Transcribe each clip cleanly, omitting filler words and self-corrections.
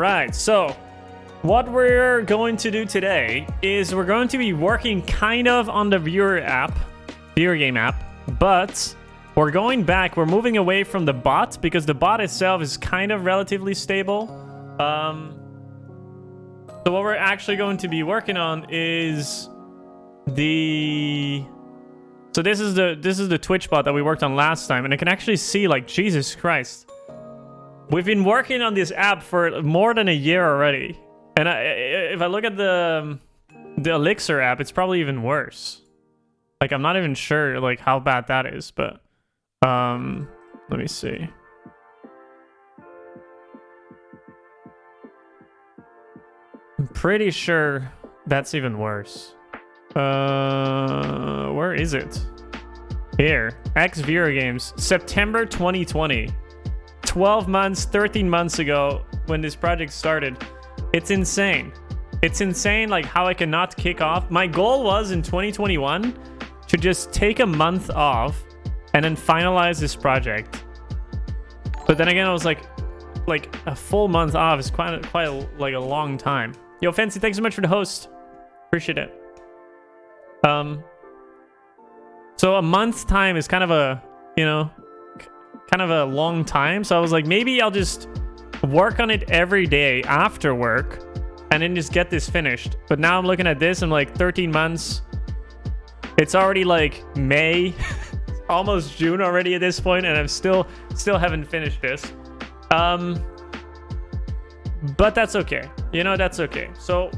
right, so what we're going to do today is we're going to be working kind of on the viewer game app, but we're going back. We're moving away from the bot because the bot itself is kind of relatively stable. So what we're actually going to be working on is the... So this is the Twitch bot that we worked on last time, and I can actually see, like, Jesus Christ. We've been working on this app for more than a year already. And if I look at the Elixir app, it's probably even worse. Like, I'm not even sure, like, how bad that is, but... let me see. I'm pretty sure that's even worse. Where is it? Here. X Viewer Games. September 2020. 12 months, 13 months ago when this project started. It's insane. It's insane, like, how I cannot kick off. My goal was in 2021 to just take a month off and then finalize this project. But then again, I was like a full month off is quite a long time. Yo, Fancy, thanks so much for the host. Appreciate it. So a month's time is kind of a, you know, kind of a long time. So I was like, maybe I'll just work on it every day after work and then just get this finished. But now I'm looking at this, I'm like 13 months. It's already like May, almost June already at this point, and I'm still haven't finished this. But that's okay. You know, that's okay. So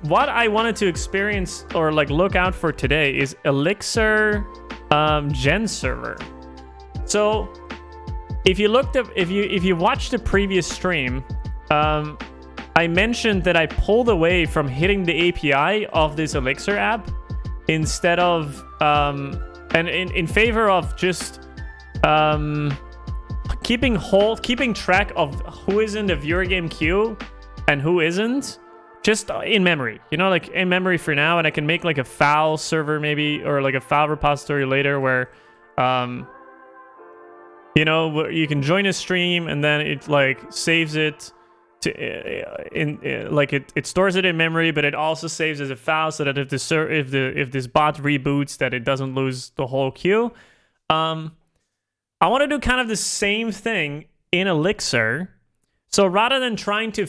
what I wanted to experience or like look out for today is Elixir GenServer. So if you looked up, if you watched the previous stream, I mentioned that I pulled away from hitting the API of this Elixir app instead of and in favor of just keeping track of who is in the viewer game queue and who isn't, just in memory, you know, like in memory for now. And I can make like a file server maybe, or like a file repository later where you know, you can join a stream and then it like saves it to like it stores it in memory, but it also saves as a file so that if this bot reboots, that it doesn't lose the whole queue. I want to do kind of the same thing in Elixir. So rather than trying to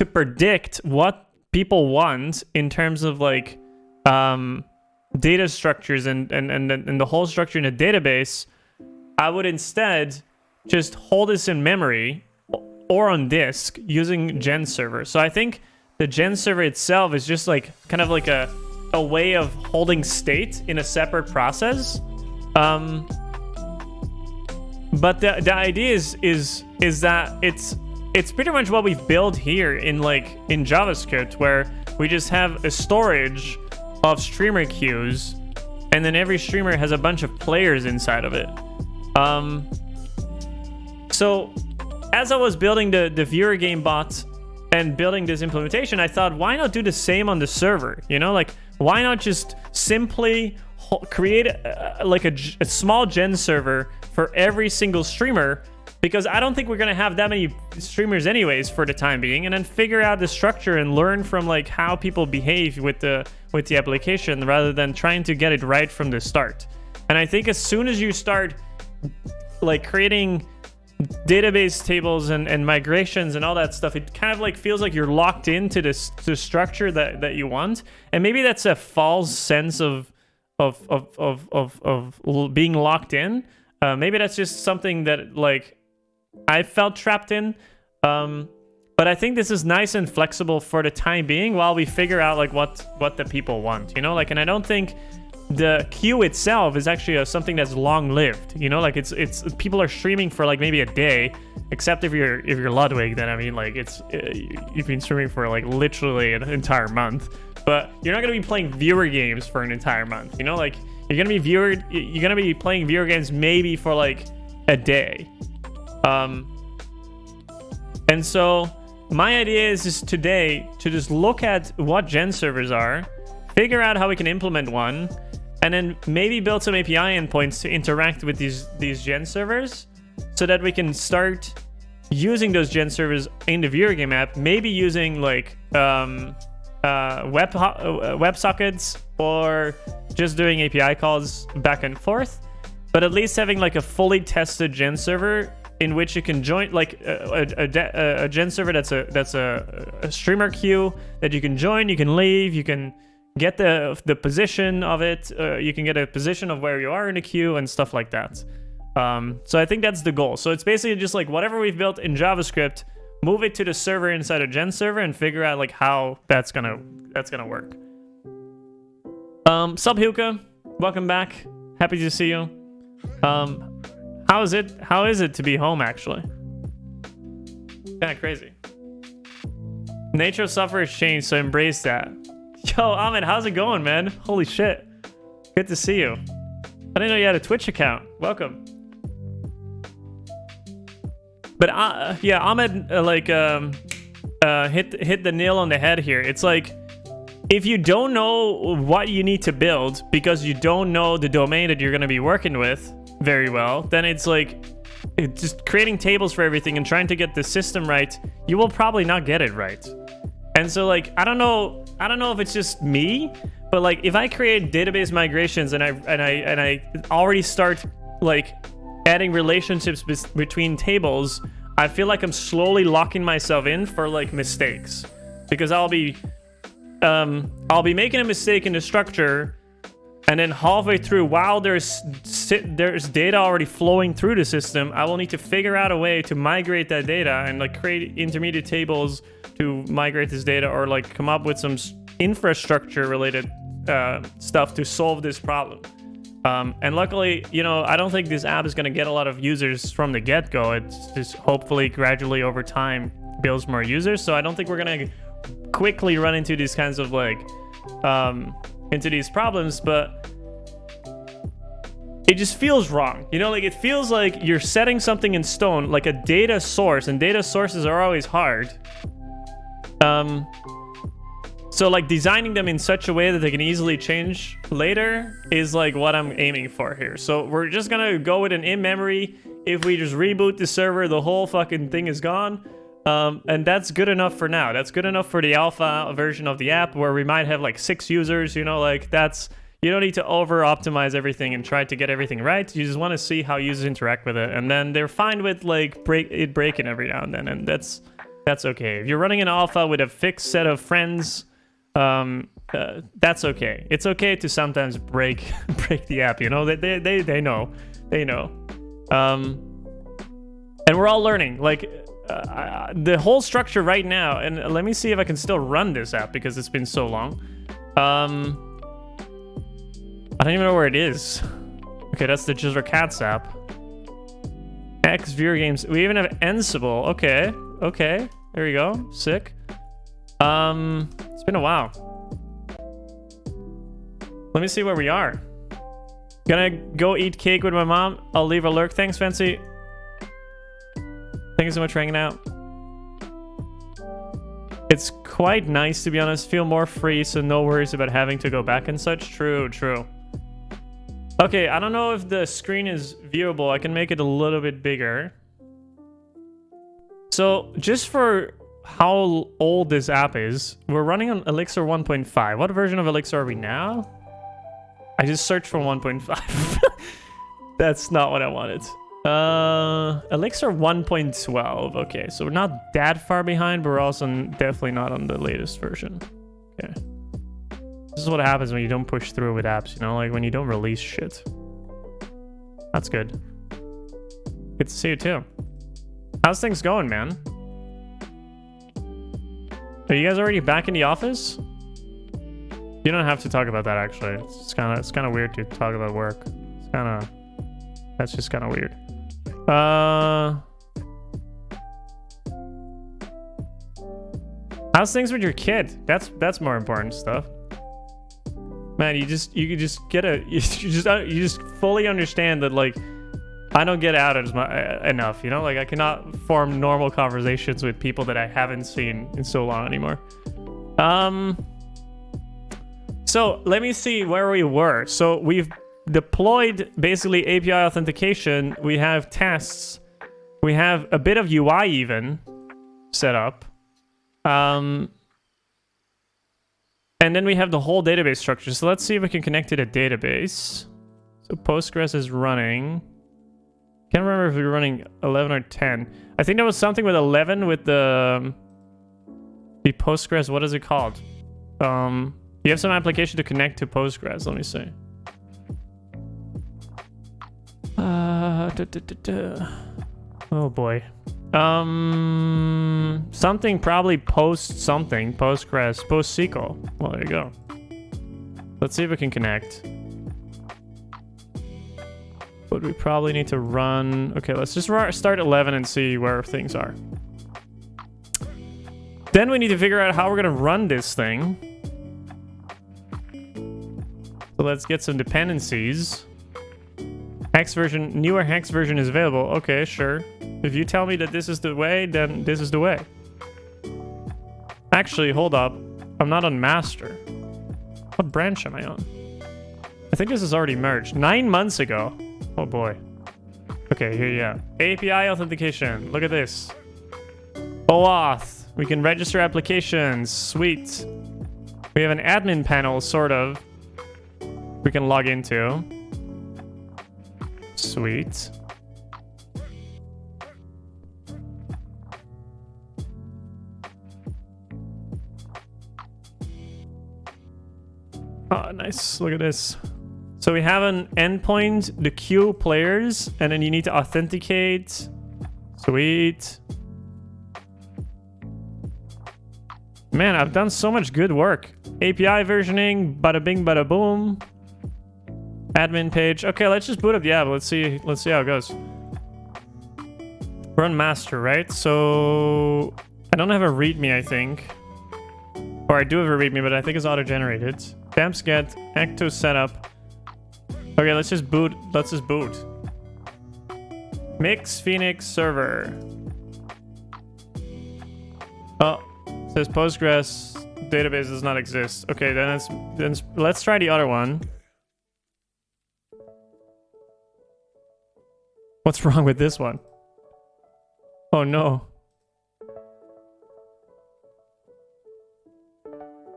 predict what people want in terms of like data structures and the whole structure in a database, I would instead just hold this in memory or on disk using GenServer. So I think the GenServer itself is just like kind of like a way of holding state in a separate process. But the idea is that it's pretty much what we've built here in JavaScript, where we just have a storage of streamer queues, and then every streamer has a bunch of players inside of it. So as I was building the viewer game bot and building this implementation, I thought, why not do the same on the server? You know, like, why not just simply create a small gen server for every single streamer? Because I don't think we're going to have that many streamers anyways for the time being, and then figure out the structure and learn from like how people behave with the application rather than trying to get it right from the start. And I think as soon as you start like creating database tables and migrations and all that stuff, it kind of like feels like you're locked into the structure that you want. And maybe that's a false sense of being locked in. Maybe that's just something that like I felt trapped in. But I think this is nice and flexible for the time being while we figure out like what the people want, you know, like, and I don't think the queue itself is actually something that's long-lived, you know, like it's people are streaming for like maybe a day, except if you're Ludwig, then I mean, like, you've been streaming for like literally an entire month, but you're not gonna be playing viewer games for an entire month, you know, like you're gonna be playing viewer games maybe for like a day. And so my idea is just today to just look at what gen servers are, figure out how we can implement one, and then maybe build some API endpoints to interact with these gen servers so that we can start using those GenServers in the video game app, maybe using like WebSockets or just doing API calls back and forth, but at least having like a fully tested GenServer in which you can join, like a GenServer that's a streamer queue that you can join, you can leave, you can get the position of it, you can get a position of where you are in the queue and stuff like that. So I think that's the goal. So it's basically just like whatever we've built in JavaScript, move it to the server inside a GenServer and figure out like how that's gonna work. Sub Huka, welcome back. Happy to see you. How is it to be home actually? Kind of crazy. Nature of software has changed, so embrace that. Yo, Ahmed, how's it going, man? Holy shit. Good to see you. I didn't know you had a Twitch account. Welcome. But yeah, Ahmed hit the nail on the head here. It's like, if you don't know what you need to build because you don't know the domain that you're going to be working with very well, then it's like just creating tables for everything and trying to get the system right, you will probably not get it right. And so like, I don't know if it's just me, but like if I create database migrations and I already start like adding relationships between tables, I feel like I'm slowly locking myself in for like mistakes, because I'll be making a mistake in the structure, and then halfway through, while there's data already flowing through the system, I will need to figure out a way to migrate that data and like create intermediate tables to migrate this data, or like come up with some infrastructure related stuff to solve this problem. And luckily, you know, I don't think this app is going to get a lot of users from the get-go. It's just hopefully gradually over time builds more users. So I don't think we're going to quickly run into these kinds of like into these problems, but it just feels wrong, you know, like it feels like you're setting something in stone, like a data source, and data sources are always hard. So like designing them in such a way that they can easily change later is like what I'm aiming for here. So we're just gonna go with an in-memory. If we just reboot the server, the whole fucking thing is gone. And that's good enough for now. That's good enough for the alpha version of the app, where we might have like 6 users, you know, like that's, you don't need to over optimize everything and try to get everything right. You just want to see how users interact with it. And then they're fine with like breaking every now and then. And that's okay. If you're running an alpha with a fixed set of friends, that's okay. It's okay to sometimes break the app, you know, they know. And we're all learning, like, the whole structure right now, and let me see if I can still run this app because it's been so long. I don't even know where it is. Okay, that's the Jizzler Cats app. X viewer games. We even have Ansible. Okay, there we go. Sick. It's been a while. Let me see where we are. Gonna go eat cake with my mom. I'll leave a lurk. Thanks, Fancy. Thank you so much for hanging out. It's quite nice, to be honest. Feel more free, so no worries about having to go back and such. True. Okay, I don't know if the screen is viewable. I can make it a little bit bigger. So, just for how old this app is, we're running on Elixir 1.5. What version of Elixir are we now? I just searched for 1.5. That's not what I wanted. Elixir 1.12. Okay, so we're not that far behind, but we're also definitely not on the latest version. Okay. This is what happens when you don't push through with apps, you know, like when you don't release shit. That's good. Good to see you too. How's things going, man? Are you guys already back in the office? You don't have to talk about that, actually. It's kind of weird to talk about work. That's just kind of weird. How's things with your kid? That's more important stuff. Man, you just fully understand that, like, I don't get out enough, you know? Like, I cannot form normal conversations with people that I haven't seen in so long anymore. So let me see where we were. So we've deployed basically API authentication. We have tests. We have a bit of UI even set up. And then we have the whole database structure. So let's see if we can connect to the database. So Postgres is running. Can't remember if we were running 11 or 10. I think there was something with 11 with the Postgres. What is it called? You have some application to connect to Postgres. Let me see. Oh boy. Something probably Postgres, PostSQL. Well, there you go. Let's see if we can connect. But we probably need to run. Okay, let's just start 11 and see where things are. Then we need to figure out how we're gonna run this thing. So let's get some dependencies. Hex version, newer Hex version is available. Okay, sure. If you tell me that this is the way, then this is the way. Actually, hold up. I'm not on master. What branch am I on? I think this is already merged. 9 months ago. Oh boy. Okay, here, yeah. API authentication. Look at this. OAuth. We can register applications. Sweet. We have an admin panel, sort of. We can log into. Sweet. Oh, nice. Look at this. So we have an endpoint, the queue players, and then you need to authenticate. Sweet. Man, I've done so much good work. API versioning, bada bing, bada boom. Admin page. Okay, let's just boot up the app. Let's see how it goes. We're on master, right? So I don't have a readme, I think. Or I do have a readme, but I think it's auto-generated. Damps get Ecto setup. Okay, let's just boot. Let's just boot. Mix Phoenix server. Oh, it says Postgres database does not exist. Okay, then let's try the other one. What's wrong with this one? Oh no.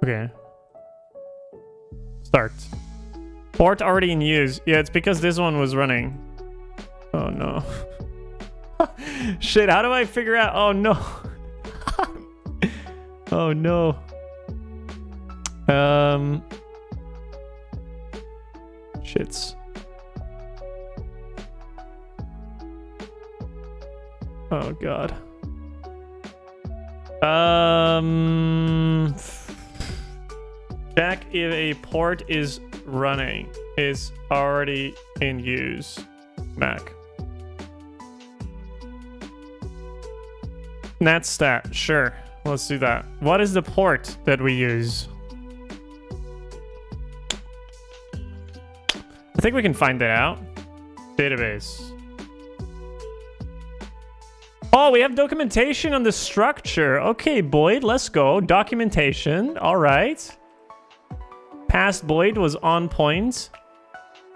Okay. Start. Port already in use. Yeah, it's because this one was running. Oh no. Shit, how do I figure out? Oh no. Oh no. Shits. Oh god. Check if a port is running, is already in use. Mac. Netstat, sure. Let's do that. What is the port that we use? I think we can find that out. Database. Oh, we have documentation on the structure. Okay, Boyd, let's go. Documentation. All right. Past Boyd was on point.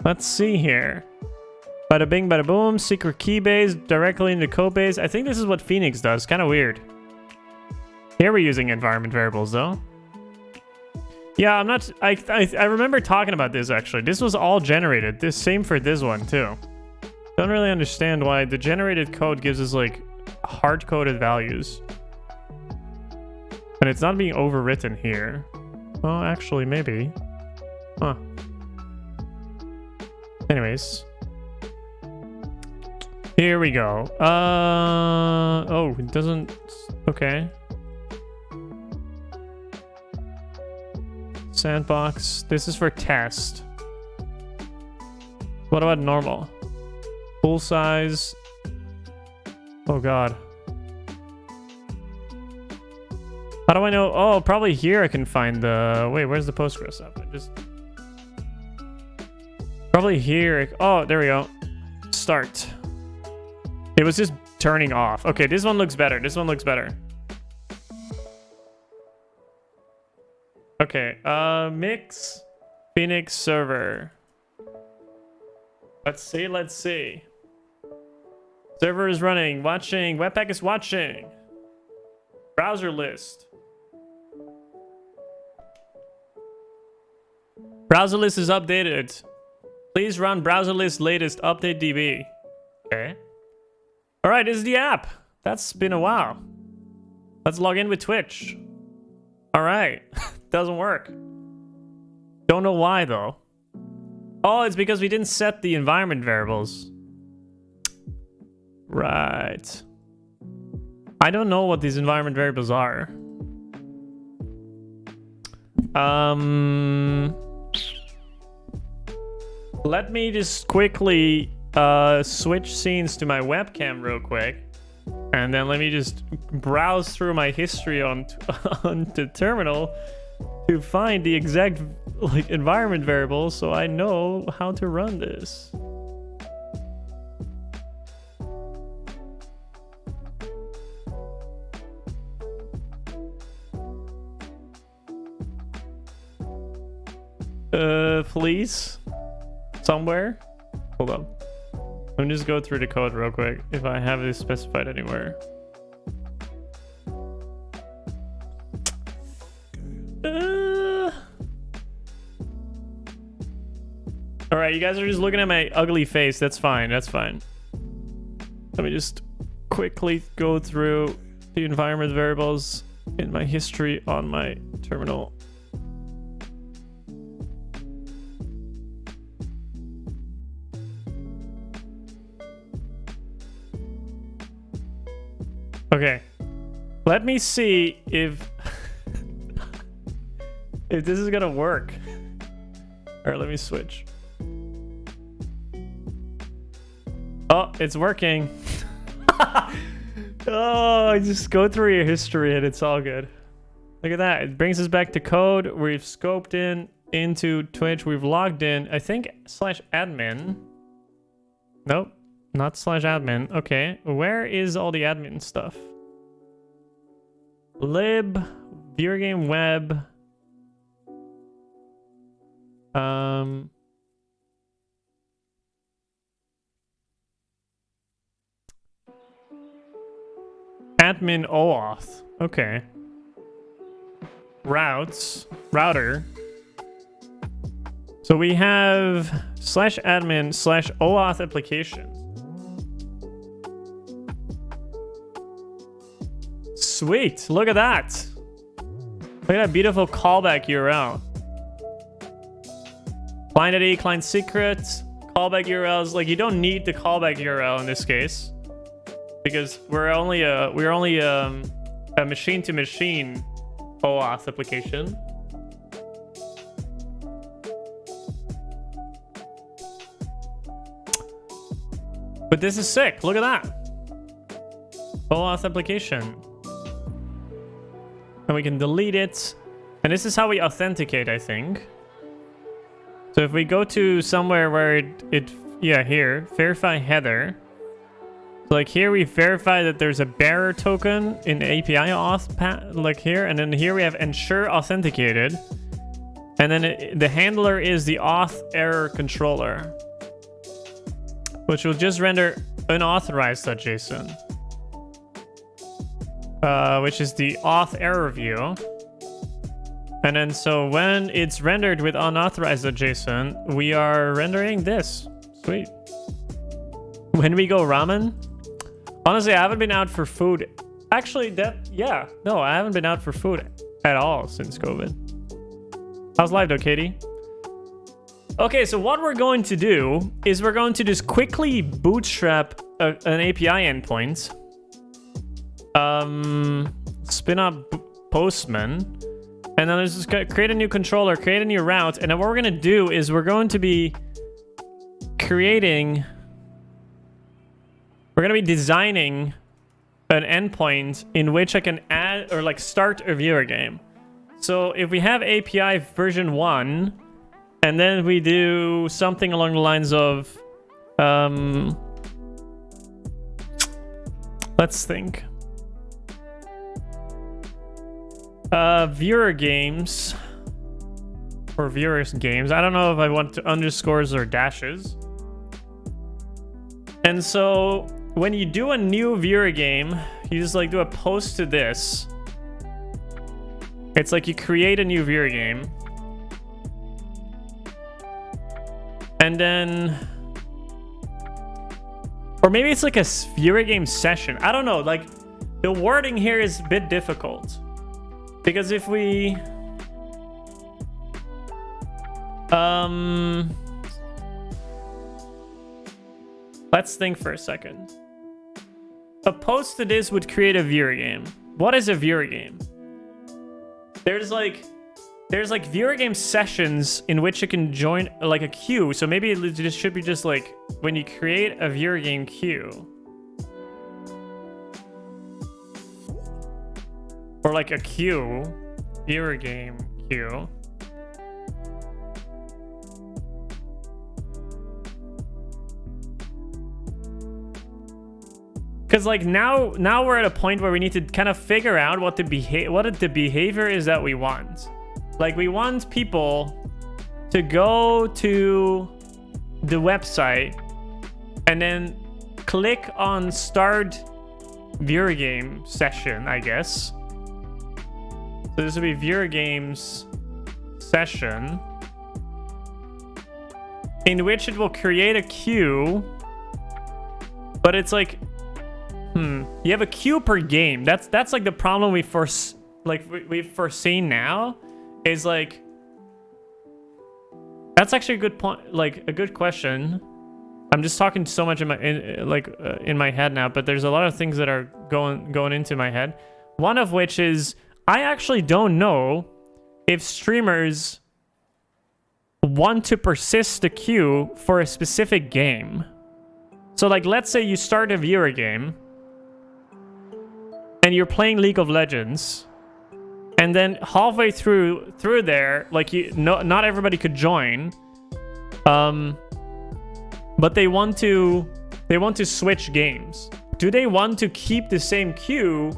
Let's see here. Bada bing, bada boom. Secret key base directly into code base. I think this is what Phoenix does. Kind of weird. Here we're using environment variables, though. Yeah, I'm not... I remember talking about this, actually. This was all generated. This same for this one, too. Don't really understand why the generated code gives us, like, hard-coded values. And it's not being overwritten here. Well, actually, maybe. Huh. Anyways. Here we go. Oh, it doesn't... Okay. Sandbox. This is for test. What about normal? Full size. Oh god. How do I know? Oh, probably here I can find the... Wait, where's the Postgres app? Probably here. Oh, there we go. Start. It was just turning off. Okay, this one looks better. This one looks better. Okay, mix Phoenix server. Let's see. Server is running, watching. Webpack is watching. Browser list. Browser list is updated. Please run browser list latest update DB. Okay. All right, this is the app. That's been a while. Let's log in with Twitch. All right. Doesn't work. Don't know why though. Oh, it's because we didn't set the environment variables. Right. I don't know what these environment variables are. Let me just quickly switch scenes to my webcam real quick. And then let me just browse through my history on the terminal to find the exact like environment variables so I know how to run this. Please? Somewhere? Hold on. Let me just go through the code real quick if I have this specified anywhere. Alright, you guys are just looking at my ugly face. That's fine. That's fine. Let me just quickly go through the environment variables in my history on my terminal. Okay, let me see if if this is gonna work. All right, let me switch. Oh, it's working. Oh, just go through your history and it's all good. Look at that. It brings us back to code. We've scoped into Twitch. We've logged in. I think /admin. Nope. Not /admin. Okay. Where is all the admin stuff? Lib, viewer game web. Admin OAuth. Okay. Router. So we have /admin /OAuth application. Sweet, look at that. Look at that beautiful callback URL. Client ID, client secret, callback URLs. Like, you don't need the callback URL in this case because we're only a machine-to-machine OAuth application. But this is sick. Look at that. OAuth application. And we can delete it. And this is how we authenticate, I think. So if we go to somewhere where here, verify header. So like here we verify that there's a bearer token in API auth, like here. And then here we have ensure authenticated. And then the handler is the auth error controller, which will just render unauthorized.json. Which is the auth error view. And then so when it's rendered with unauthorized.json, we are rendering this. Sweet. When we go ramen? Honestly, I haven't been out for food. Actually, no, I haven't been out for food at all since COVID. How's life though, Katie? Okay, so what we're going to do is we're going to just quickly bootstrap an API endpoint. Spin up Postman, and then let's just create a new controller, create a new route, and then what we're gonna do is we're going to be designing an endpoint in which I can add or like start a viewer game. So if we have API version 1, and then we do something along the lines of, let's think. Viewer games or viewers games. I don't know if I want to underscores or dashes. And so when you do a new viewer game, you just like do a post to this. It's like you create a new viewer game. And then, or maybe it's like a viewer game session. I don't know, like the wording here is a bit difficult. Because if we, let's think for a second. A post to this would create a viewer game. What is a viewer game? There's like viewer game sessions in which you can join like a queue. So maybe it just should be just like when you create a viewer game queue. Or like a queue, viewer game queue. Because like now we're at a point where we need to kind of figure out what the behavior is that we want. Like we want people to go to the website and then click on start viewer game session, I guess. So this would be viewer games session, in which it will create a queue, but it's like, you have a queue per game. That's like the problem we've foreseen now, is like, that's actually a good point, like a good question. I'm just talking so much in my head now, but there's a lot of things that are going into my head. One of which is, I actually don't know if streamers want to persist the queue for a specific game. So like, let's say you start a viewer game and you're playing League of Legends, and then halfway through there, like not everybody could join, but they want to switch games. Do they want to keep the same queue?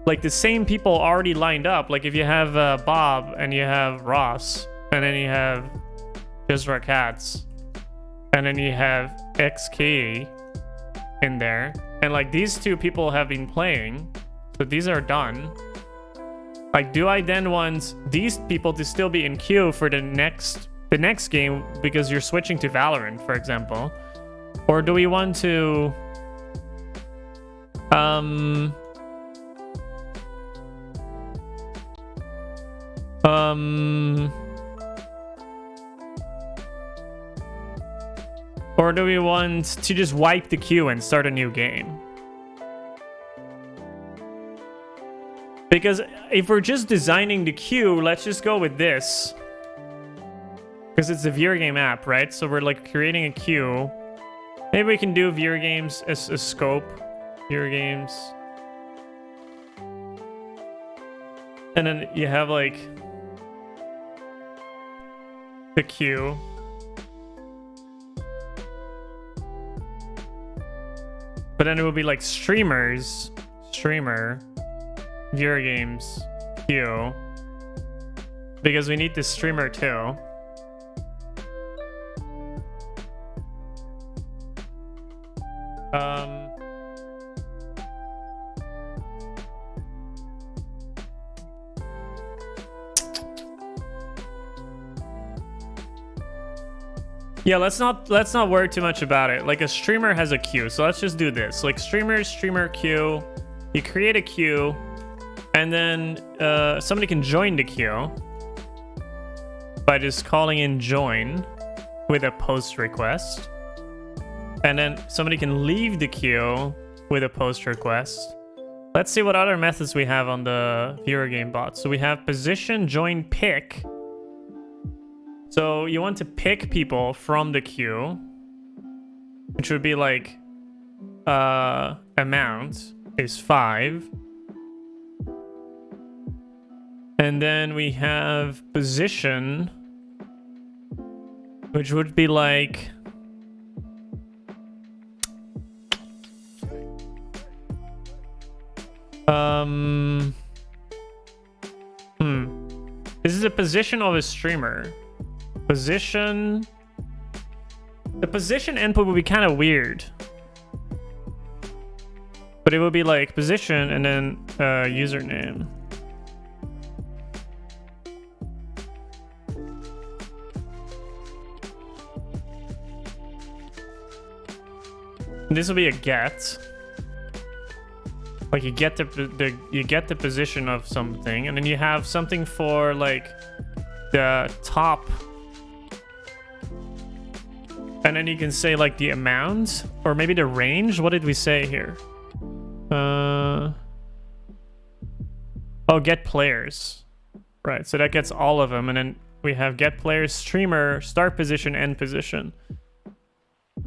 Like the same people already lined up. Like if you have Bob and you have Ross, and then you have Jezra Katz, and then you have XK in there, and like these two people have been playing, so these are done. Like, do I then want these people to still be in queue for the next game because you're switching to Valorant, for example? Or do we want to or do we want to just wipe the queue and start a new game? Because if we're just designing the queue, let's just go with this. Because it's a viewer game app, right? So we're like creating a queue. Maybe we can do viewer games as a scope. Viewer games. And then you have like the queue. But then it will be like streamer, viewer games queue, because we need the streamer too. Yeah, let's not worry too much about it. Like a streamer has a queue, so let's just do this. Like streamer queue. You create a queue, and then somebody can join the queue by just calling in join with a post request, and then somebody can leave the queue with a post request. Let's see what other methods we have on the viewer game bot. So we have position, join, pick. So you want to pick people from the queue, which would be like amount is 5. And then we have position, which would be like this is a position of a streamer. Position. The position input would be kind of weird. But it would be like position and then username. And this will be a get. Like you get the position of something, and then you have something for like the top, and then you can say like the amount or maybe the range. What did we say here? Oh, get players. Right, so that gets all of them, and then we have get players, streamer, start position, end position. So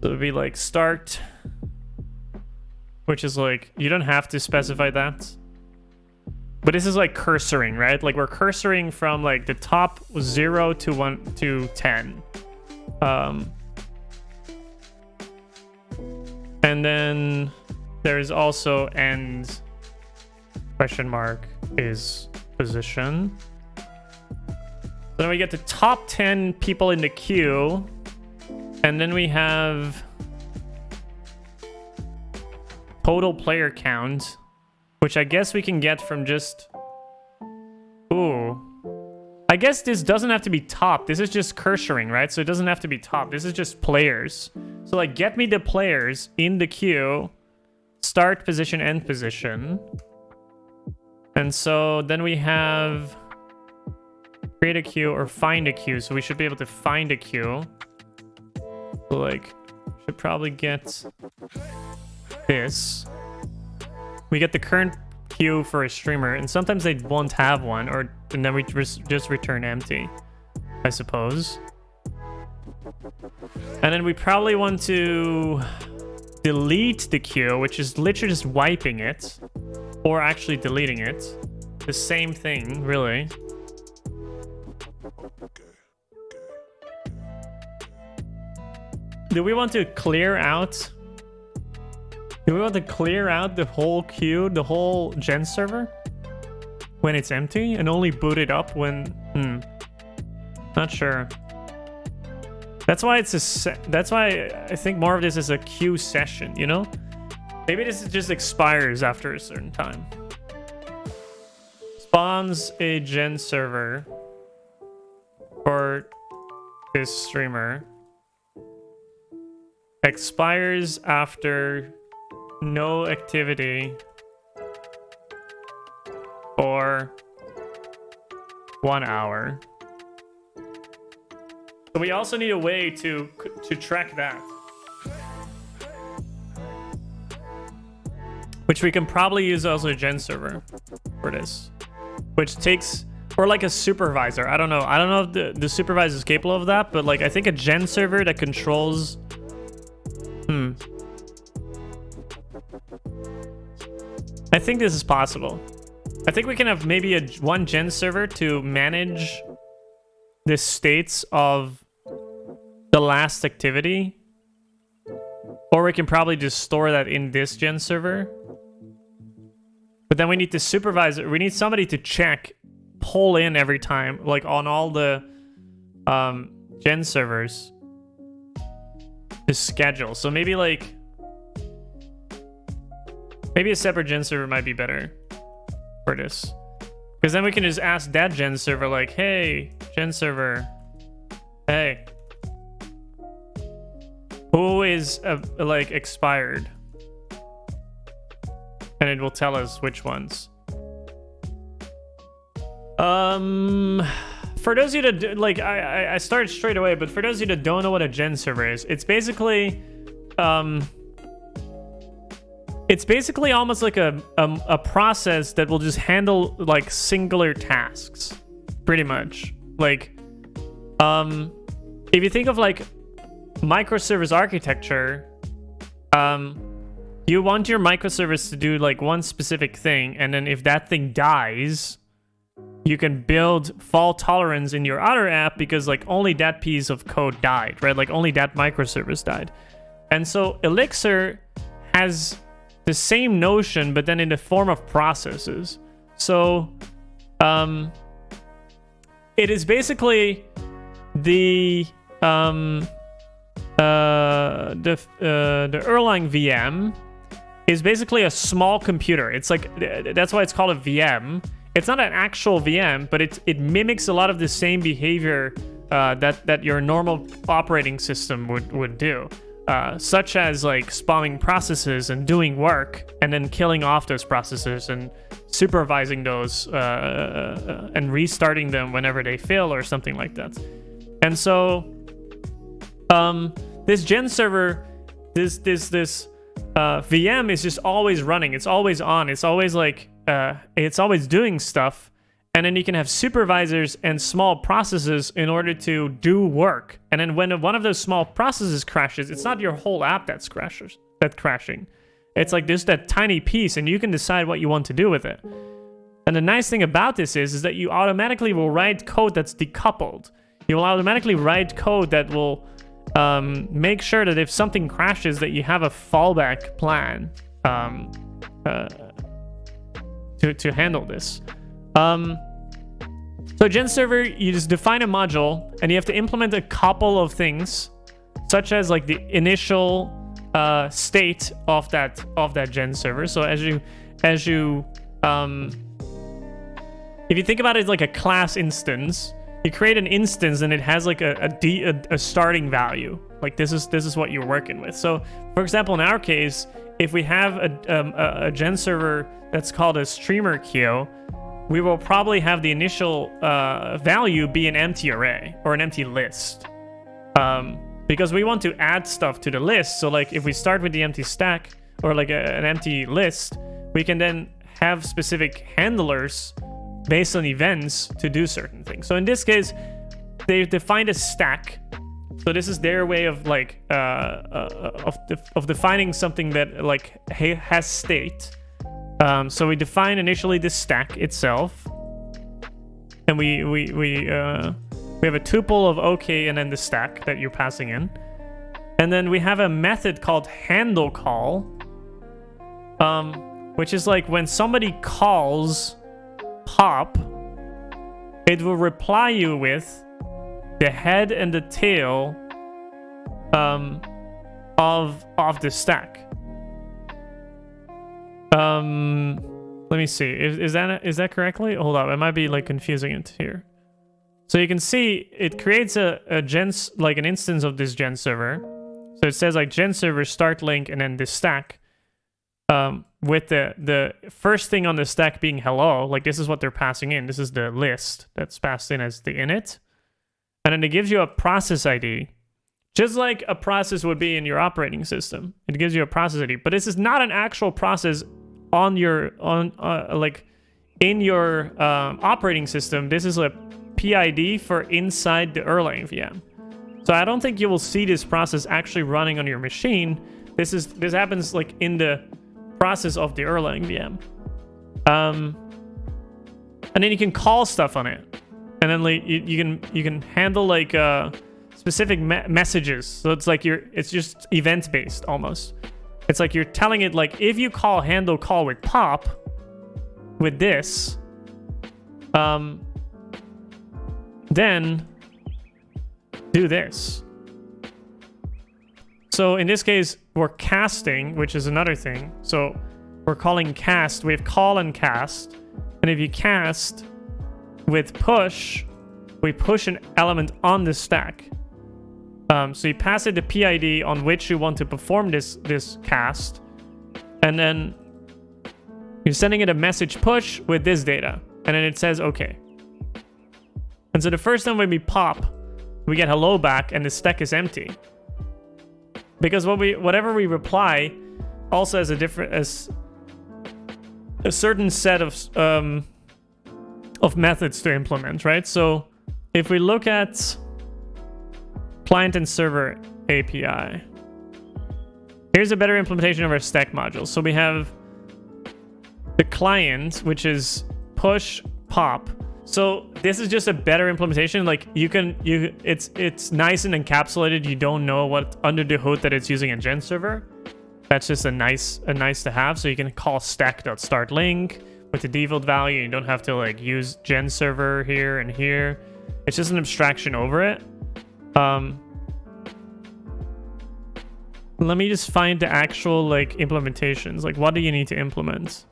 it would be like start, which is like, you don't have to specify that. But this is like cursoring, right? Like we're cursoring from like the top 0 to 1 to 10. And then there's also end question mark is position. Then we get the top 10 people in the queue. And then we have total player count, which I guess we can get from just... Ooh. I guess this doesn't have to be top. This is just cursoring, right? So it doesn't have to be top. This is just players. So like, get me the players in the queue, start position, end position. And so then we have create a queue or find a queue. So we should be able to find a queue. So like, should probably get this. We get the current queue for a streamer, and sometimes they won't have one, and then we just return empty, I suppose. And then we probably want to delete the queue, which is literally just wiping it, or actually deleting it. The same thing, really. Do we want to clear out? Do we want to clear out the whole queue, the whole gen server, when it's empty, and only boot it up when? Not sure. That's why it's a. That's why I think more of this is a queue session. You know, maybe this just expires after a certain time. Spawns a gen server for this streamer. Expires after no activity for 1 hour. So we also need a way to track that, which we can probably use also a gen server for this, which takes, or like a supervisor. I don't know if the supervisor is capable of that, but like I think a gen server that controls I think this is possible. I think we can have maybe one gen server to manage the states of the last activity. Or we can probably just store that in this gen server. But then we need the supervisor. We need somebody to check, pull in every time, like on all the gen servers to schedule. So maybe like... Maybe a separate gen server might be better for this. Because then we can just ask that gen server like, hey, gen server, hey, who is like expired? And it will tell us which ones. For those of you that like, I started straight away, but for those of you that don't know what a gen server is, it's basically almost like a process that will just handle like singular tasks, pretty much. Like, if you think of like microservice architecture, you want your microservice to do like one specific thing, and then if that thing dies, you can build fault tolerance in your other app because like only that piece of code died, right? Like only that microservice died. And so Elixir has the same notion, but then in the form of processes. So it is basically the Erlang VM is basically a small computer. It's like, that's why it's called a VM. It's not an actual VM, but it mimics a lot of the same behavior that your normal operating system would do, such as like spawning processes and doing work and then killing off those processes and supervising those and restarting them whenever they fail or something like that. And so this GenServer, this VM is just always running. It's always on. It's always like it's always doing stuff. And then you can have supervisors and small processes in order to do work. And then when one of those small processes crashes, it's not your whole app that's crashing. It's like just that tiny piece, and you can decide what you want to do with it. And the nice thing about this is that you automatically will write code that's decoupled. You will automatically write code that will make sure that if something crashes, that you have a fallback plan to handle this. So GenServer, you just define a module, and you have to implement a couple of things, such as like the initial state of that GenServer. So if you think about it like a class instance, you create an instance and it has like a starting value. Like this is what you're working with. So for example, in our case, if we have a GenServer that's called a streamer queue, we will probably have the initial value be an empty array or an empty list, because we want to add stuff to the list. So like if we start with the empty stack or like an empty list, we can then have specific handlers based on events to do certain things. So in this case, they've defined a stack. So this is their way of like of defining something that like has state. So we define initially the stack itself, and we have a tuple of OK and then the stack that you're passing in, and then we have a method called handle call, which is like when somebody calls pop, it will reply you with the head and the tail of the stack. Let me see. Is that correctly? Hold up, I might be like confusing it here. So you can see it creates an instance of this GenServer. So it says like GenServer start link and then this stack, with the first thing on the stack being hello. Like this is what they're passing in. This is the list that's passed in as the init, and then it gives you a process ID, just like a process would be in your operating system. It gives you a process ID, but this is not an actual process on your in your operating system. This is a PID for inside the Erlang VM. So I don't think you will see this process actually running on your machine. This happens like in the process of the Erlang VM. And then you can call stuff on it, and then like you can handle like specific messages. So it's like it's just event based almost. It's like you're telling it like, if you call handle call with pop with this, then do this. So in this case, we're casting, which is another thing. So we're calling cast. We have call and cast. And if you cast with push, we push an element on the stack. So you pass it the PID on which you want to perform this cast, and then you're sending it a message push with this data, and then it says okay. And so the first time when we pop, we get hello back, and the stack is empty, because whatever we reply also has a certain set of methods to implement, right? So if we look at client and server API, here's a better implementation of our stack module. So we have the client, which is push pop. So this is just a better implementation. Like it's nice and encapsulated. You don't know what under the hood that it's using a GenServer. That's just a nice to have. So you can call stack.startLink with the default value. You don't have to like use GenServer here and here. It's just an abstraction over it. Let me just find the actual like implementations. Like, what do you need to implement?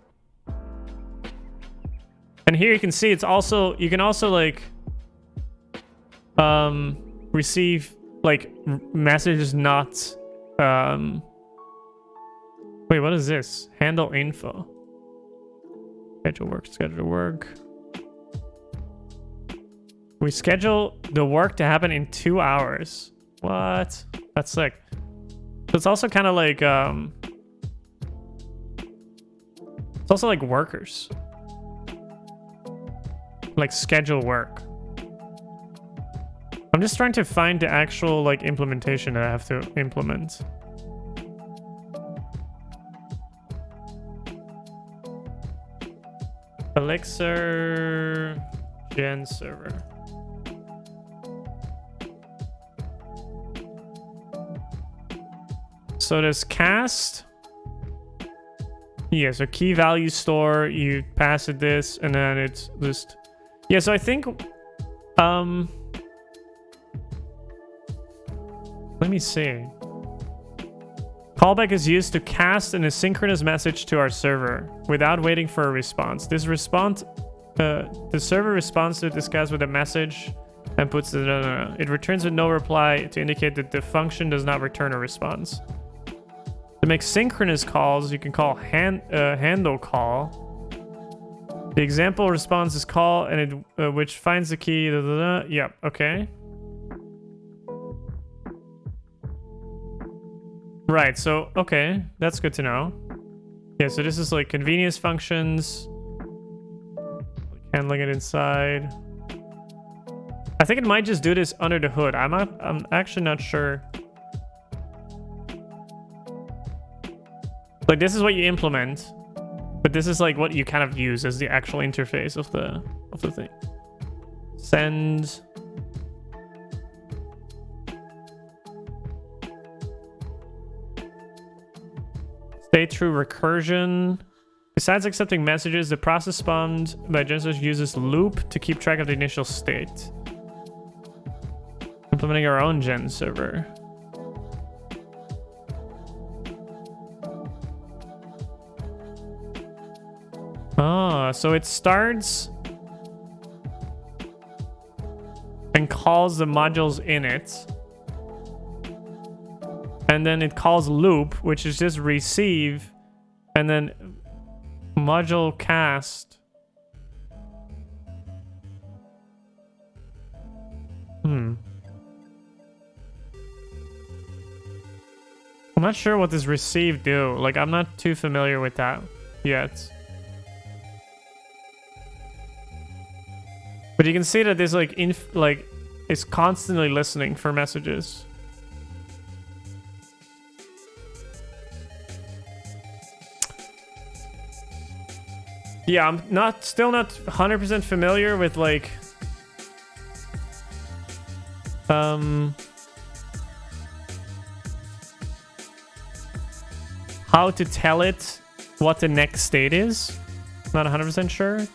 And here you can see it's also, you can also like receive like messages not wait, what is this? Handle info. Schedule work. We schedule the work to happen in 2 hours. What? That's sick. So it's also kind of like it's also like workers. Like schedule work. I'm just trying to find the actual like implementation that I have to implement. Elixir GenServer. So there's cast. Yeah, so key value store, you pass it this, and then it's just... Yeah, so I think... let me see. Callback is used to cast an asynchronous message to our server without waiting for a response. This response, the server responds to discuss with a message and puts it. It returns with no reply to indicate that the function does not return a response. To make synchronous calls, you can call handle call. The example response is call, and it which finds the key. Yep. Okay. Right, so, okay, that's good to know. Yeah, so this is like convenience functions. Handling it inside. I think it might just do this under the hood. I'm actually not sure. Like, this is what you implement, but this is like what you kind of use as the actual interface of the thing. Send. Stay true recursion. Besides accepting messages, the process spawned by GenServers uses loop to keep track of the initial state. Implementing our own GenServer. Ah, so it starts and calls the modules in it. And then it calls loop, which is just receive, and then module cast. I'm not sure what this receive do. Like, I'm not too familiar with that yet. But you can see that there's like it's constantly listening for messages. Yeah, I'm still not 100% familiar with like how to tell it what the next state is. Not 100% sure.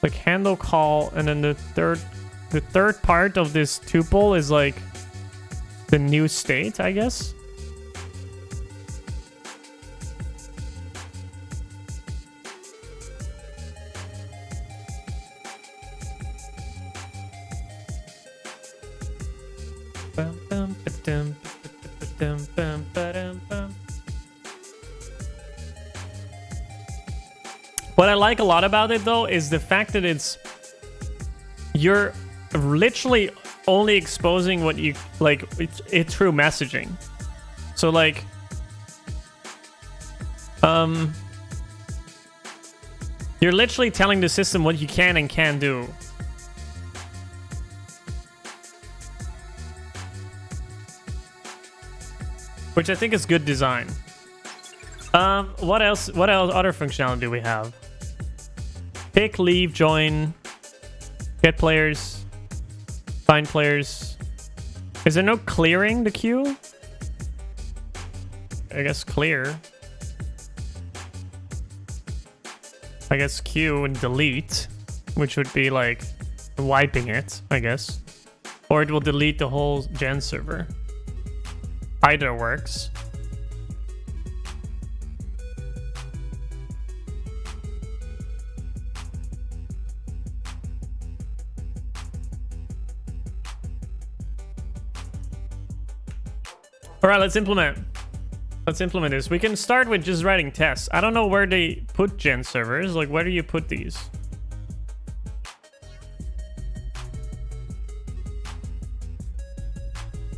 Like handle call, and then the third part of this tuple is like the new state, I guess. What I like a lot about it though is the fact that you're literally only exposing what you like it's through messaging. So like you're literally telling the system what you can and can't do. Which I think is good design. What else? What other functionality do we have? Pick, leave, join, get players, find players. Is there no clearing the queue? I guess clear. I guess queue and delete, which would be like wiping it, I guess. Or it will delete the whole GenServer. Either works. All right, let's implement. Let's implement this. We can start with just writing tests. I don't know where they put GenServers. Like, where do you put these?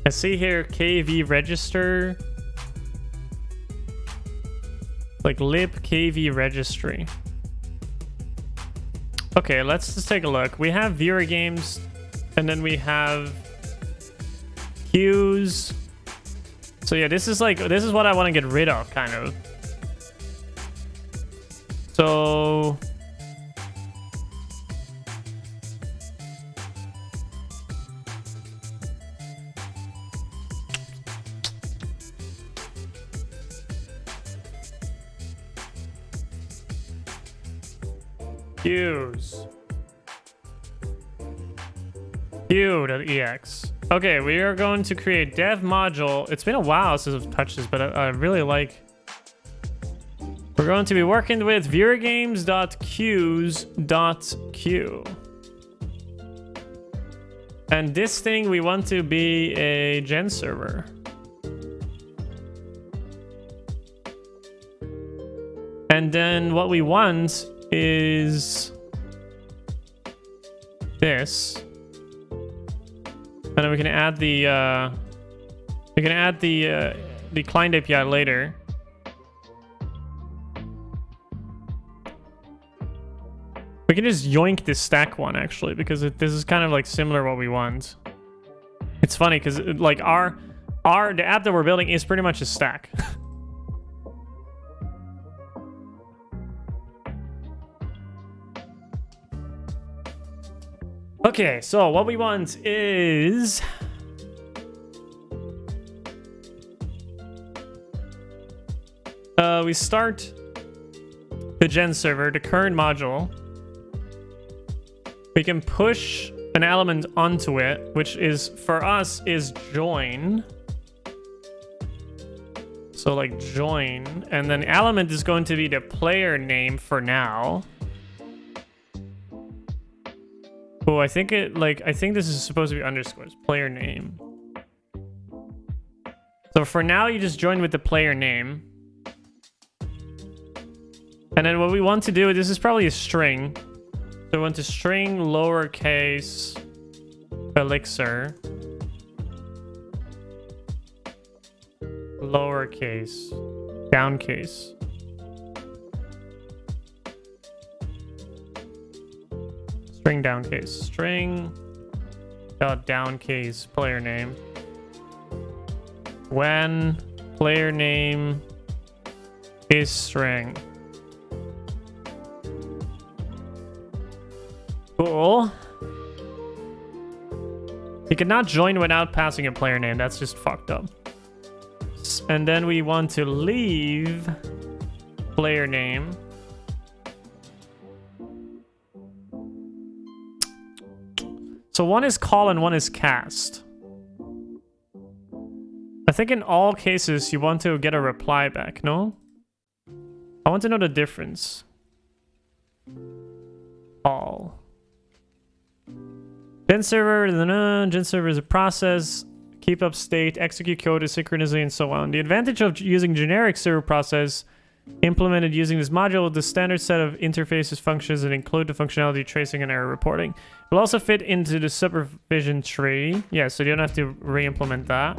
I see here KV register. Like lib KV registry. Okay, let's just take a look. We have viewer games, and then we have queues. So yeah, this is what I want to get rid of, kind of. So queues. Queue.ex. Okay, we are going to create dev module. It's been a while since I've touched this, but I really like. We're going to be working with viewergames.queues.queue. And this thing, we want to be a GenServer. And then what we want is this. And then we can add the client API later. We can just yoink this stack one actually, because this is kind of like similar what we want. It's funny because like the app that we're building is pretty much a stack. Okay, so what we want is we start the GenServer, the current module. We can push an element onto it, which is for us is join. So like join, and then element is going to be the player name for now. Oh, I think this is supposed to be underscores, player name. So for now, you just join with the player name. And then what we want to do, this is probably a string. So we want to string lowercase Elixir. Lowercase, downcase. String downcase. String dot downcase player name. When player name is string. Cool. You cannot join without passing a player name. That's just fucked up. And then we want to leave player name. So one is call and one is cast. I think in all cases you want to get a reply back, no? I want to know the difference. All. GenServer is a process, keep up state, execute code asynchronously, and so on. The advantage of using generic server process implemented using this module with the standard set of interfaces, functions, and include the functionality tracing and error reporting. It will also fit into the supervision tree. Yeah, so you don't have to re-implement that.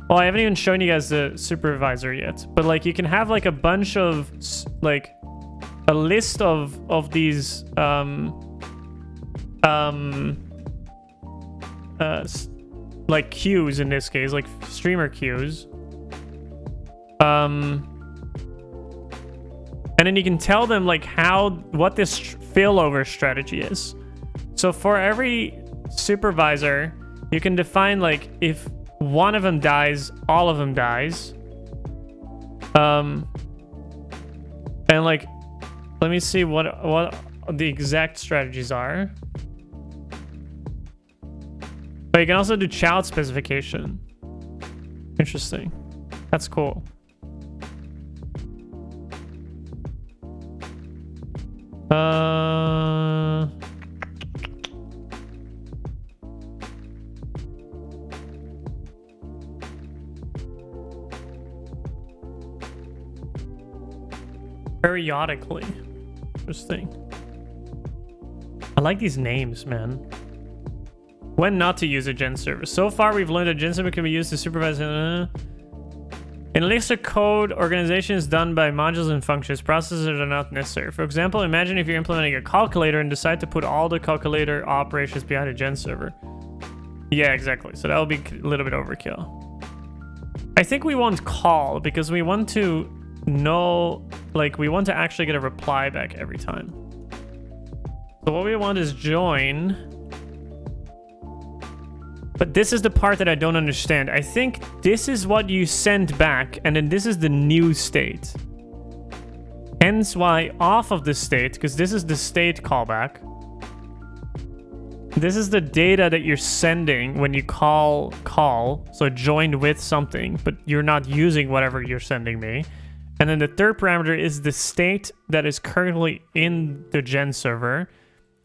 Well, I haven't even shown you guys the supervisor yet, but like you can have like a bunch of like a list of these like queues in this case, like streamer queues. And then you can tell them like what this failover strategy is. So for every supervisor, you can define like if one of them dies, all of them dies. And like, let me see what the exact strategies are. But you can also do child specification. Interesting. That's cool. Periodically. Interesting. I like these names, man. When not to use a GenServer. So far, we've learned that GenServer can be used to supervise... In Elixir code, organization is done by modules and functions. Processes are not necessary. For example, imagine if you're implementing a calculator and decide to put all the calculator operations behind a GenServer. Yeah, exactly. So that will be a little bit overkill. I think we want call because we want to know, like, we want to actually get a reply back every time. So what we want is join. But this is the part that I don't understand. I think this is what you send back, and then this is the new state. Hence why off of the state, because this is the state callback. This is the data that you're sending when you call, so joined with something, but you're not using whatever you're sending me. And then the third parameter is the state that is currently in the GenServer.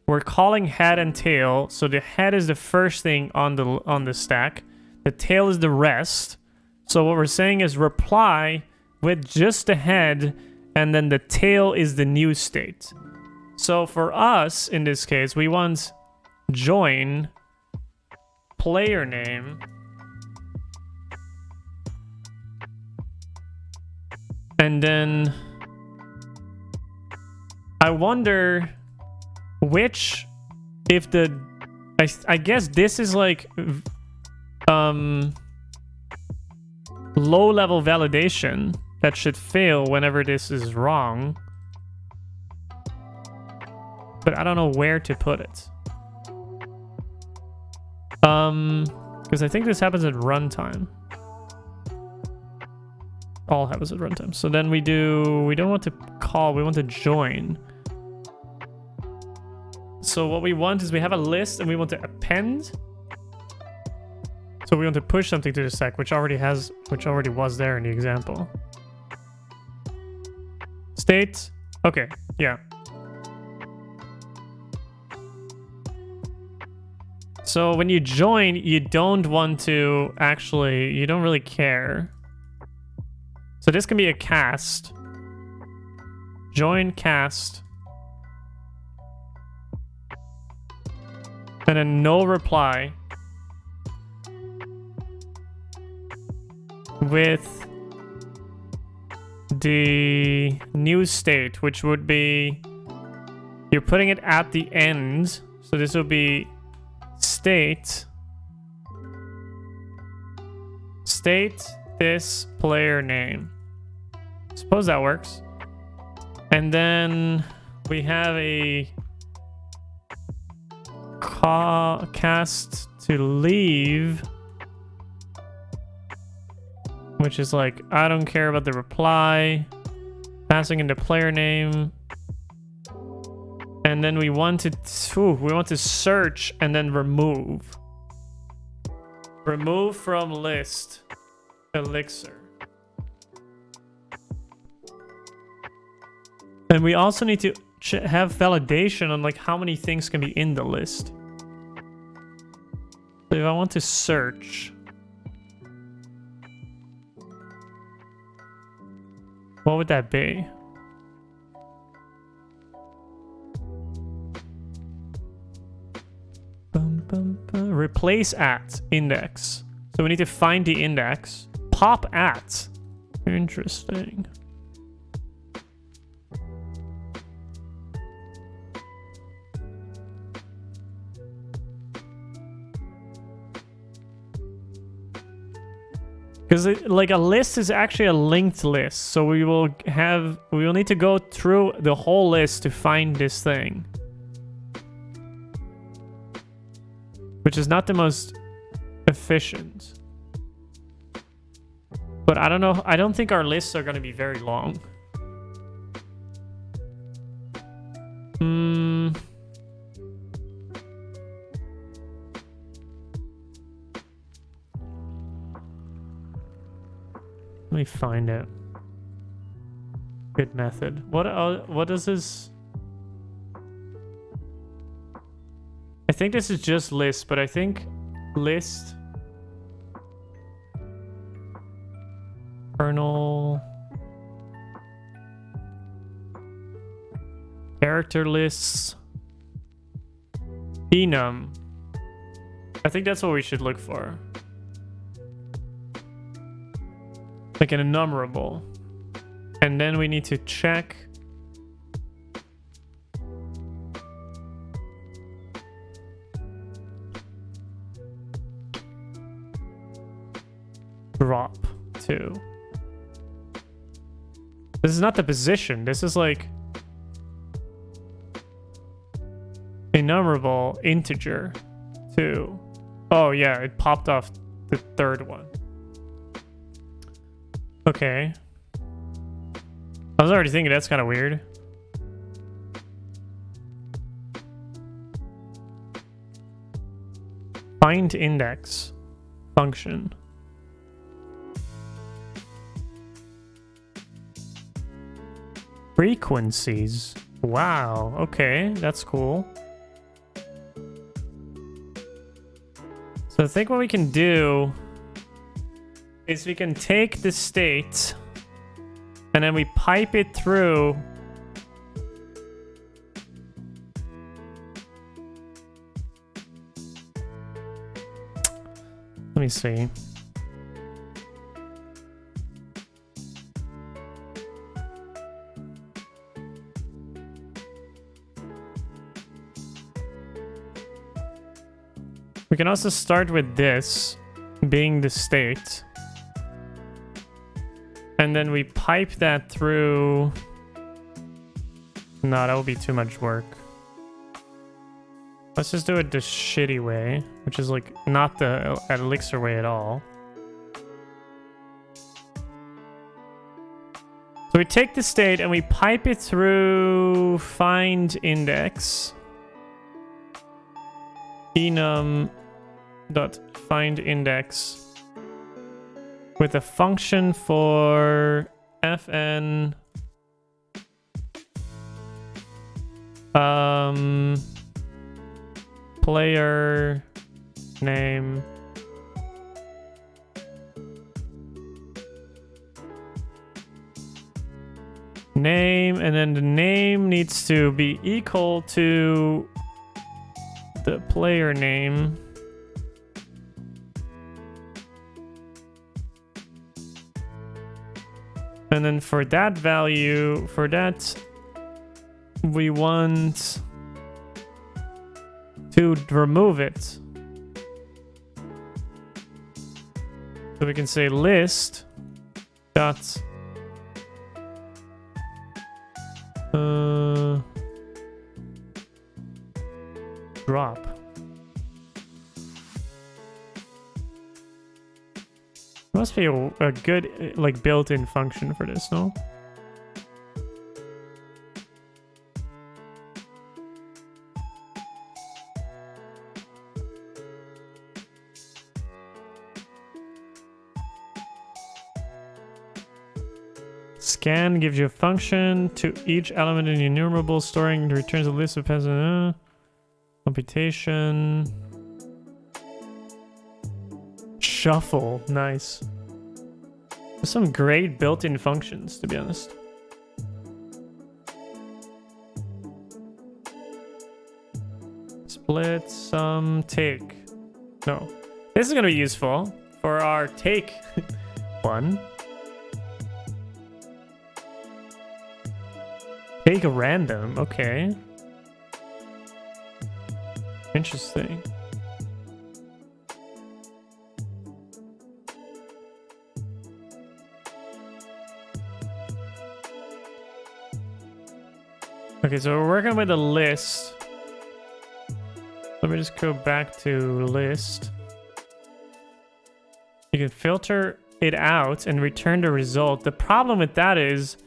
We're calling head and tail, so the head is the first thing on the stack. The tail is the rest. So what we're saying is reply with just the head, and then the tail is the new state. So for us, in this case, we want join player name and then I wonder which, if the, I guess this is like low level validation that should fail whenever this is wrong. But I don't know where to put it. Because I think this happens at runtime. All happens at runtime. So then we don't want to call, we want to join. So what we want is we have a list and we want to append. So we want to push something to the stack, which already was there in the example. State. Okay, yeah. So when you join, you don't want to actually, you don't really care. So this can be a cast. Join cast. And then no reply. With the new state, which would be, you're putting it at the end. So this will be state this player name. Suppose that works. And then we have a cast to leave, which is like, I don't care about the reply, passing into player name. And then we want to search and then remove. Remove from list Elixir. And we also need to have validation on like how many things can be in the list. So if I want to search, what would that be? Replace at index. So we need to find the index. Pop at. Interesting. Because like a list is actually a linked list. So we will need to go through the whole list to find this thing. Which is not the most efficient. But I don't know. I don't think our lists are going to be very long. me find it. Good method. What does this? I think this is just list, but I think list kernel character lists enum. I think that's what we should look for. Like an enumerable. And then we need to check drop to. This is not the position. This is like enumerable integer 2. Oh yeah, it popped off the third one. Okay. I was already thinking that's kind of weird. Find index function. Frequencies. Wow. Okay, that's cool. So I think what we can do is we can take the state and then we pipe it through let me see. We can also start with this being the state. And then we pipe that through. No, that would be too much work. Let's just do it the shitty way, which is like not the Elixir way at all. So we take the state and we pipe it through find index. Enum dot find index with a function for fn player name and then the name needs to be equal to the player name. And then for that value, for that, we want to remove it. So we can say list dot drop. Must be a good like built-in function for this, no? Scan gives you a function to each element in the enumerable, storing and returns a list of computation. Shuffle, nice. There's some great built-in functions, to be honest. Split, sum, take. No. This is going to be useful for our take one. Take a random, okay. Interesting. Okay, so we're working with a list. Let me just go back to list. You can filter it out and return the result. The problem with that is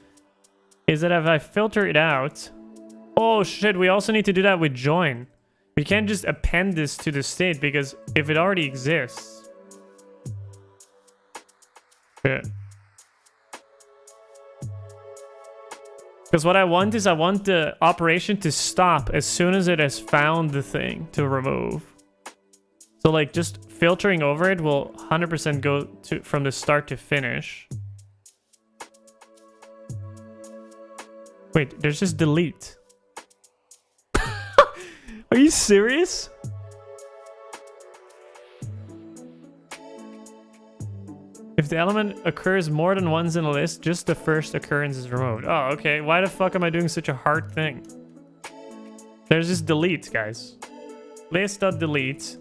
that if I filter it out... Oh shit, we also need to do that with join. We can't just append this to the state because if it already exists... Shit. Because what I want is I want the operation to stop as soon as it has found the thing to remove. So like just filtering over it will 100% go to from the start to finish. Wait, there's just delete. Are you serious? If the element occurs more than once in a list, just the first occurrence is removed. Oh, okay. Why the fuck am I doing such a hard thing? There's just delete, guys. List.delete.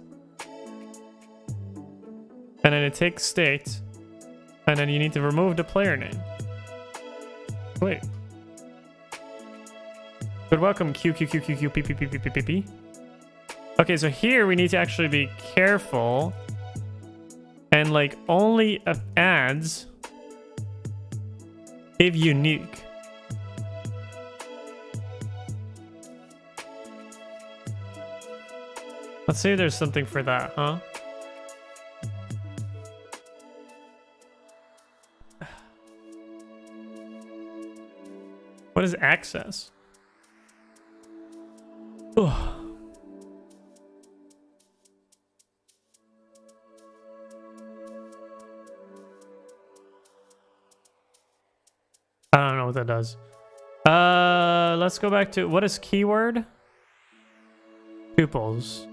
And then it takes state. And then you need to remove the player name. Wait. Good welcome, QQQQQPPPPPP. Okay, so here we need to actually be careful. And like only adds if unique. Let's see if there's something for that, huh? What is access? Ugh. I don't know what that does. Let's go back to what is keyword? Tuples.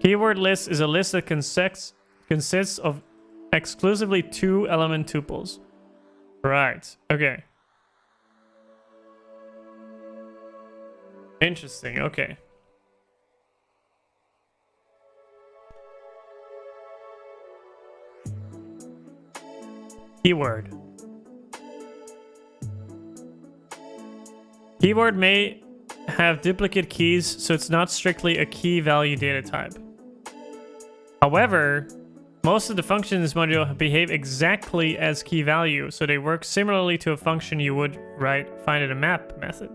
Keyword list is a list that consists of exclusively 2 element tuples. Right. Okay. Interesting. Okay. Keyword. Keyword may have duplicate keys, so it's not strictly a key value data type. However, most of the functions in this module behave exactly as key value, so they work similarly to a function you would find in a map method.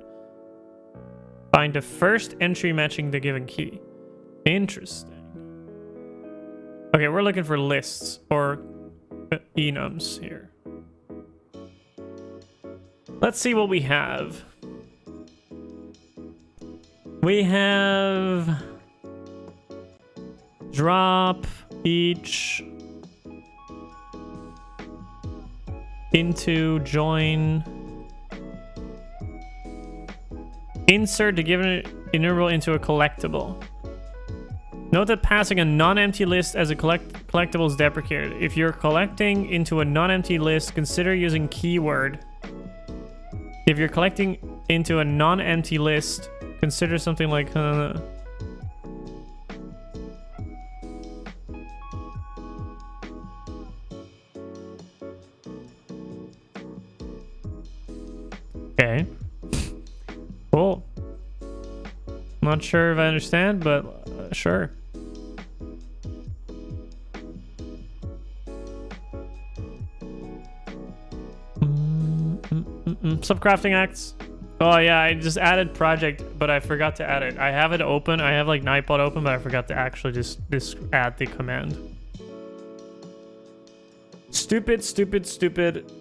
Find the first entry matching the given key. Interesting. Okay, we're looking for lists or enums here. Let's see what we have. We have drop each into join. Insert the given enumerable into a collectible. Note that passing a non-empty list as a collectible is deprecated. If you're collecting into a non-empty list, consider using keyword. If you're collecting into a non-empty list, consider something like okay. Cool. Not sure if I understand, but sure. Subcrafting acts. Oh yeah, I just added project, but I forgot to add it. I have it open. I have like Nightbot open, but I forgot to actually just add the command. Stupid, stupid, stupid.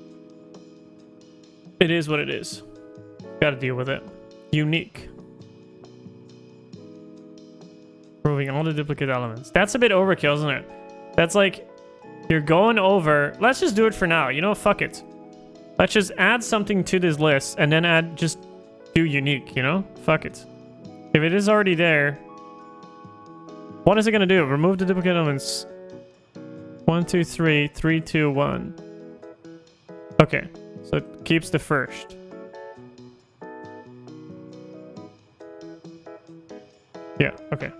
It is what it is. Gotta deal with it. Unique. Removing all the duplicate elements. That's a bit overkill, isn't it? That's like, you're going over. Let's just do it for now. You know, fuck it. Let's just add something to this list and then just do unique, you know? Fuck it. If it is already there, what is it gonna do? Remove the duplicate elements. 1, 2, 3, 3, 2, 1. Okay, so it keeps the first. Yeah, okay.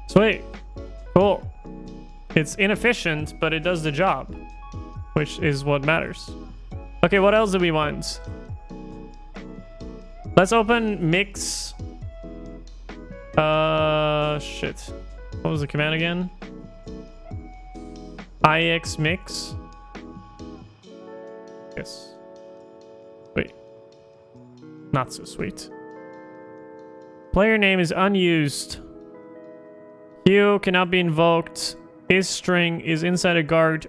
Sweet. Cool. It's inefficient, but it does the job, which is what matters. Okay, what else do we want? Let's open mix. Shit. What was the command again? IX mix. Yes. Wait. Not so sweet. Player name is unused. Q cannot be invoked. is string is inside a guard.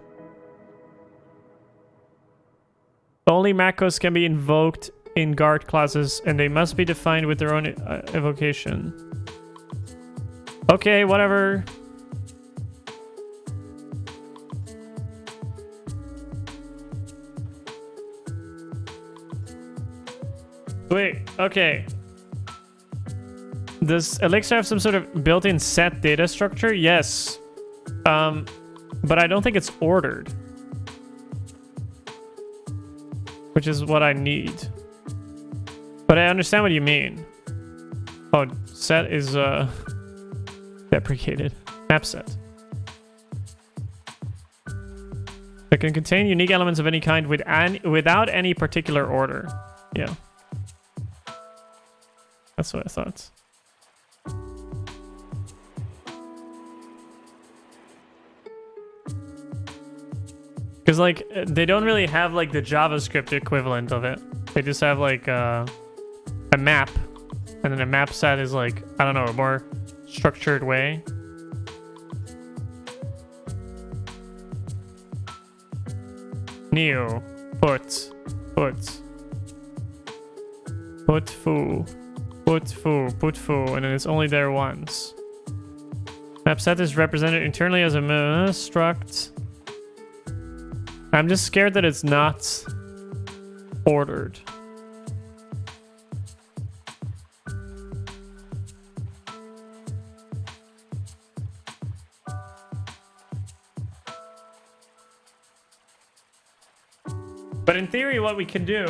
Only macros can be invoked in guard classes, and they must be defined with their own evocation. Okay, whatever. Wait, okay. Does Elixir have some sort of built-in set data structure? Yes. But I don't think it's ordered. Which is what I need. But I understand what you mean. Oh, set is deprecated. Map set. It can contain unique elements of any kind without any particular order. Yeah. That's what I thought. Because, like, they don't really have, like, the JavaScript equivalent of it. They just have, like, a map. And then a map set is, like, I don't know, a more structured way. New. Put foo. Put foo. And then it's only there once. Map set is represented internally as a struct. I'm just scared that it's not ordered. But in theory, what we can do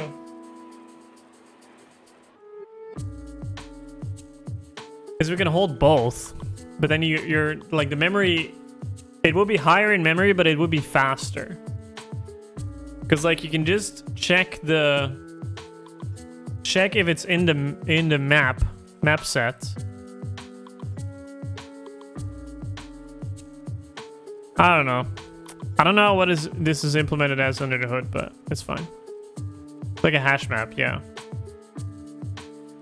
is we can hold both, but then you're like the memory, it will be higher in memory, but it would be faster. Because, like, you can just check if it's in the map set. I don't know. I don't know what this is implemented as under the hood, but it's fine. It's like a hash map, yeah.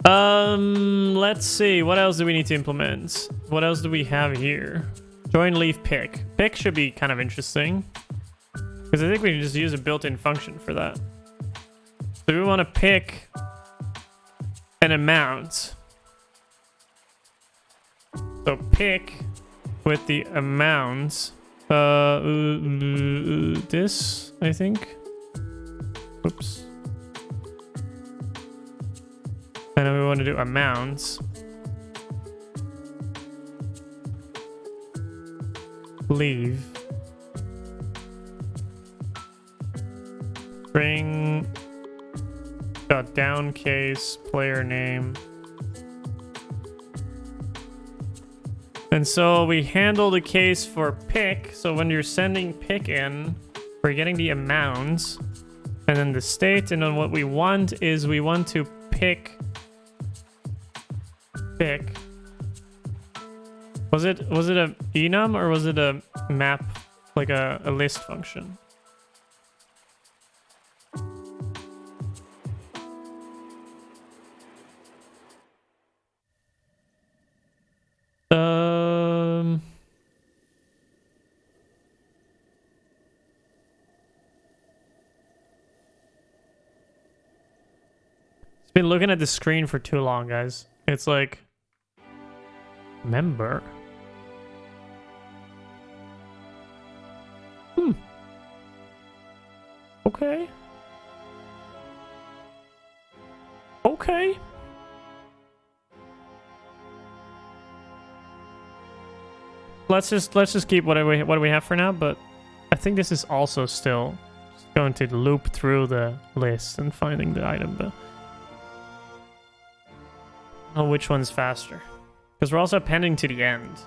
Let's see. What else do we need to implement? What else do we have here? Join, leave, pick. Pick should be kind of interesting. Because I think we can just use a built-in function for that. So we want to pick an amount. So pick with the amount. This, I think. Oops. And then we want to do amounts. Leave. String dot down case player name. And so we handle the case for pick. So when you're sending pick in, we're getting the amounts and then the state. And then what we want is we want to pick. Was it a enum or was it a map, like a list function? It's been looking at the screen for too long, guys. It's like member. Okay. Okay. Let's just keep what do we have for now, but I think this is also still going to loop through the list and finding the item, but I don't know which one's faster. Because we're also appending to the end.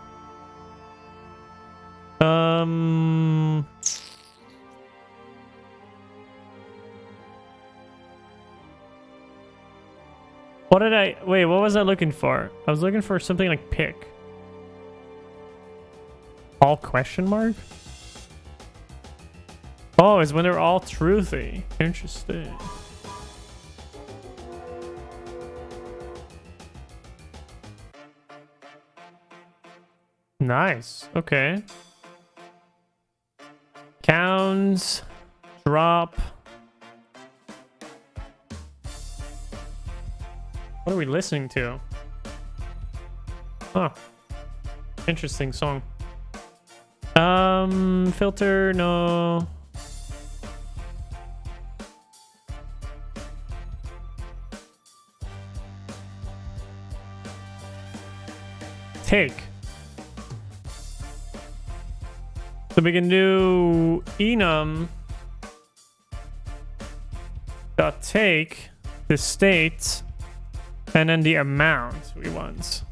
Wait, what was I looking for? I was looking for something like pick. All question mark? Oh, it's when they're all truthy. Interesting. Nice. Okay. Sounds. Drop. What are we listening to? Huh. Interesting song. Filter, no. Take. So we can do enum dot take the state and then the amount we want.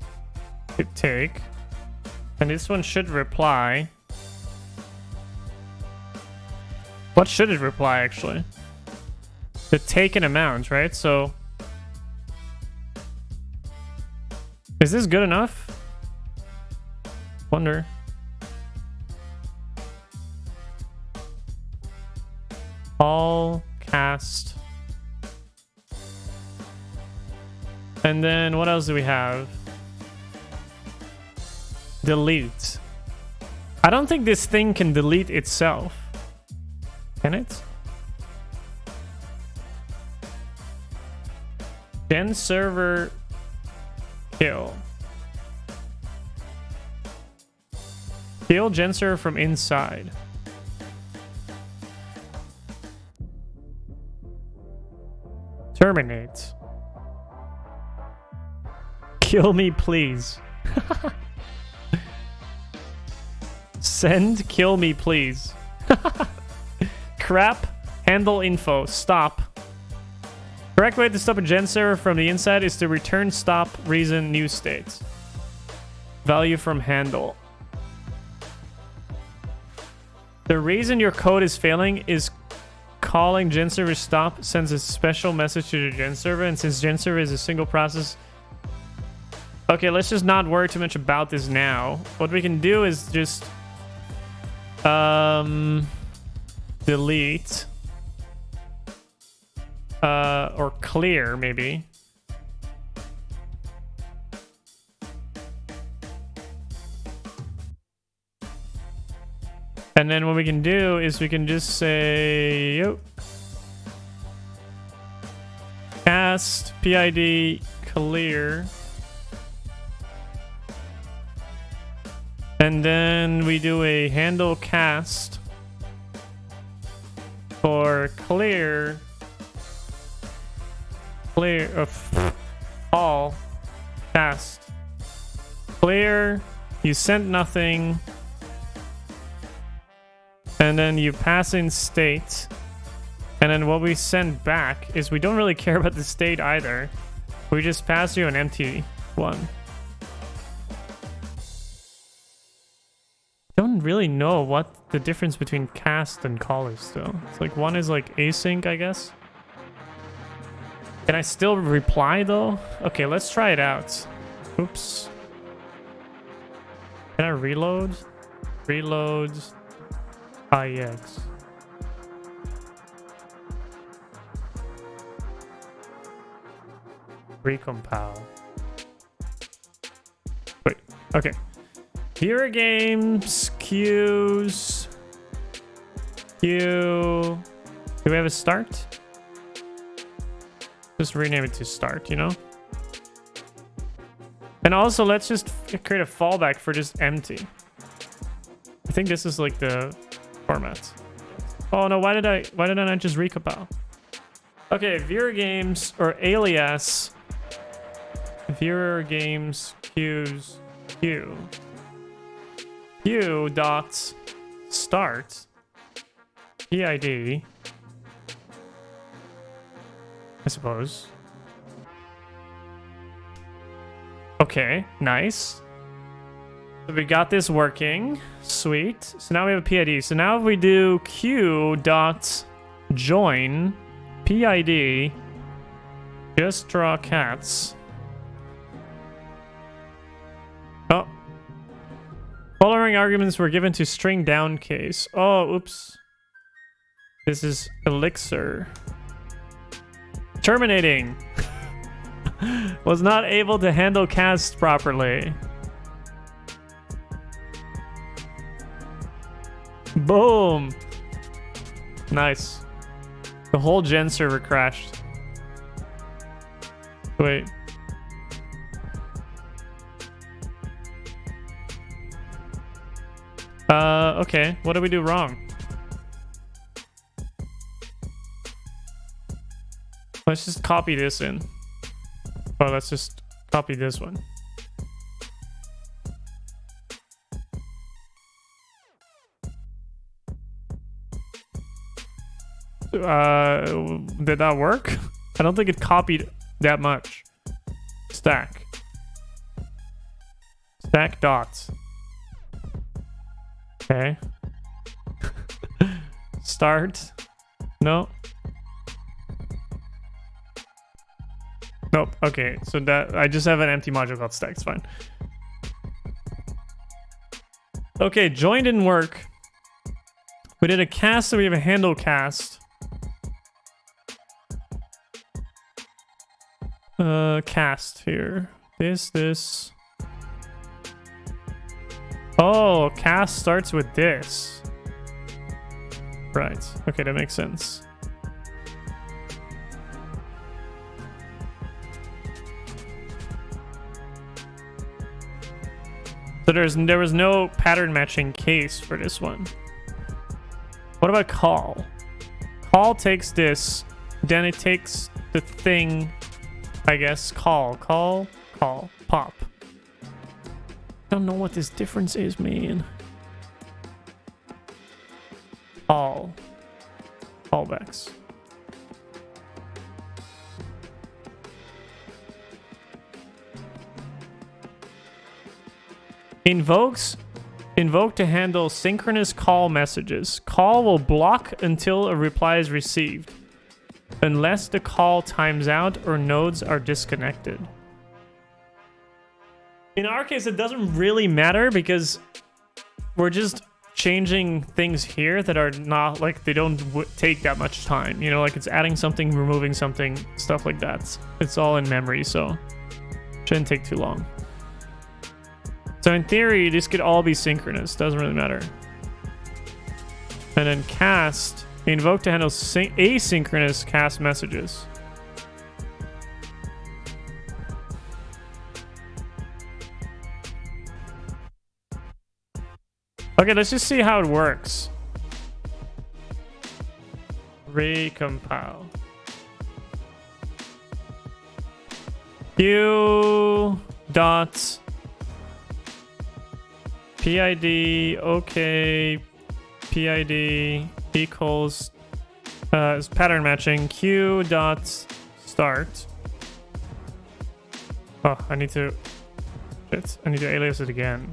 Hit take. And this one should reply. What should it reply actually? The take and amount, right? So is this good enough? Wonder. All cast. And then what else do we have? Delete. I don't think this thing can delete itself. Can it? GenServer kill. Kill GenServer from inside. Terminate. Kill me, please. Send kill me, please. Crap. Handle info. Stop. Correct way to stop a GenServer from the inside is to return stop reason new state. Value from handle. The reason your code is failing is calling GenServer stop sends a special message to the GenServer, and since GenServer is a single process. Okay, let's just not worry too much about this now. What we can do is just delete or clear maybe. And then what we can do is we can just say, yo, cast PID clear. And then we do a handle cast for clear of all cast. Clear, you sent nothing. And then you pass in state. And then what we send back is we don't really care about the state either. We just pass you an empty one. Don't really know what the difference between cast and call is though. It's like one is like async, I guess. Can I still reply though? Okay, let's try it out. Oops. Can I reload? Reload. IX. Recompile. Wait, okay. Here games, queues, queue. Do we have a start? Just rename it to start, you know? And also let's just create a fallback for just empty. I think this is like the format. Oh no, why did I not just recompile? Okay, viewer games or alias viewer games queues queue dot start PID, I suppose. Okay, nice. So we got this working. Sweet. So now we have a PID. So now if we do queue dot join PID just draw cats. Oh. Following arguments were given to string down case. Oh, oops. This is Elixir. Terminating. Was not able to handle cast properly. Boom. Nice. The whole gen server crashed. Wait. Okay. What did we do wrong? Let's just copy this in. Oh, let's just copy this one. Did that work? I don't think it copied that much. Stack. Stack dots. Okay. Start. No. Nope. Okay, so that I just have an empty module called stack. It's fine. Okay, join didn't work. We did a cast, so we have a handle cast. Cast here. This. Oh, cast starts with this. Right. Okay, that makes sense. So there was no pattern matching case for this one. What about call? Call takes this, then it takes the thing, I guess. Call, pop. I don't know what this difference is, man. Callbacks. Invoke to handle synchronous call messages. Call will block until a reply is received, unless the call times out or nodes are disconnected. In our case, it doesn't really matter because we're just changing things here that are not like they don't take that much time. You know, like it's adding something, removing something, stuff like that. It's all in memory, so shouldn't take too long. So in theory, this could all be synchronous. Doesn't really matter. And then cast, invoke to handle asynchronous cast messages. Okay, let's just see how it works. Recompile. Q dot PID, okay, PID equals pattern matching Q dot start. Oh, I need to alias it again.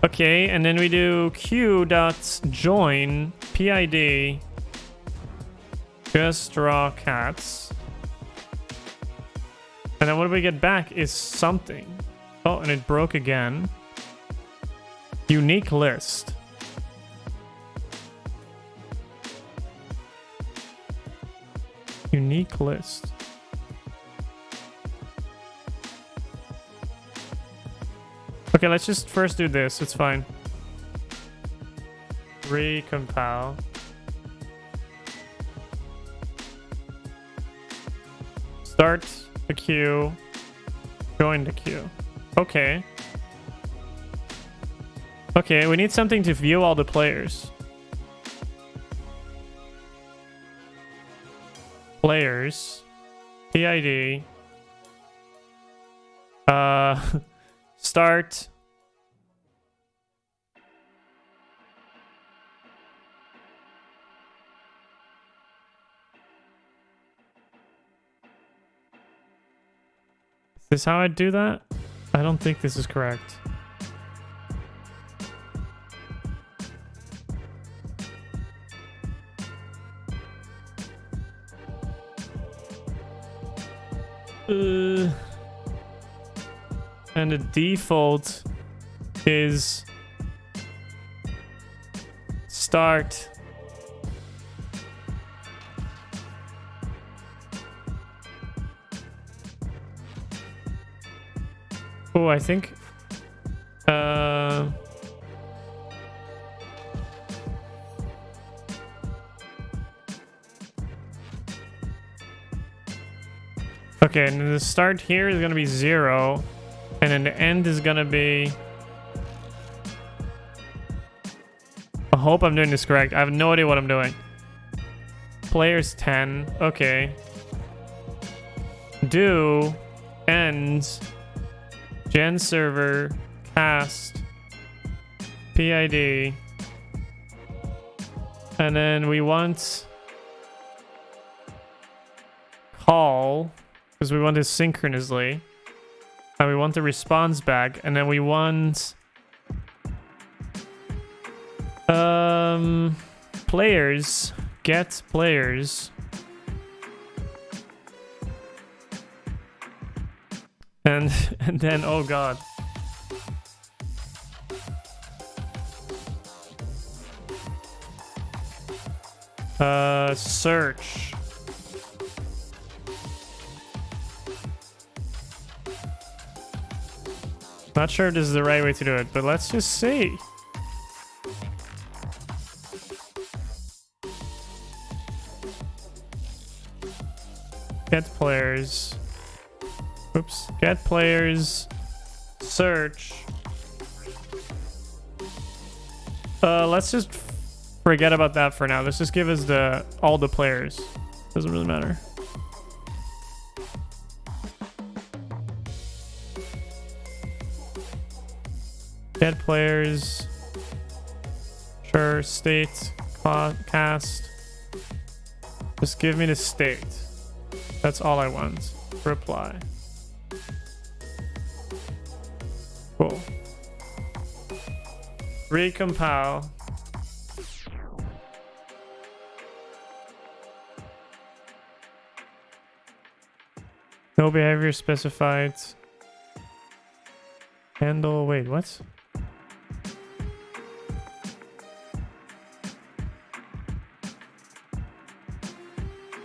Okay, and then we do Q dot join PID just draw cats. And then what we get back is something. Oh, and it broke again. Unique list. Unique list. Okay, let's just first do this. It's fine. Recompile. Start the queue. Join the queue. Okay. Okay, we need something to view all the players. Players. PID. Start. Is this how I do that? I don't think this is correct. And the default is start. Oh, I think Okay, and then the start here is gonna be 0, and then the end is gonna be... I hope I'm doing this correct. I have no idea what I'm doing. Players 10. Okay. Do end GenServer cast PID, and then we want call because we want this synchronously, and we want the response back, and then we want players, get players, and then oh god, search. Not sure if this is the right way to do it, but let's just see. Get players. Oops. Get players. Search. Let's just forget about that for now. Let's just give us all the players. Doesn't really matter. Get players. Sure. State. Cast. Just give me the state. That's all I want. Reply. Cool. Recompile. No behavior specified. Handle. Wait, what?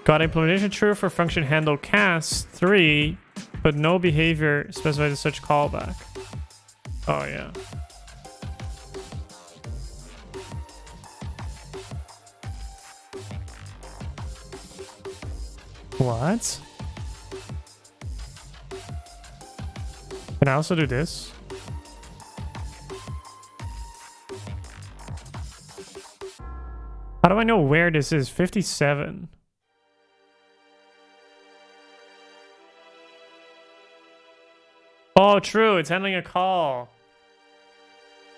Got implementation true for function handle cast 3, but no behavior specified as such callback. Oh yeah. What? Can I also do this? How do I know where this is? 57. Oh, true. It's handling a call.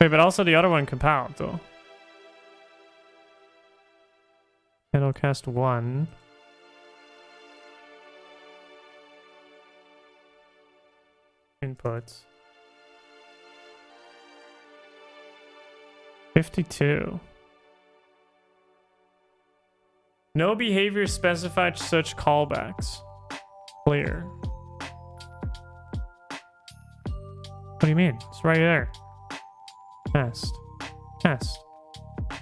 Wait, but also the other one compiled, though. Handle cast 1. Inputs. 52. No behavior specified such callbacks. Clear. What do you mean? It's right there. Test. Test.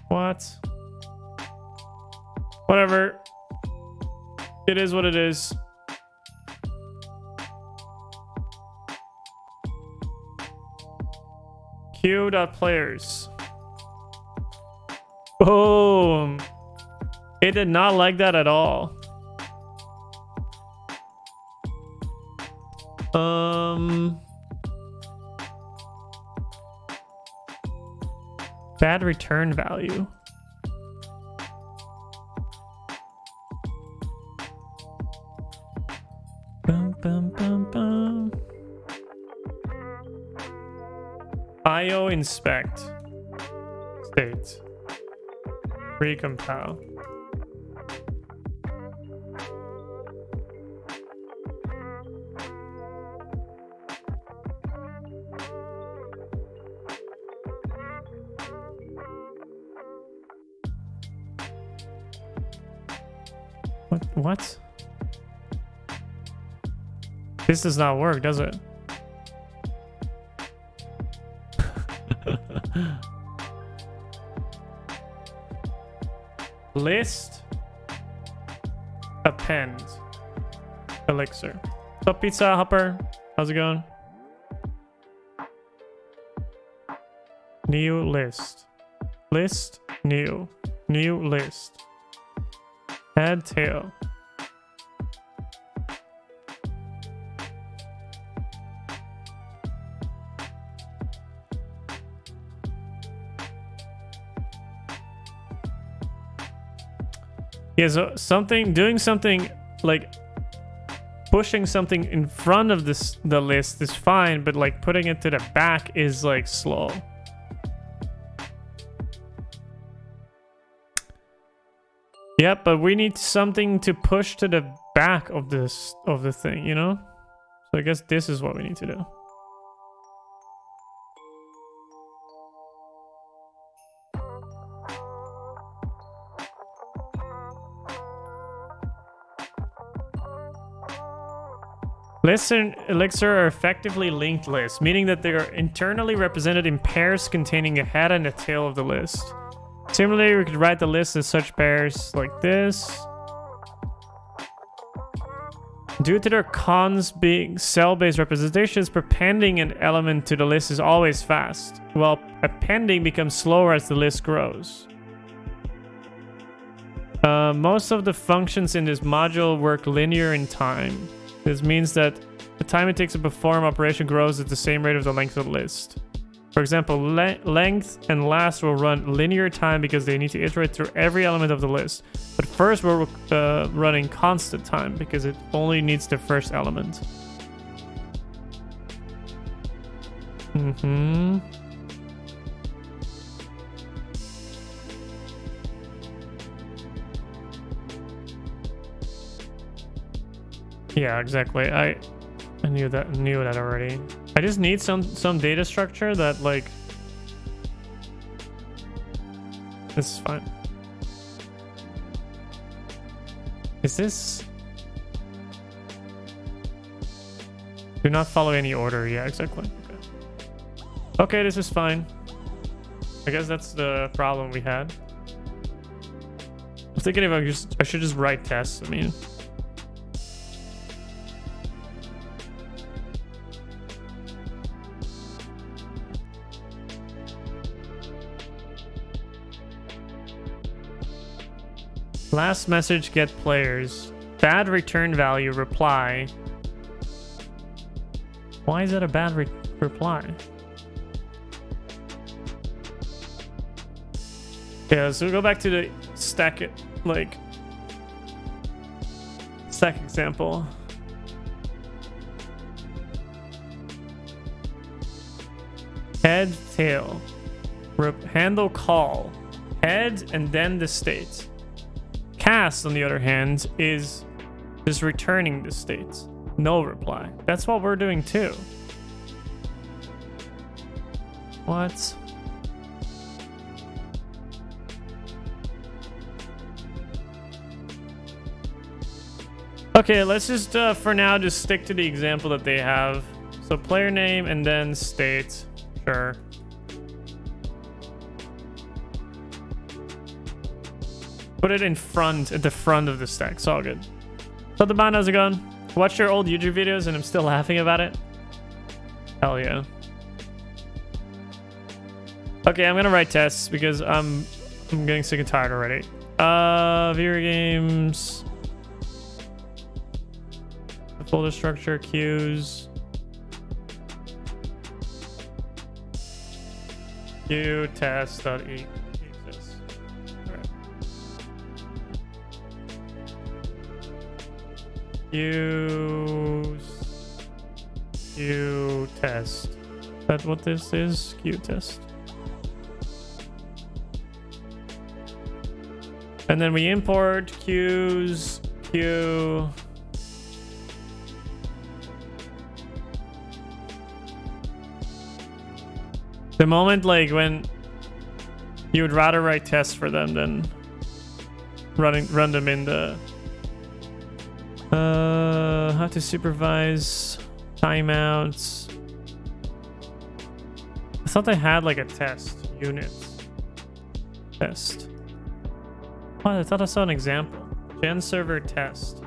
What? Whatever. It is what it is. Queue.players. Boom. It did not like that at all. Bad return value. Bum, bum, bum, bum. IO inspect. State. Recompile. What? This does not work, does it? List. Append. Elixir. What's up, Pizza Hopper? How's it going? New list. List. New. New list. Add tail. Yeah, so doing something like pushing something in front of the list is fine, but like putting it to the back is like slow. Yep, but we need something to push to the back of the thing, you know? So I guess this is what we need to do. Lists in Elixir are effectively linked lists, meaning that they are internally represented in pairs containing a head and a tail of the list. Similarly, we could write the list as such pairs like this. Due to their cons being cell-based representations, appending an element to the list is always fast, while appending becomes slower as the list grows. Most of the functions in this module work linear in time. This means that the time it takes to perform operation grows at the same rate of the length of the list. For example, length and last will run linear time because they need to iterate through every element of the list. But first we're running constant time because it only needs the first element. Yeah, exactly. I knew that already. I just need some data structure that like this is fine. Is this? Do not follow any order. Yeah, exactly. Okay, this is fine. I guess that's the problem we had. I'm thinking if I should just write tests. I mean. Last message get players. Bad return value reply. Why is that a bad reply? Yeah, so we'll go back to the stack example. Head, tail. Handle call. Head and then the state. Cast, on the other hand, is just returning the state. No reply. That's what we're doing too. What? Okay, let's just, for now, just stick to the example that they have. So player name and then state. Sure. Put it in front, at the front of the stack. It's all good. So the band, how's it going? Watch your old YouTube videos and I'm still laughing about it. Hell yeah. Okay, I'm gonna write tests because I'm getting sick and tired already. Viewer games. The folder structure, queues. Queue test.e. Queue test. Is that what this is? Queue test. And then we import queues, queue. The moment like when you would rather write tests for them than run them in the how to supervise timeouts. I thought they had like a test unit. Test. Oh, I thought I saw an example. GenServer test.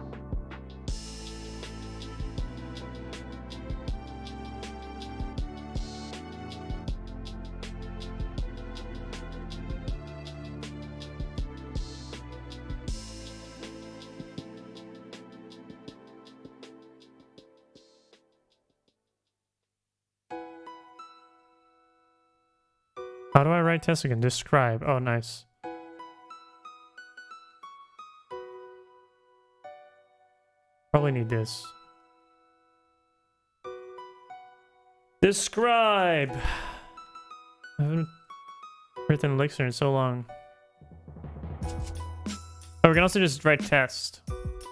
How do I write tests again? Describe. Oh, nice. probably need this. Describe. I haven't written Elixir in so long. Oh, we can also just write test.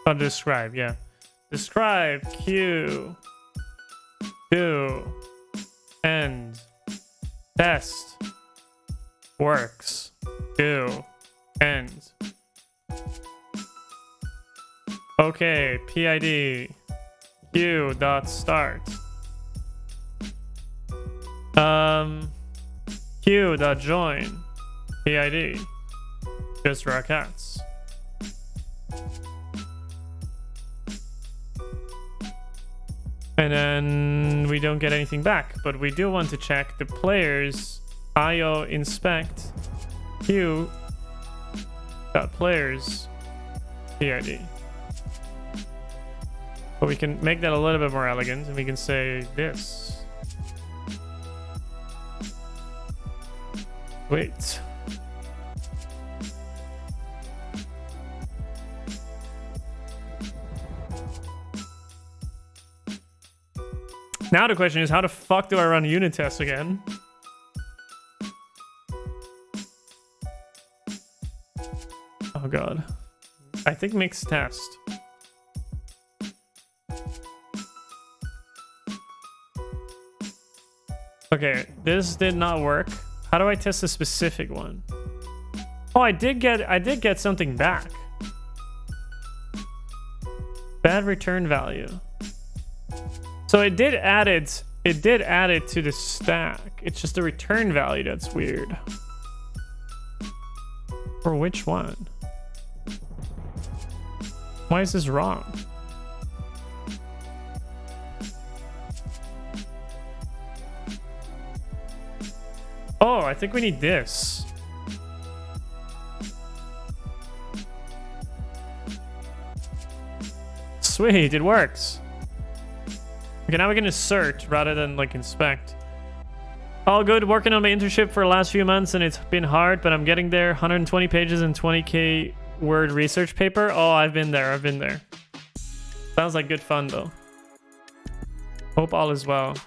Oh, describe, yeah. Describe Q. Do. End. Test. Works. Do. End. Okay, PID. Q dot start. Q dot join. PID. Just rockets. And then we don't get anything back, but we do want to check the players IO inspect Q dot players PID. But we can make that a little bit more elegant, and we can say this. Wait. Now the question is, how the fuck do I run unit tests again? Oh god. I think mixed test. Okay, this did not work. How do I test a specific one? Oh, I did get something back. Bad return value. So it did add it to the stack. It's just the return value that's weird. For which one? Why is this wrong? Oh, I think we need this. Sweet, it works. Okay, now we can assert rather than like inspect. All good, working on my internship for the last few months and it's been hard, but I'm getting there. 120 pages and 20k word research paper. Oh, I've been there. Sounds like good fun though. Hope all is well.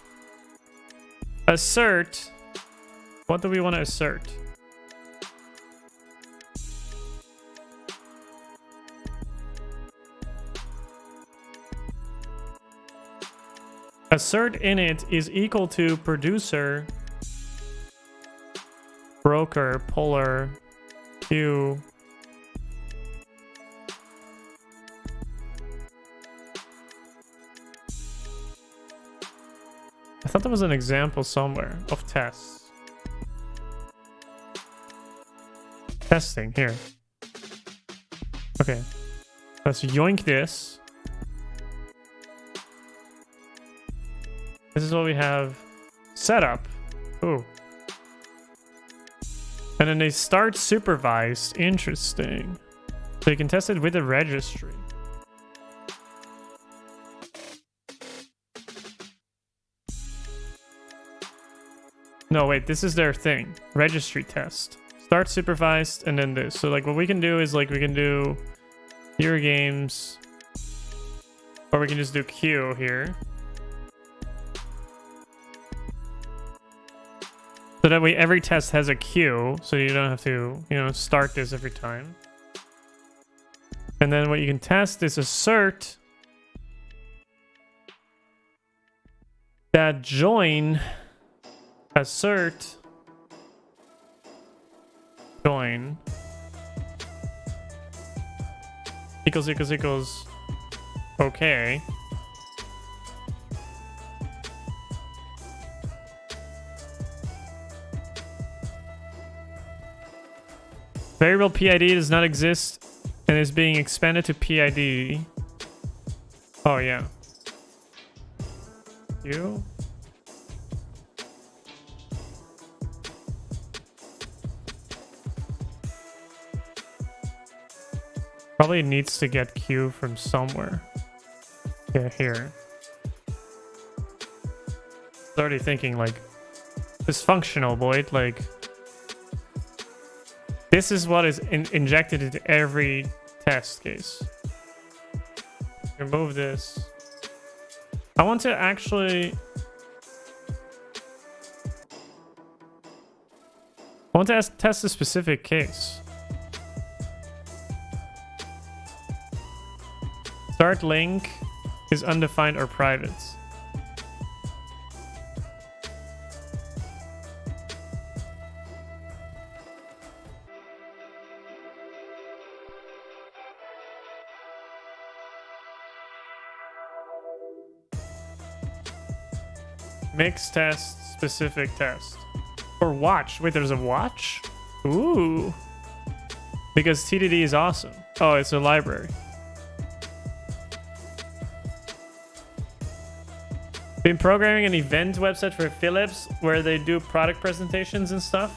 Assert. What do we want to assert? Assert init is equal to producer broker polar q I thought there was an example somewhere of tests. Testing here. Okay, let's yoink this. This is what we have set up. Ooh. And then they start supervised. Interesting. So you can test it with a registry. No, wait, this is their thing. Registry test. Start supervised and then this. So like what we can do is like we can do your games, or we can just do Q here. So that way every test has a queue, so you don't have to, you know, start this every time. And then what you can test is assert that join assert join equals okay. Variable PID does not exist and is being expanded to PID. Oh yeah. You? Probably needs to get Q from somewhere. Yeah, here. It's already thinking like dysfunctional, Boyd. Like this is what is injected into every test case. Remove this. I want to actually... I want to test a specific case. Start link is undefined or private. Mix test, specific test. Or watch. Wait, there's a watch? Ooh. Because TDD is awesome. Oh, it's a library. Been programming an event website for Philips where they do product presentations and stuff.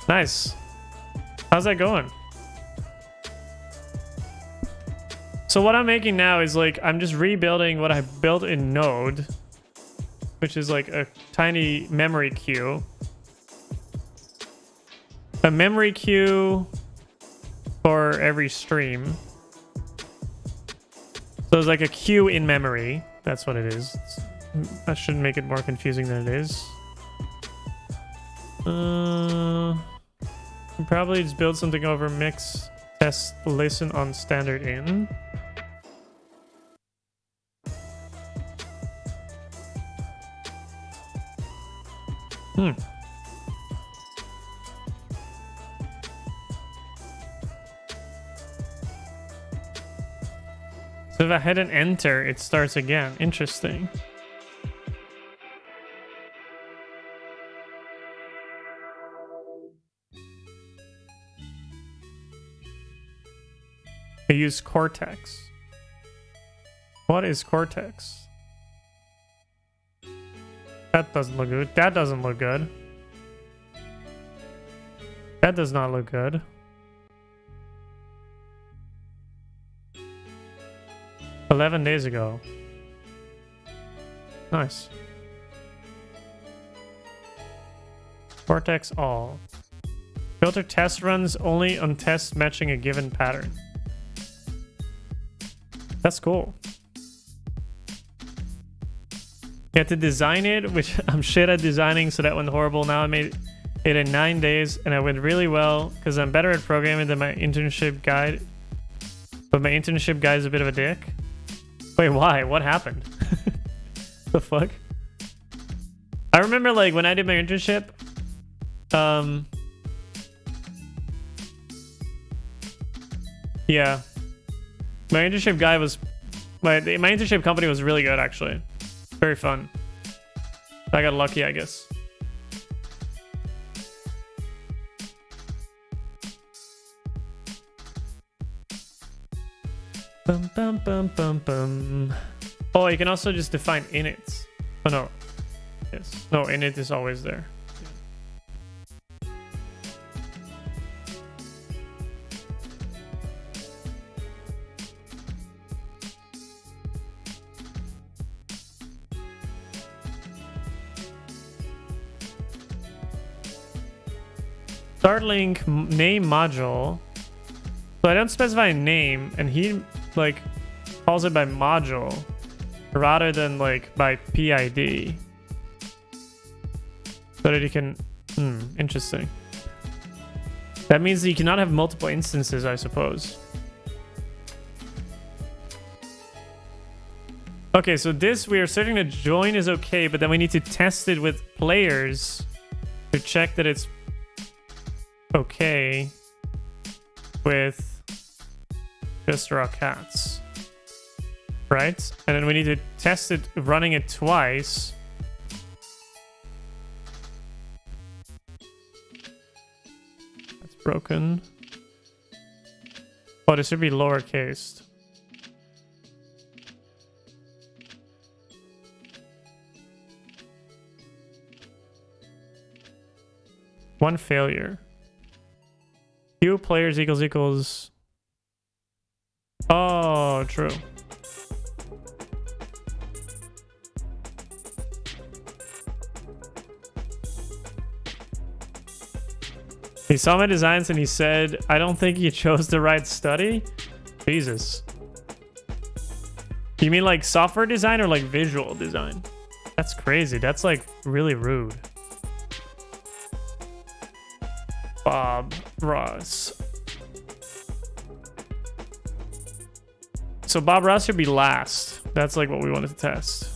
Nice. How's that going? So what I'm making now is like, I'm just rebuilding what I built in Node, which is like a tiny memory queue. A memory queue for every stream. So it's like a queue in memory. That's what it is. I shouldn't make it more confusing than it is. Probably just build something over mix, test, listen on standard in. So if I hit an enter, it starts again. Interesting. I use Cortex. What is Cortex? That doesn't look good. That doesn't look good. That does not look good. $11 days ago. Nice. Cortex all. Filter test runs only on tests matching a given pattern. That's cool. You had to design it, which I'm shit at designing, so that went horrible. Now I made it in 9 days, and it went really well because I'm better at programming than my internship guide. But my internship guy is a bit of a dick. Wait, why? What happened? The fuck? I remember like when I did my internship, yeah, my internship guy was my internship company was really good, actually. Very fun. I got lucky, I guess. Bum, bum, bum, bum, bum. Oh, you can also just define init. Oh no. Yes. No, init is always there. Start link name module. So I don't specify a name, and he like calls it by module rather than like by PID. So that you can interesting. That means that you cannot have multiple instances, I suppose. Okay, so this we are certain to join is okay, but then we need to test it with players to check that it's okay with just raw cats, right? And then we need to test it running it twice. That's broken. Oh, this should be lowercase. One failure. Queue players equals. Oh, true. He saw my designs and he said, I don't think you chose the right study. Jesus. You mean like software design or like visual design? That's crazy. That's like really rude. Bob Ross. So Bob Ross should be last. That's like what we wanted to test.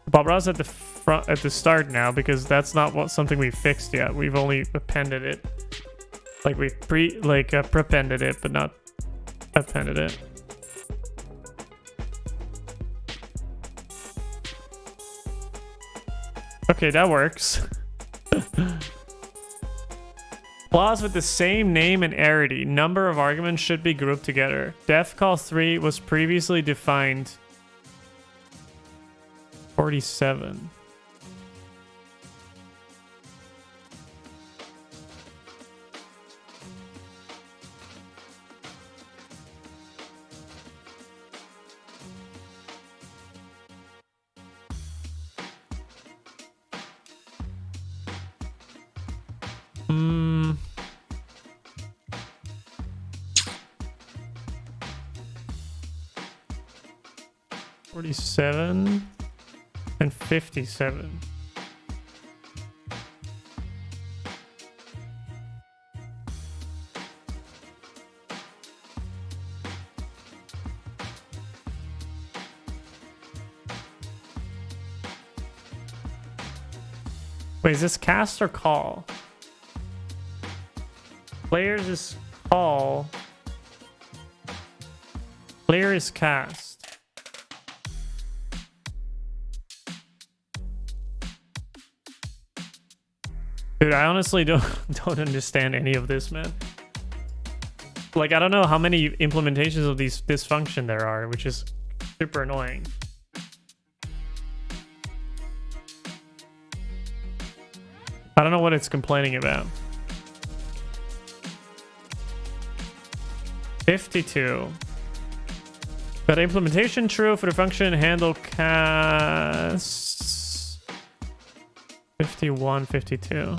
Bob Ross at the front at the start now because that's not something we fixed yet. We've only appended it. Like we prepended it, but not appended it. Okay, that works. Clause with the same name and arity. Number of arguments should be grouped together. Def call 3 was previously defined 47. Hmm. 47 and 57. Wait, is this cast or call? Players is call. Player is cast. Dude, I honestly don't understand any of this, man. Like, I don't know how many implementations of this function there are, which is super annoying. I don't know what it's complaining about. 52. Got implementation true for the function handle cast. 51, 52.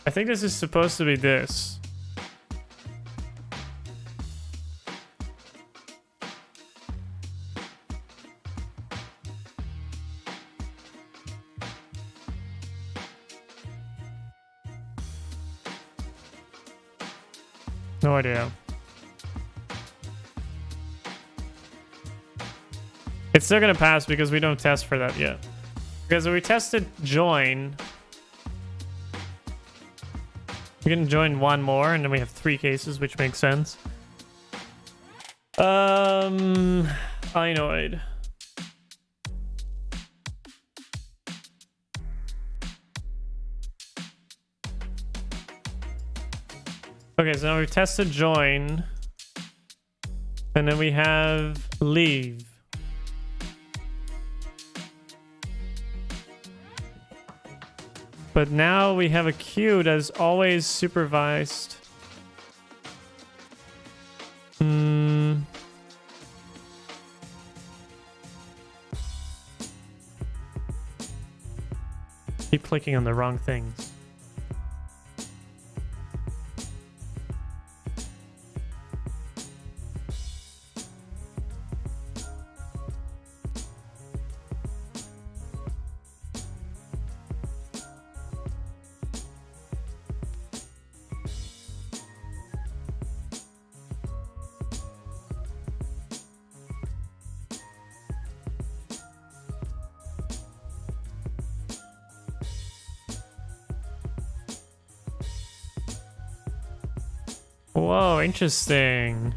I think this is supposed to be this. No idea. It's still gonna pass because we don't test for that yet. Because we tested join. We can join one more and then we have 3 cases, which makes sense. Inoid. Okay, so now we've tested join. And then we have leave. But now we have a queue that is always supervised. Keep clicking on the wrong things. Whoa, interesting.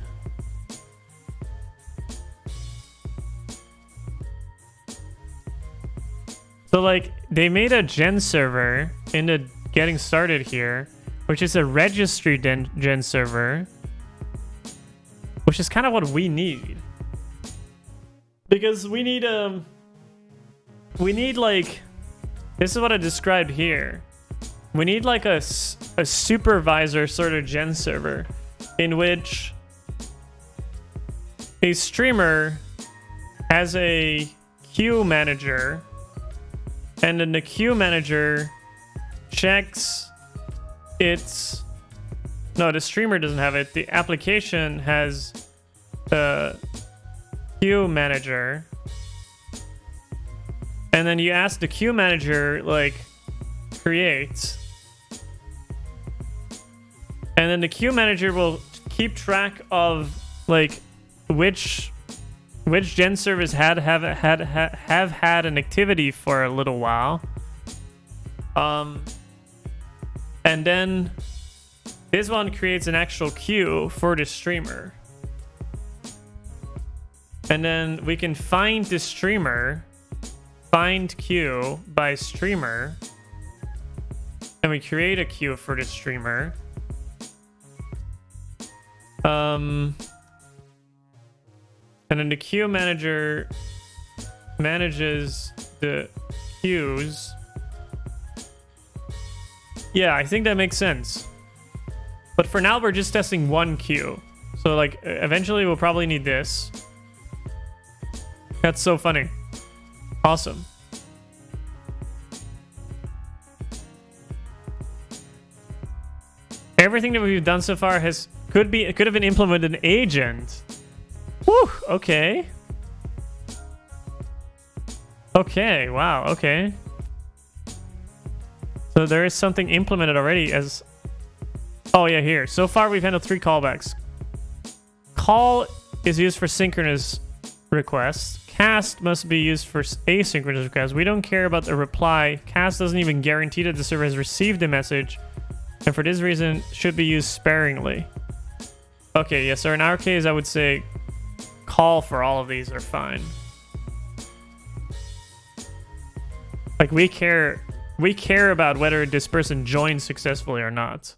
So like they made a gen server in the getting started here, which is a registry gen server, which is kind of what we need. Because we need like, this is what I described here. We need like a supervisor sort of gen server in which a streamer has a queue manager, and then the queue manager checks its No, the streamer doesn't have it. The application has the queue manager. And then you ask the queue manager, like, create. And then the queue manager will keep track of, like, which GenServers have had an activity for a little while. And then this one creates an actual queue for the streamer. And then we can find the streamer, find queue by streamer, and we create a queue for the streamer. And then the queue manager manages the queues. Yeah, I think that makes sense. But for now, we're just testing one queue. So, like, eventually we'll probably need this. That's so funny. Awesome. Everything that we've done so far could have been implemented an agent. Whew, okay. Okay, wow, okay. So there is something implemented already as... Oh yeah, here. So far we've handled 3 callbacks. Call is used for synchronous requests. Cast must be used for asynchronous requests. We don't care about the reply. Cast doesn't even guarantee that the server has received the message, and for this reason should be used sparingly. Okay, yeah, so in our case I would say call for all of these are fine. Like, we care about whether this person joins successfully or not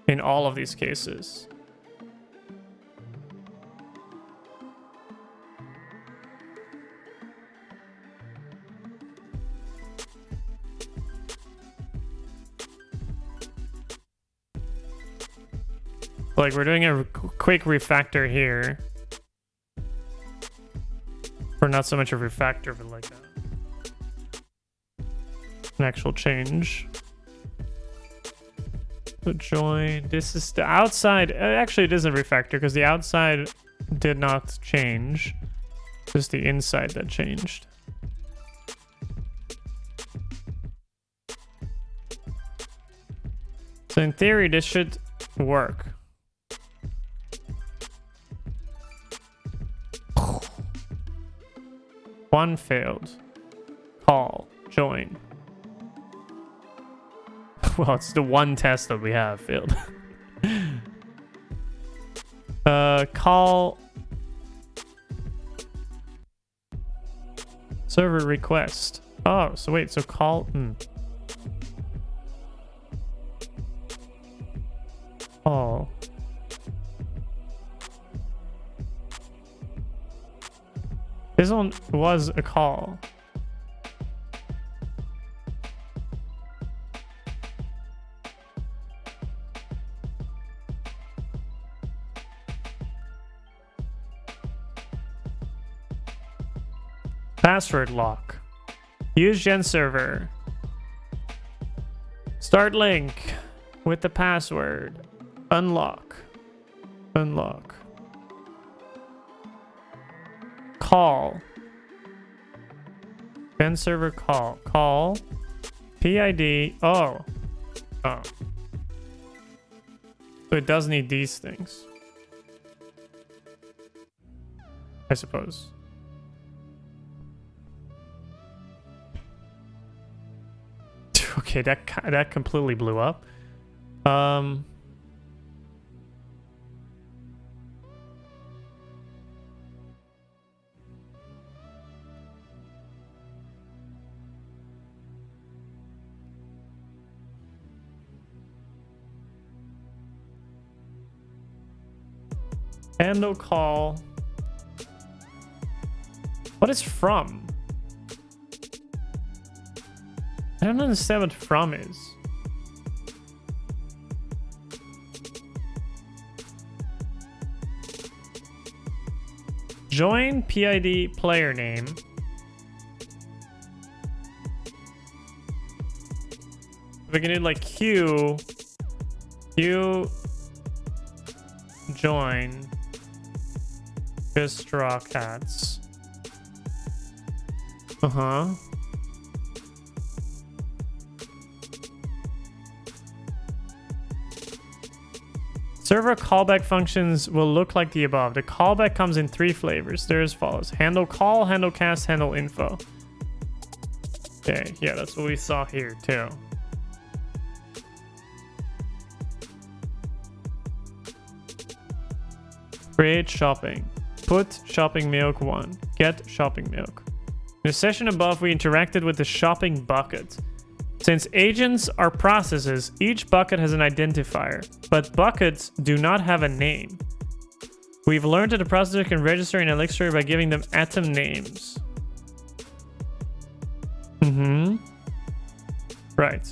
in all of these cases. Like, we're doing a quick refactor here. Or not so much a refactor, but like an actual change. So join. This is the outside. Actually, it is a refactor because the outside did not change. Just the inside that changed. So in theory, this should work. One failed. Call. Join. Well, it's the one test that we have failed. Call. Server request. Oh, so wait, so call. Call. This one was a call. Password lock. Use GenServer. Start link with the password. Unlock. Unlock. Call. GenServer call. Call. PID. Oh. Oh. So it does need these things, I suppose. Okay, that completely blew up. Handle call. What is from? I don't understand what from is. Join PID player name. We can do like Q you join just raw cats. Server callback functions will look like the above. The callback comes in 3 flavors. They're as follows: handle call, handle cast, handle info. Okay, yeah, that's what we saw here too. Create shopping. Put shopping milk 1. Get shopping milk. In the session above, we interacted with the shopping bucket. Since agents are processes, each bucket has an identifier, but buckets do not have a name. We've learned that a processor can register in Elixir by giving them atom names. Right.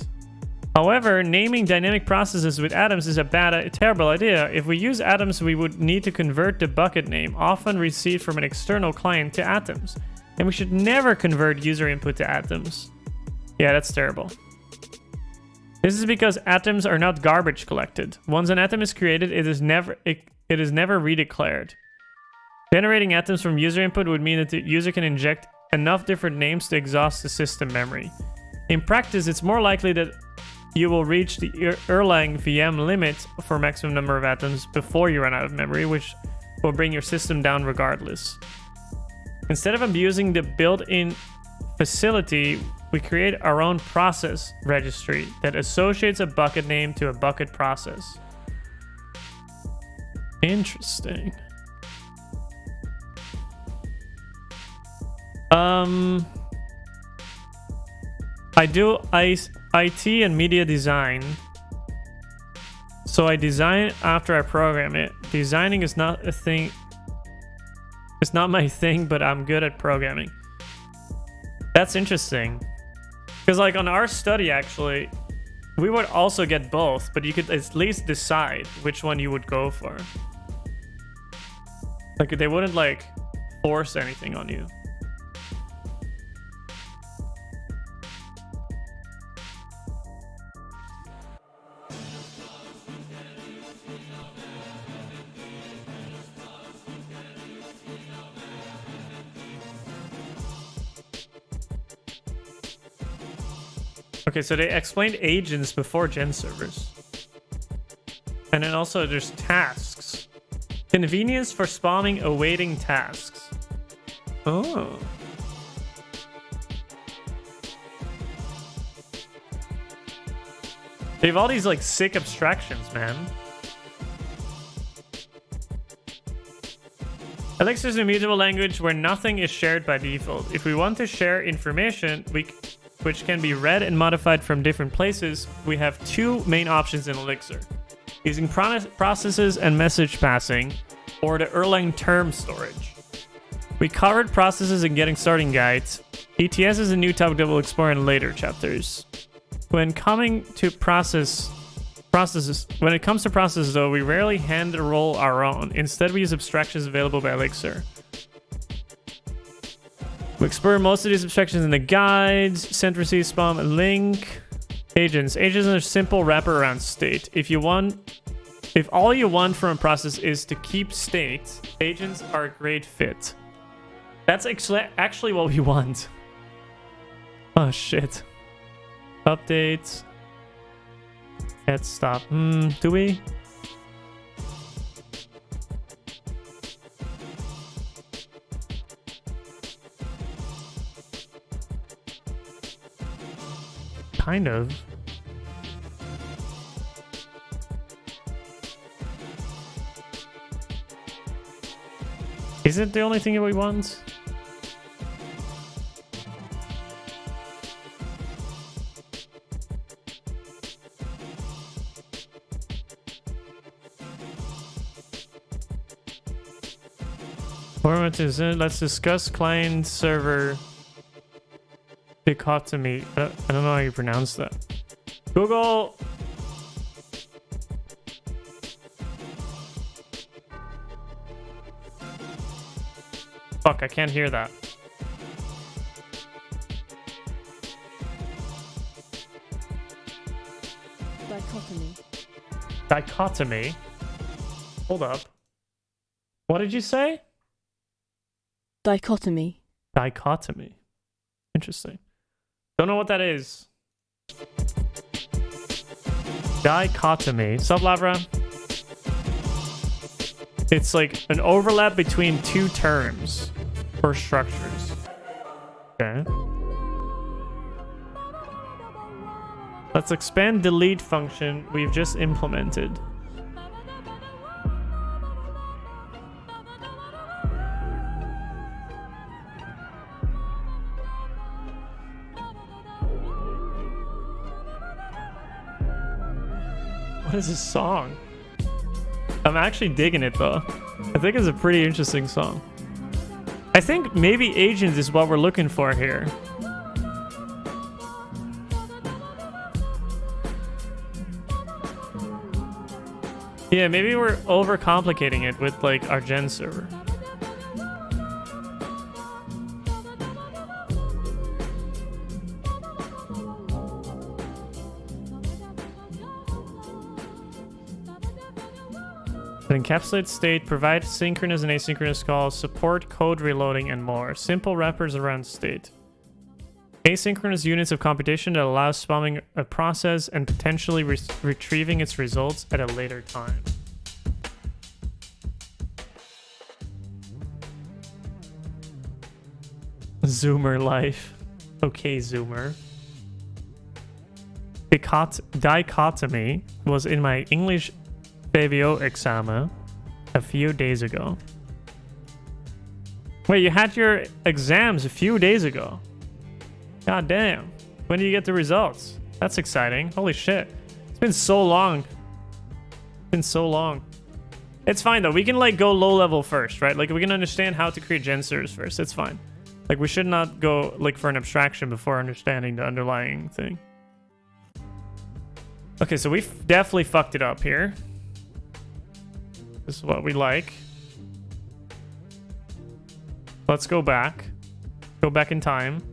However, naming dynamic processes with atoms is a terrible idea. If we use atoms, we would need to convert the bucket name, often received from an external client, to atoms. And we should never convert user input to atoms. Yeah, that's terrible. This is because atoms are not garbage collected. Once an atom is created, it is never redeclared. Generating atoms from user input would mean that the user can inject enough different names to exhaust the system memory. In practice, it's more likely that you will reach the Erlang VM limit for maximum number of atoms before you run out of memory, which will bring your system down regardless. Instead of abusing the built-in facility, we create our own process registry that associates a bucket name to a bucket process. Interesting. I do IT and media design. So I design after I program it. Designing is not a thing. It's not my thing, but I'm good at programming. That's interesting. Because like on our study, actually, we would also get both, but you could at least decide which one you would go for. Like they wouldn't like force anything on you. Okay, so they explained agents before GenServers. And then also there's tasks. Convenience for spawning awaiting tasks. Oh. They have all these like sick abstractions, man. Elixir is an immutable language where nothing is shared by default. If we want to share information, which can be read and modified from different places, we have 2 main options in Elixir: using processes and message passing, or the Erlang term storage. We covered processes in Getting Starting guides. ETS is a new topic that we'll explore in later chapters. When it comes to processes though, we rarely hand roll our own. Instead, we use abstractions available by Elixir. We explore most of these abstractions in the guides. Send, receive, spam, and link. Agents. Agents are a simple wrapper around state. If all you want from a process is to keep state, agents are a great fit. That's actually what we want. Oh shit. Updates. Get stop. Do we? Kind of. Is it the only thing that we want? Format is it? Let's discuss client server dichotomy. I don't know how you pronounce that. Google. Fuck, I can't hear that. Dichotomy. Dichotomy. Hold up. What did you say? Dichotomy. Dichotomy. Interesting. Don't know what that is. Dichotomy. Sup, Lavra? It's like an overlap between two terms or structures. Okay. Let's expand delete function we've just implemented. What is this song? I'm actually digging it though. I think it's a pretty interesting song. I think maybe agents is what we're looking for here. Yeah, maybe we're overcomplicating it with like our gen server. An encapsulate state, provide synchronous and asynchronous calls, support code reloading, and more. Simple wrappers around state. Asynchronous units of computation that allow spamming a process and potentially retrieving its results at a later time. Zoomer life. Okay, Zoomer. Dichotomy was in my English Fabio exam a few days ago. Wait, you had your exams a few days ago? God damn. When do you get the results? That's exciting. Holy shit. It's been so long. It's been so long. It's fine though. We can like go low level first, right? Like we can understand how to create GenServers first. It's fine. Like we should not go like for an abstraction before understanding the underlying thing. Okay, so we've definitely fucked it up here. This is what we like. Let's go back. Go back in time.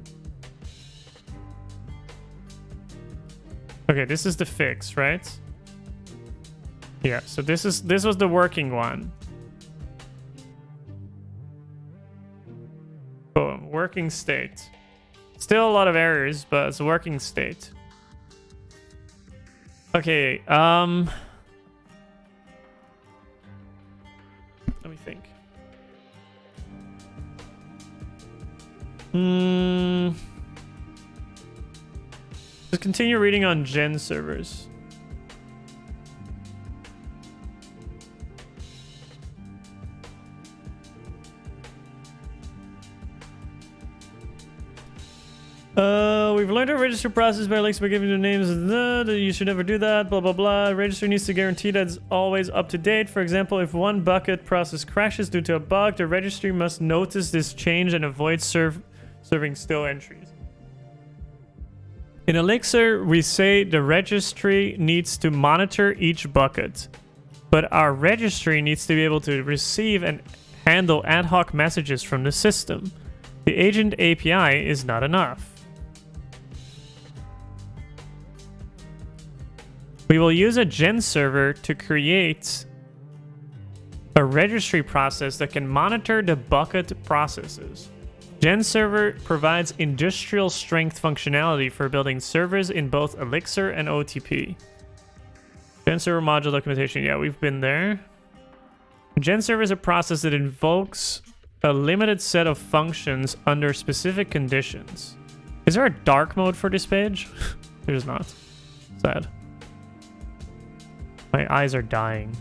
Okay, this is the fix, right? Yeah, so this was the working one. Boom, working state. Still a lot of errors, but it's a working state. Okay, let me think. Just continue reading on GenServers. We've learned to register process by Elixir by giving the names. You should never do that. Blah blah blah. Register needs to guarantee that it's always up to date. For example, if one bucket process crashes due to a bug, the registry must notice this change and avoid serving still entries. In Elixir, we say the registry needs to monitor each bucket, but our registry needs to be able to receive and handle ad hoc messages from the system. The agent API is not enough. We will use a GenServer to create a registry process that can monitor the bucket processes. GenServer provides industrial strength functionality for building servers in both Elixir and OTP. GenServer module documentation. Yeah, we've been there. GenServer is a process that invokes a limited set of functions under specific conditions. Is there a dark mode for this page? There's not. Sad. My eyes are dying.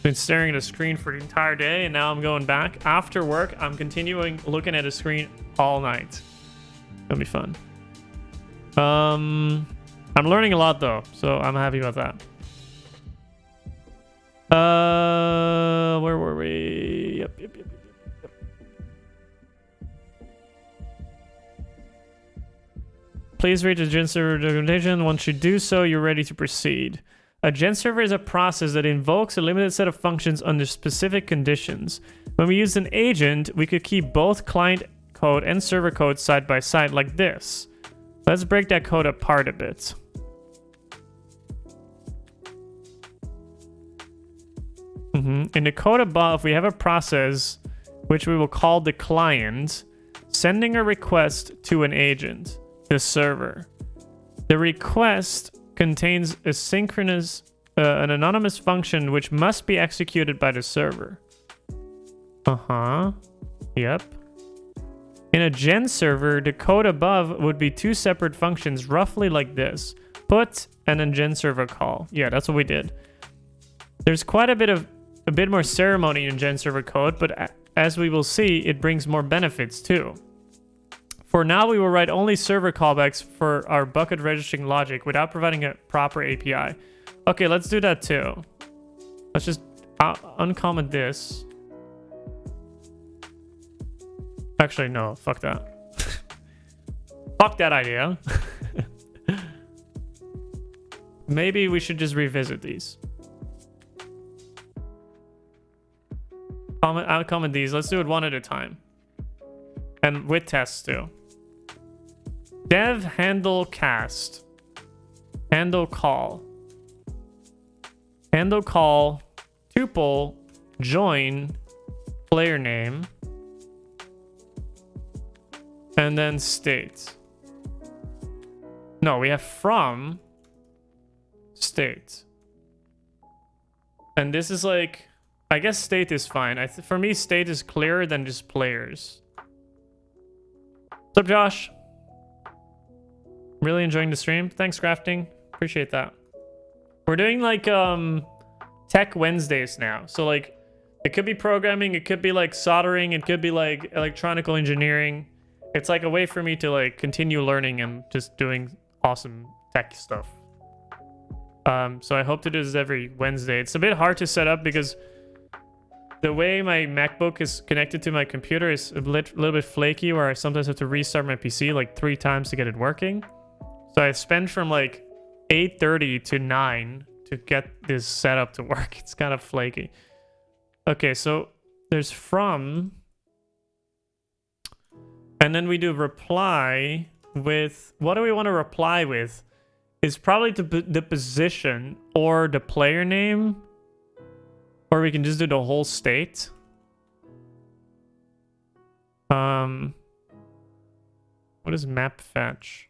Been staring at a screen for the entire day, and now I'm going back. After work, I'm continuing looking at a screen all night. It'll be fun. I'm learning a lot though, so I'm happy about that. Where were we? Yep. Please read the GenServer documentation. Once you do so, you're ready to proceed. A GenServer is a process that invokes a limited set of functions under specific conditions. When we use an agent, we could keep both client code and server code side by side like this. Let's break that code apart a bit. In the code above, we have a process which we will call the client, sending a request to an agent, the server. The request contains a synchronous, an anonymous function which must be executed by the server. Yep. In a GenServer, the code above would be two separate functions, roughly like this. Put and then GenServer call. Yeah, that's what we did. There's quite a bit more ceremony in GenServer code, but as we will see, it brings more benefits too. For now, we will write only server callbacks for our bucket registering logic without providing a proper API. Okay, let's do that too. Let's just uncomment this. Actually, no, fuck that. Fuck that idea. Maybe we should just revisit these. Uncomment these. Let's do it one at a time. And with tests too. Dev handle cast. Handle call. Handle call. Tuple. Join. Player name. And then state. No, we have from state. And this is like, I guess state is fine. For me, state is clearer than just players. What's up, Josh? Really enjoying the stream. Thanks, Crafting. Appreciate that. We're doing like Tech Wednesdays now. So like, it could be programming, it could be like soldering, it could be like electronical engineering. It's like a way for me to like continue learning and just doing awesome tech stuff. So I hope to do this every Wednesday. It's a bit hard to set up because the way my MacBook is connected to my computer is a little bit flaky, where I sometimes have to restart my PC like 3 times to get it working. So I spend from like 8:30 to 9 to get this setup to work. It's kind of flaky. Okay, so there's from... And then we do reply with... What do we want to reply with? It's probably the position or the player name. Or we can just do the whole state. What is map fetch?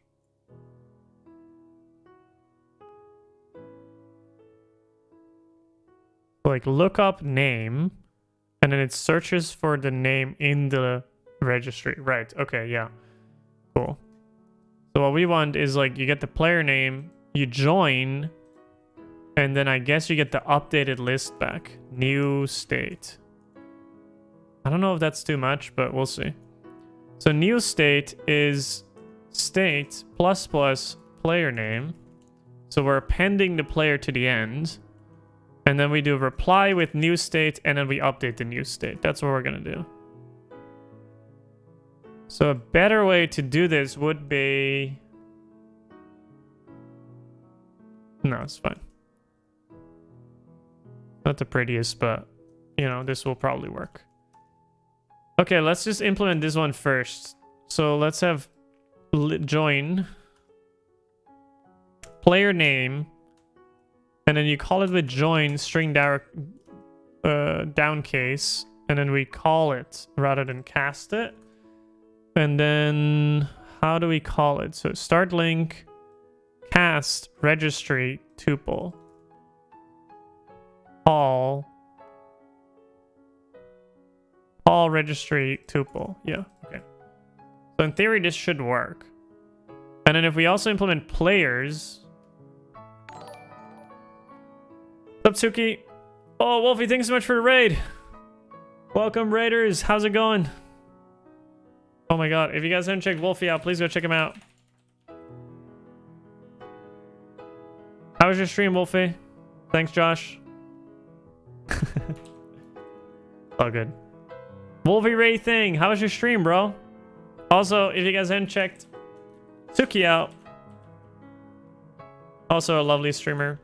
Like look up name. And then it searches for the name in the registry. Right, okay, yeah. Cool. So what we want is like you get the player name, you join, and then I guess you get the updated list back. New state. I don't know if that's too much, but we'll see. So new state is state plus plus player name. So we're appending the player to the end. And then we do reply with new state, and then we update the new state. That's what we're gonna do. So a better way to do this would be... No, it's fine. Not the prettiest, but, you know, this will probably work. Okay, let's just implement this one first. So let's have join player name, and then you call it with join string down case, and then we call it rather than cast it. And then how do we call it? So start link, cast, registry, tuple, call registry, tuple. Yeah, okay. So in theory, this should work. And then if we also implement players. What's up, Suki? Oh, Wolfie, thanks so much for the raid. Welcome, Raiders. How's it going? Oh my god, if you guys haven't checked Wolfie out, please go check him out. How was your stream, Wolfie? Thanks, Josh. Oh, good. Wolfie Ray thing, how was your stream, bro? Also, if you guys haven't checked Suki out, also a lovely streamer.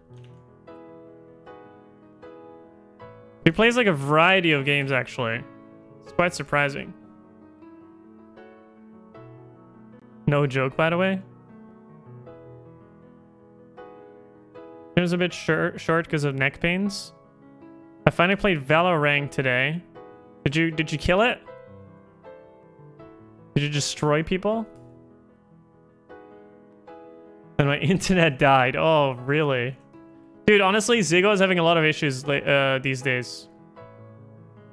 He plays like a variety of games, actually. It's quite surprising. No joke, by the way. It was a bit short because of neck pains. I finally played Valorant today. Did you kill it? Did you destroy people? And my internet died. Oh, really? Dude, honestly, Ziggo is having a lot of issues these days.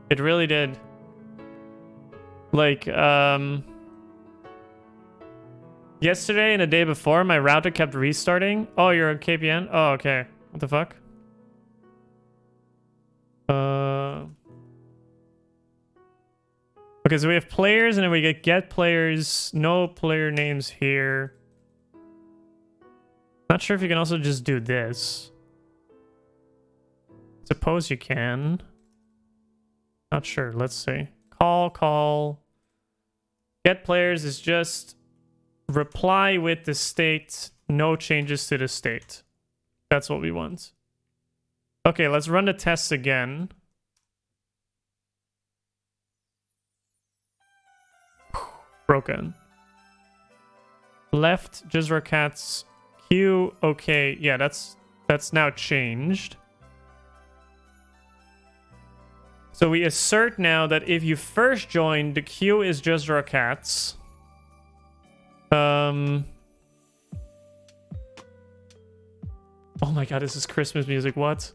It really did. Like, yesterday and the day before, my router kept restarting. Oh, you're a KPN? Oh, okay. What the fuck? Okay, so we have players, and then we get players. No player names here. Not sure if you can also just do this. Suppose you can. Not sure. Let's see. Call. Get players is just reply with the state. No changes to the state. That's what we want. Okay, let's run the tests again. Broken. Left, Jizra Cats, Q, okay. Yeah, that's now changed. So we assert now that if you first join, the Q is Jizra Cats. Oh my god, this is Christmas music. What?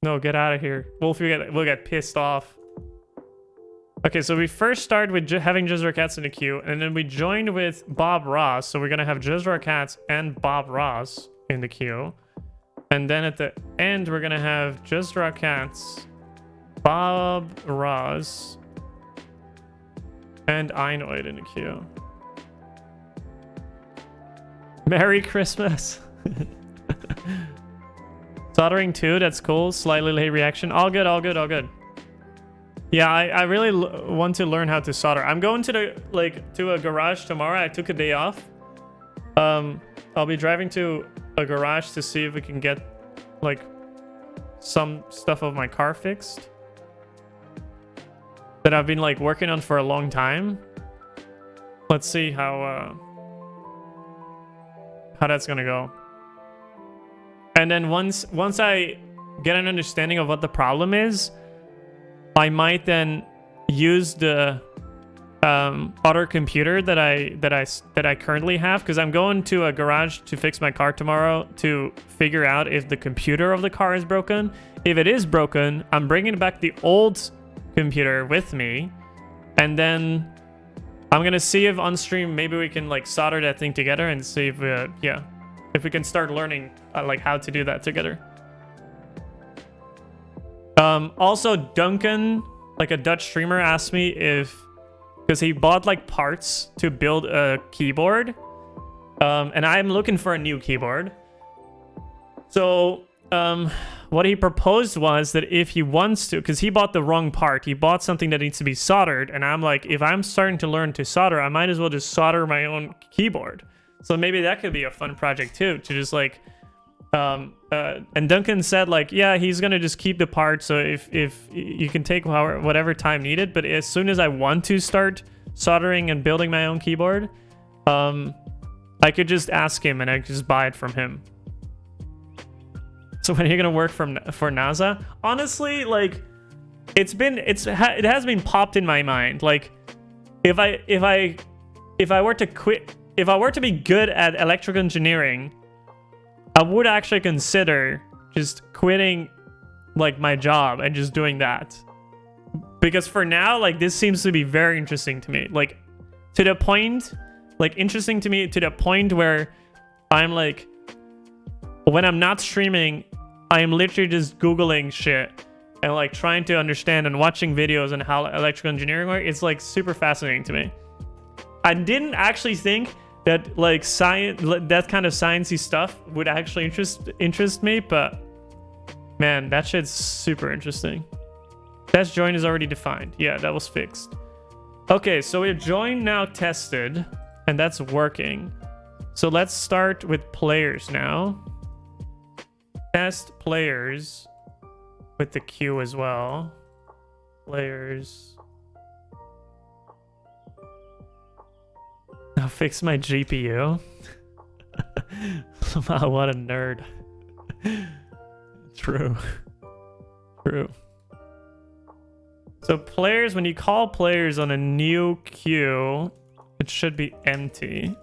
No, get out of here. Wolf, we'll get pissed off. Okay, so we first started with having Jizra Cats in the queue, and then we joined with Bob Ross. So we're going to have Jizra Cats and Bob Ross in the queue. And then at the end, we're going to have Jizra Cats, Bob Ross, and Einoid in the queue. Merry Christmas. Soldering 2, that's cool. Slightly late reaction. All good, all good, all good. Yeah, I really want to learn how to solder. I'm going to a garage tomorrow. I took a day off. I'll be driving to a garage to see if we can get like some stuff of my car fixed that I've been like working on for a long time. Let's see how that's gonna go. And then once I get an understanding of what the problem is, I might then use the other computer that I currently have, because I'm going to a garage to fix my car tomorrow to figure out if the computer of the car is broken. If it is broken, I'm bringing back the old computer with me, and then I'm gonna see if on stream maybe we can like solder that thing together and see if if we can start learning like how to do that together. Also, Duncan, like a Dutch streamer, asked me because he bought like parts to build a keyboard, and I'm looking for a new keyboard. So what he proposed was that if he wants to, because he bought the wrong part, he bought something that needs to be soldered, and I'm like, if I'm starting to learn to solder, I might as well just solder my own keyboard. So maybe that could be a fun project too, to just like and Duncan said like, yeah, he's gonna just keep the part, so if you can take whatever time needed, but as soon as I want to start soldering and building my own keyboard, I could just ask him and I could just buy it from him. So when are you gonna work for NASA? Honestly, like it has been popped in my mind, like if I were to quit, if I were to be good at electrical engineering, I would actually consider just quitting like my job and just doing that. Because for now, like this seems to be very interesting to me. Like to the point, like interesting to me to the point where I'm like, when I'm not streaming, I am literally just Googling shit and like trying to understand and watching videos on how electrical engineering works. It's like super fascinating to me. I didn't actually think that like science, that kind of sciencey stuff would actually interest me, but man, that shit's super interesting. Test join is already defined. Yeah, that was fixed. Okay, so we have join now tested, and that's working. So let's start with players now. Test players with the queue as well. Players. Now fix my GPU. Wow, what a nerd. True. True. So players, when you call players on a new queue, it should be empty.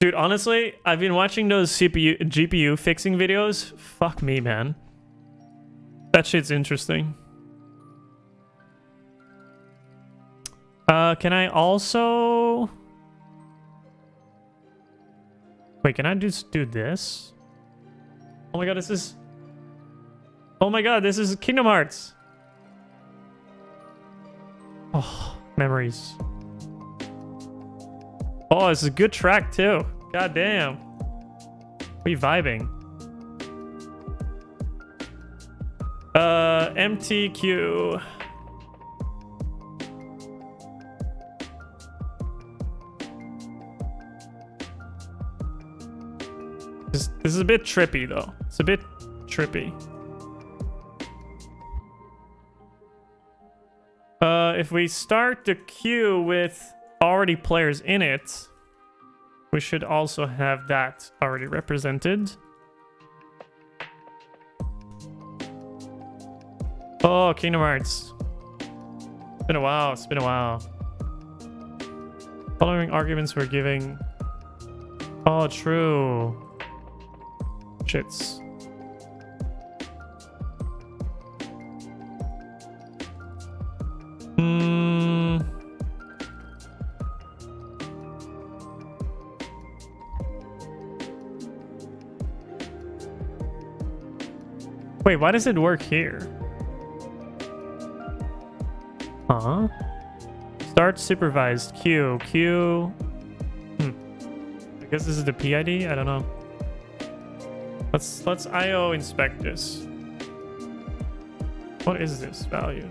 Dude, honestly, I've been watching those GPU fixing videos. Fuck me, man. That shit's interesting. Can I also... Wait, can I just do this? Oh my god, this is... Oh my god, this is Kingdom Hearts. Oh, memories. Oh, it's a good track too. God damn. We vibing. MTQ. This is a bit trippy though. It's a bit trippy. If we start the queue with already players in it, we should also have that already represented. Oh, Kingdom Hearts. It's been a while. It's been a while. Following arguments we're giving. Oh, true. Shits. Wait, why does it work here? Huh? Start supervised queue. Queue. I guess this is the PID? I don't know. Let's IO inspect this. What is this value?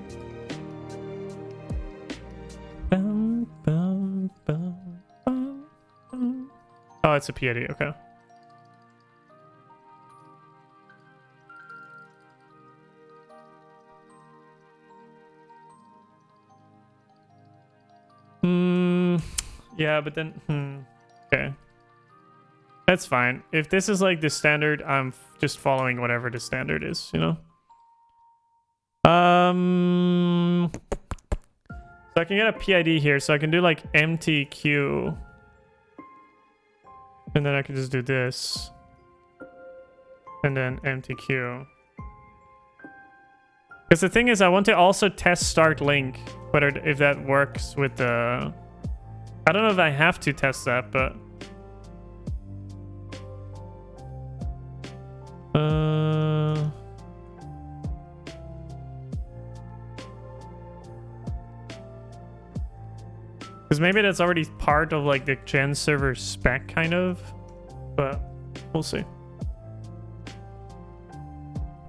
Oh, it's a PID, okay. Yeah, but then okay. That's fine. If this is like the standard, I'm just following whatever the standard is, you know? So I can get a PID here, so I can do like MTQ. And then I can just do this. And then MTQ. Because the thing is, I want to also test start link, if that works with the... I don't know if I have to test that, but... Because maybe that's already part of like the GenServer spec, kind of. But we'll see.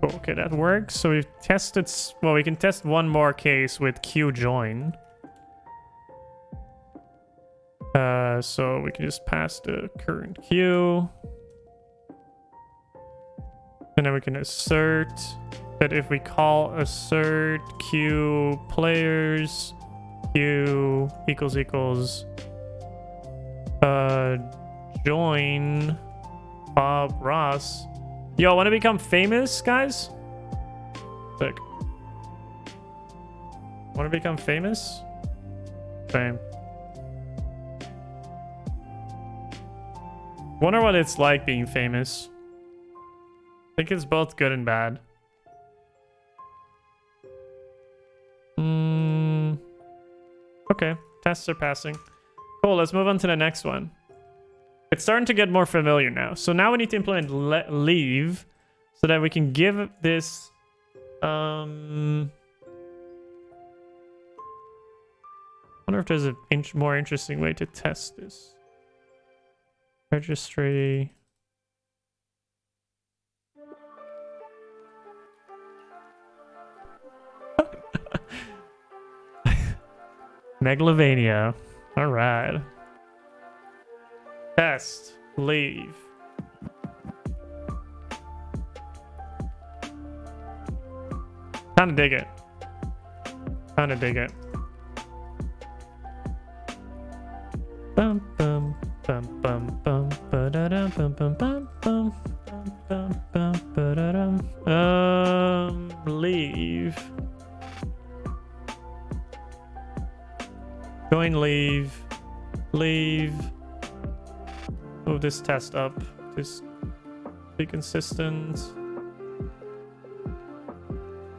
Okay, that works. So we've tested... Well, we can test one more case with QJoin. So we can just pass the current queue. And then we can assert that if we call assert queue players queue equals join Bob Ross. Yo, want to become famous, guys? Sick. Want to become famous? Same. Wonder what it's like being famous. I think it's both good and bad. Okay, tests are passing. Cool, let's move on to the next one. It's starting to get more familiar now. So now we need to implement leave so that we can give this... I wonder if there's a more interesting way to test this. Registry... Megalovania. All right. Test. Leave. Kind of dig it. Kind of dig it. Bum, bum, bum, bum, bum. Leave. Join leave. Leave. Move this test up. Just be consistent.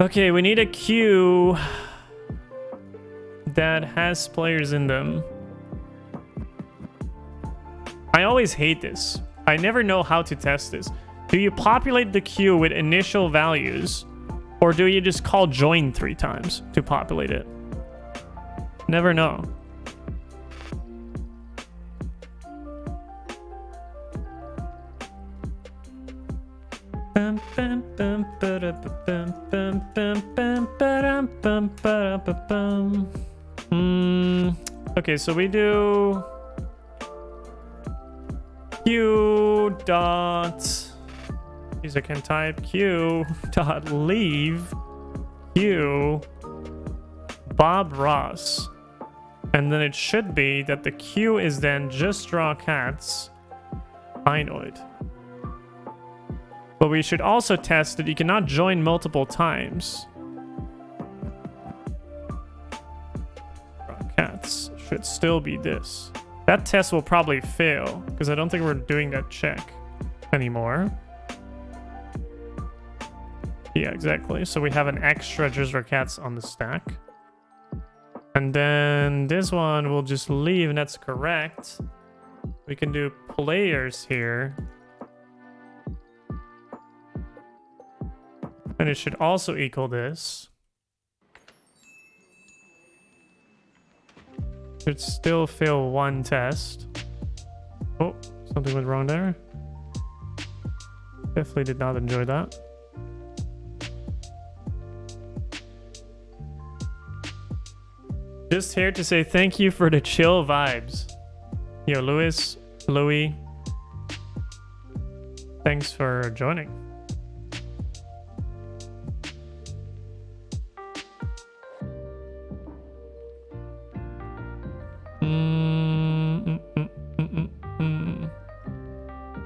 Okay, we need a queue that has players in them. I always hate this. I never know how to test this. Do you populate the queue with initial values, or do you just call join 3 times to populate it? Never know. Okay, so we do q dot, user can type q dot leave q Bob Ross, and then it should be that the q is then just draw cats inoid. But we should also test that you cannot join multiple times. Cats should still be this. That test will probably fail because I don't think we're doing that check anymore. Yeah, exactly. So we have an extra Jizzra cats on the stack. And then this one we'll just leave, and that's correct. We can do players here. And it should also equal this. Should still fail one test. Oh, something went wrong there. Definitely did not enjoy that. Just here to say thank you for the chill vibes. Yo, Louis, thanks for joining.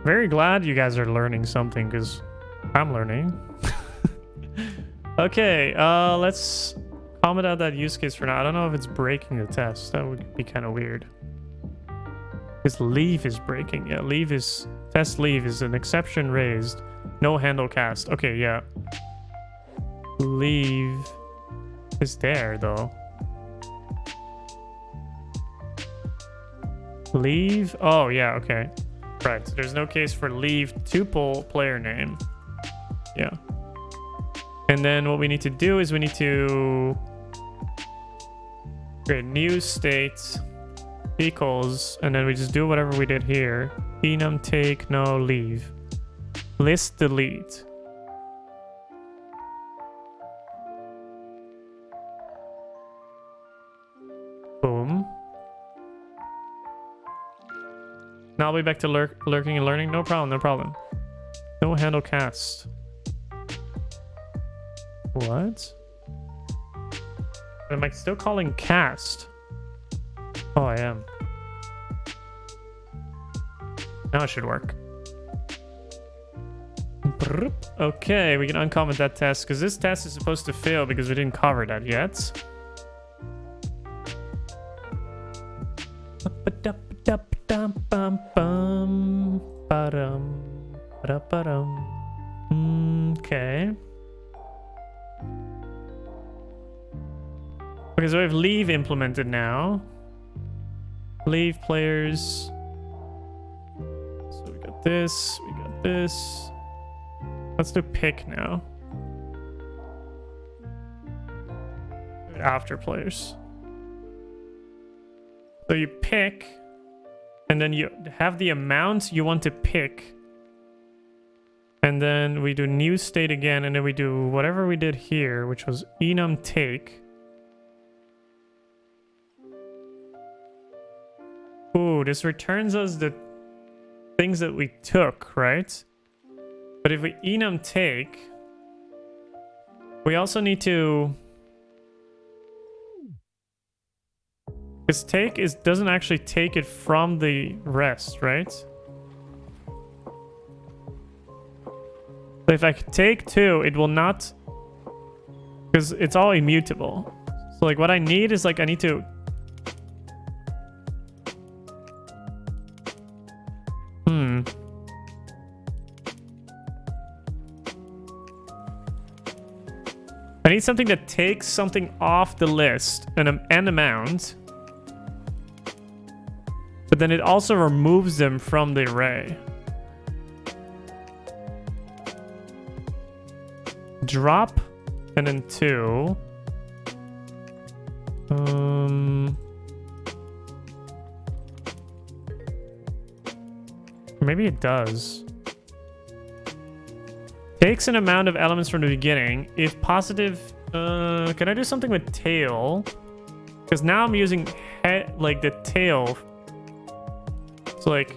Very glad you guys are learning something because I'm learning. Okay, let's comment out that use case for now. I don't know if it's breaking the test. That would be kind of weird. Because leave is breaking. Yeah, leave is... Test leave is an exception raised. No handle cast. Okay, yeah. Leave is there, though. Leave? Oh, yeah, okay. Right, so there's no case for leave tuple player name. Yeah. And then what we need to do is we need to create new state equals, and then we just do whatever we did here. Enum take no leave. List delete. Boom. Now I'll be back to lurking and learning. No problem, no problem. No handle cast. What? Am I still calling cast? Oh, I am. Now it should work. Okay, we can uncomment that test because this test is supposed to fail because we didn't cover that yet. Okay. Okay, so we have leave implemented now. Leave players. So we got this, we got this. Let's do pick now. After players. So you pick, and then you have the amount you want to pick. And then we do new state again, and then we do whatever we did here, which was enum take. Ooh, this returns us the things that we took, right? But if we enum take, we also need to... Because take doesn't actually take it from the rest, right? So if I take 2, it will not, because it's all immutable. So like what I need is like I need to I need something that takes something off the list, an amount, but then it also removes them from the array. Drop, and then 2. Maybe it does. Takes an amount of elements from the beginning. If positive, can I do something with tail? Because now I'm using like the tail. So like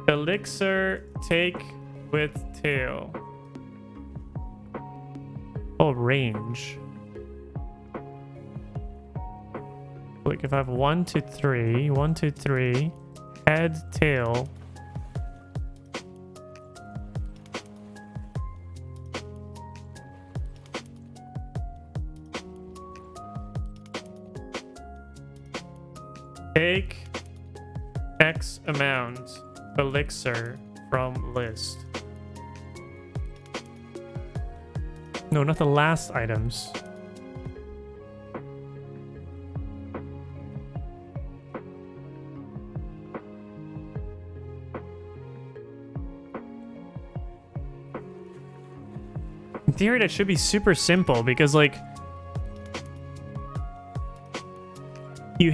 Elixir take with tail. Oh, range. Like if I have 1, 2, 3, 1, 2, 3, head, tail. Take X amount elixir from list. No, not the last items. In theory, that should be super simple because, like, you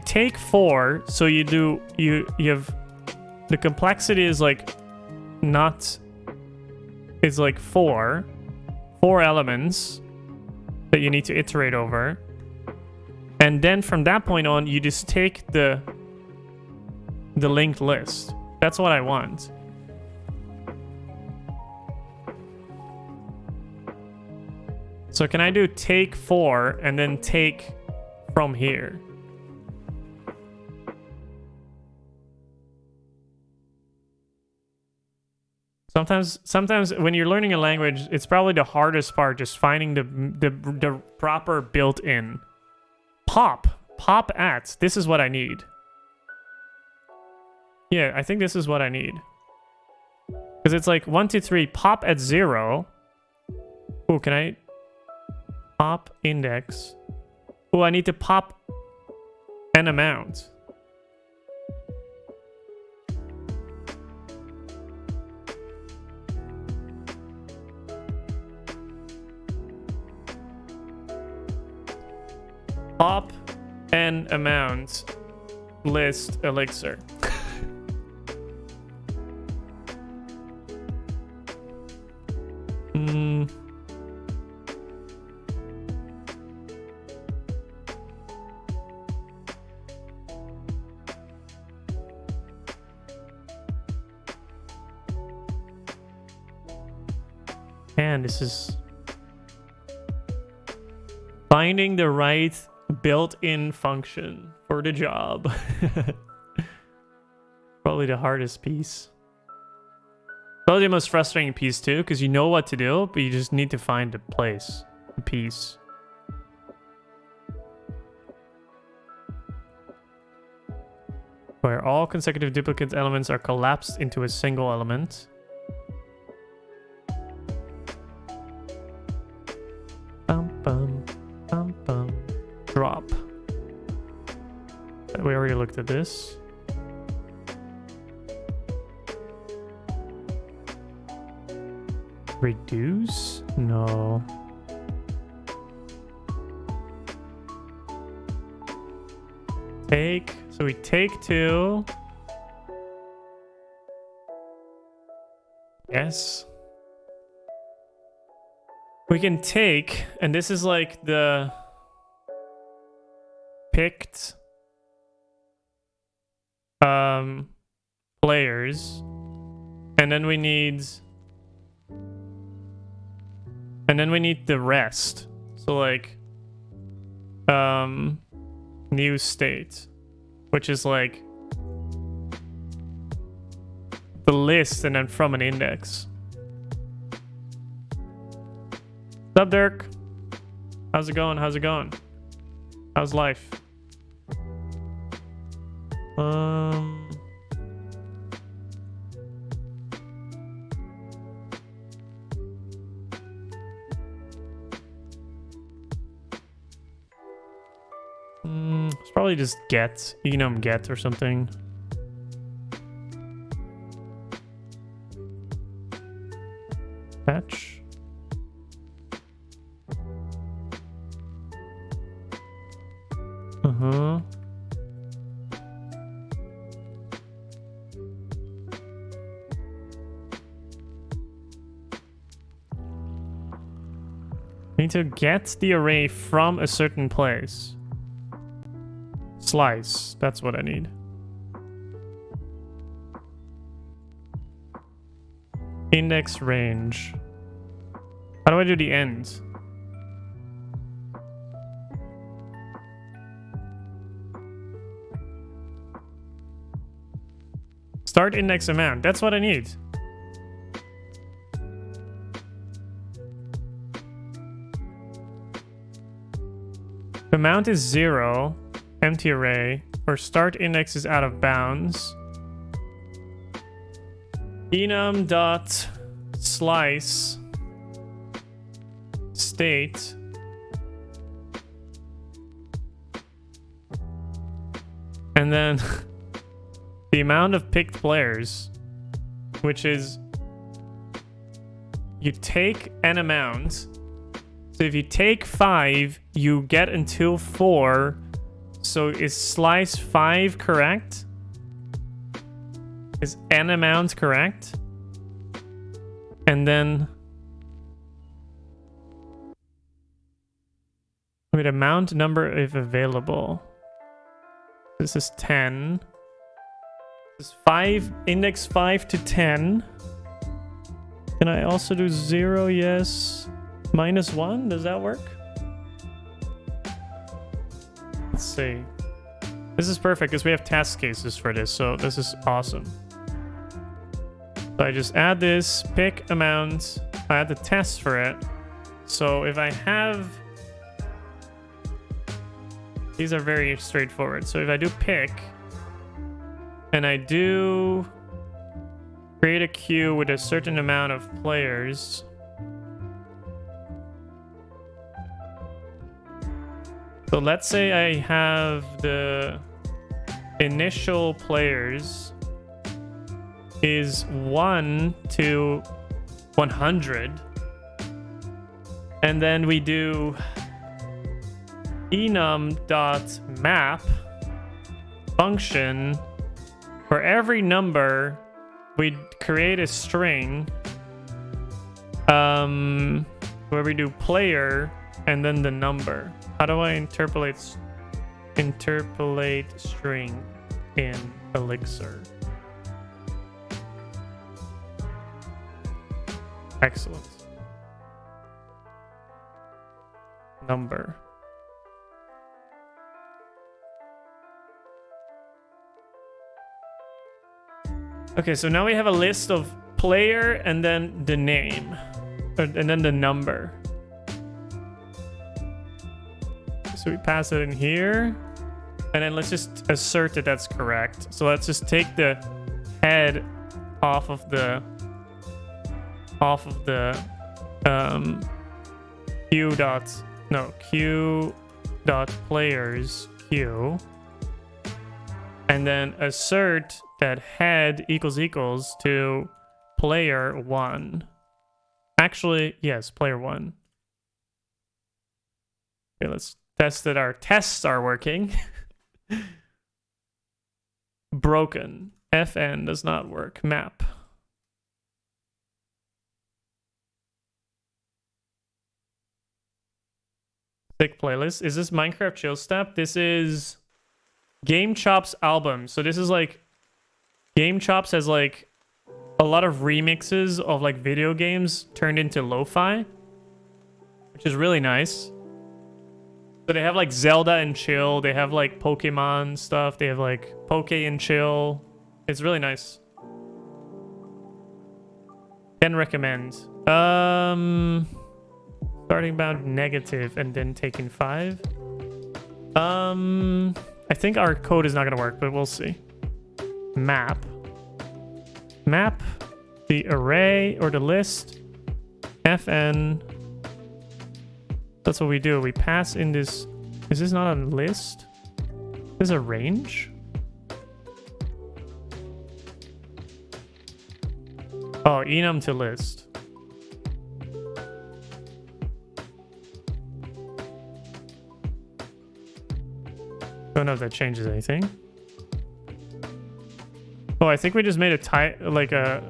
take 4, so you have the complexity is like not. Is like 4 elements that you need to iterate over. And then from that point on, you just take the linked list. That's what I want. So can I do take 4 and then take from here? Sometimes when you're learning a language, it's probably the hardest part, just finding the proper built-in. Pop at. This is what I need. Yeah, I think this is what I need. Because it's like 1, 2, 3, pop at 0. Oh, can I pop index? Oh, I need to pop an amount. Pop an amount list elixir. Man, this is finding the right built-in function for the job. Probably the hardest piece. Probably the most frustrating piece too, because you know what to do, but you just need to find the place, the piece. Where all consecutive duplicate elements are collapsed into a single element. Bum, bum, bum, bum. Drop. We already looked at this. Reduce? No. Take. So we take 2. Yes. We can take, and this is like the picked players, and then we need the rest. So like new state, which is like the list and then from an index. What's up, Dirk? How's it going? How's it going? How's life? It's probably just get, enum get or something. Fetch. We need to get the array from a certain place. Slice, that's what I need. Index range. How do I do the end? Start index amount, that's what I need. The amount is 0, empty array, or start index is out of bounds. Enum dot slice state and then the amount of picked players, which is you take an amount. So if you take 5, you get until 4. So is slice 5 correct? Is n amount correct? And then wait, amount number if available. This is 10. This is 5, index 5 to 10. Can I also do 0? Yes. -1, does that work? Let's see. This is perfect because we have test cases for this, so this is awesome. So I just add this, pick amount, I add the test for it. So if I have... These are very straightforward. So if I do pick, and I do create a queue with a certain amount of players... So let's say I have the initial players is 1 to 100. And then we do enum.map function. For every number, we create a string where we do player and then the number. How do I interpolate string in Elixir? Excellent. Number. Okay, so now we have a list of player and then the name, and then the number. So we pass it in here, and then let's just assert that that's correct. So let's just take the head off of the q dot players q, and then assert that head equals to player 1. Actually, yes, player 1. Okay, let's test that our tests are working. Broken. FN does not work. Map. Sick playlist. Is this Minecraft Chill Step? This is Game Chop's album. So this is like Game Chops has like a lot of remixes of like video games turned into lo-fi, which is really nice. So they have like Zelda and Chill, they have like Pokemon stuff, they have like Poke and Chill. It's really nice. Can recommend. Starting bound negative and then taking 5. I think our code is not gonna work, but we'll see. Map the array or the list. Fn. That's what we do. We pass in this. Is this not a list? This is a range? Oh, enum to list. Don't know if that changes anything. Oh, I think we just made a type, like a,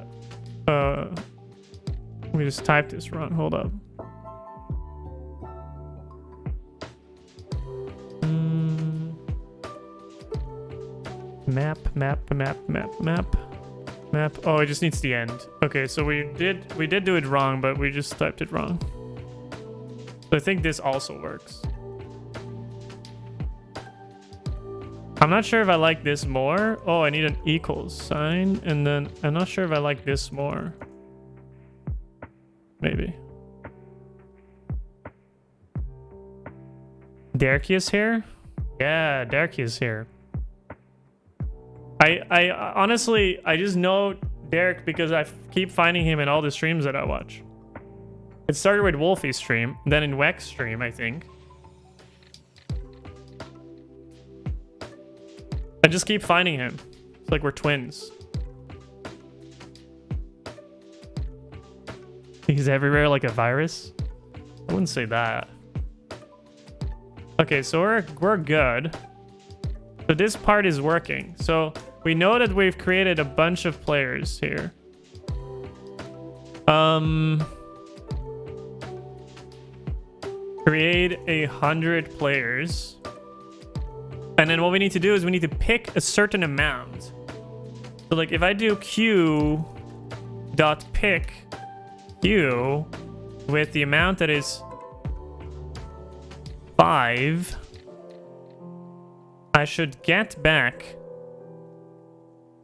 we just typed this wrong. Hold up. Map. Oh, it just needs the end. Okay, so we did do it wrong, but we just typed it wrong. So I think this also works. I'm not sure if I like this more. Oh, I need an equals sign, and then I'm not sure if I like this more. Maybe. Derek is here? Yeah, Derek is here. I honestly, I just know Derek because I keep finding him in all the streams that I watch. It started with Wolfie's stream, then in Weck's stream, I think. I just keep finding him. It's like we're twins. He's everywhere like a virus? I wouldn't say that. Okay, so we're good. So this part is working. So we know that we've created a bunch of players here. Create 100 players. And then what we need to do is we need to pick a certain amount. So like if I do q dot pick q with the amount that is 5, I should get back,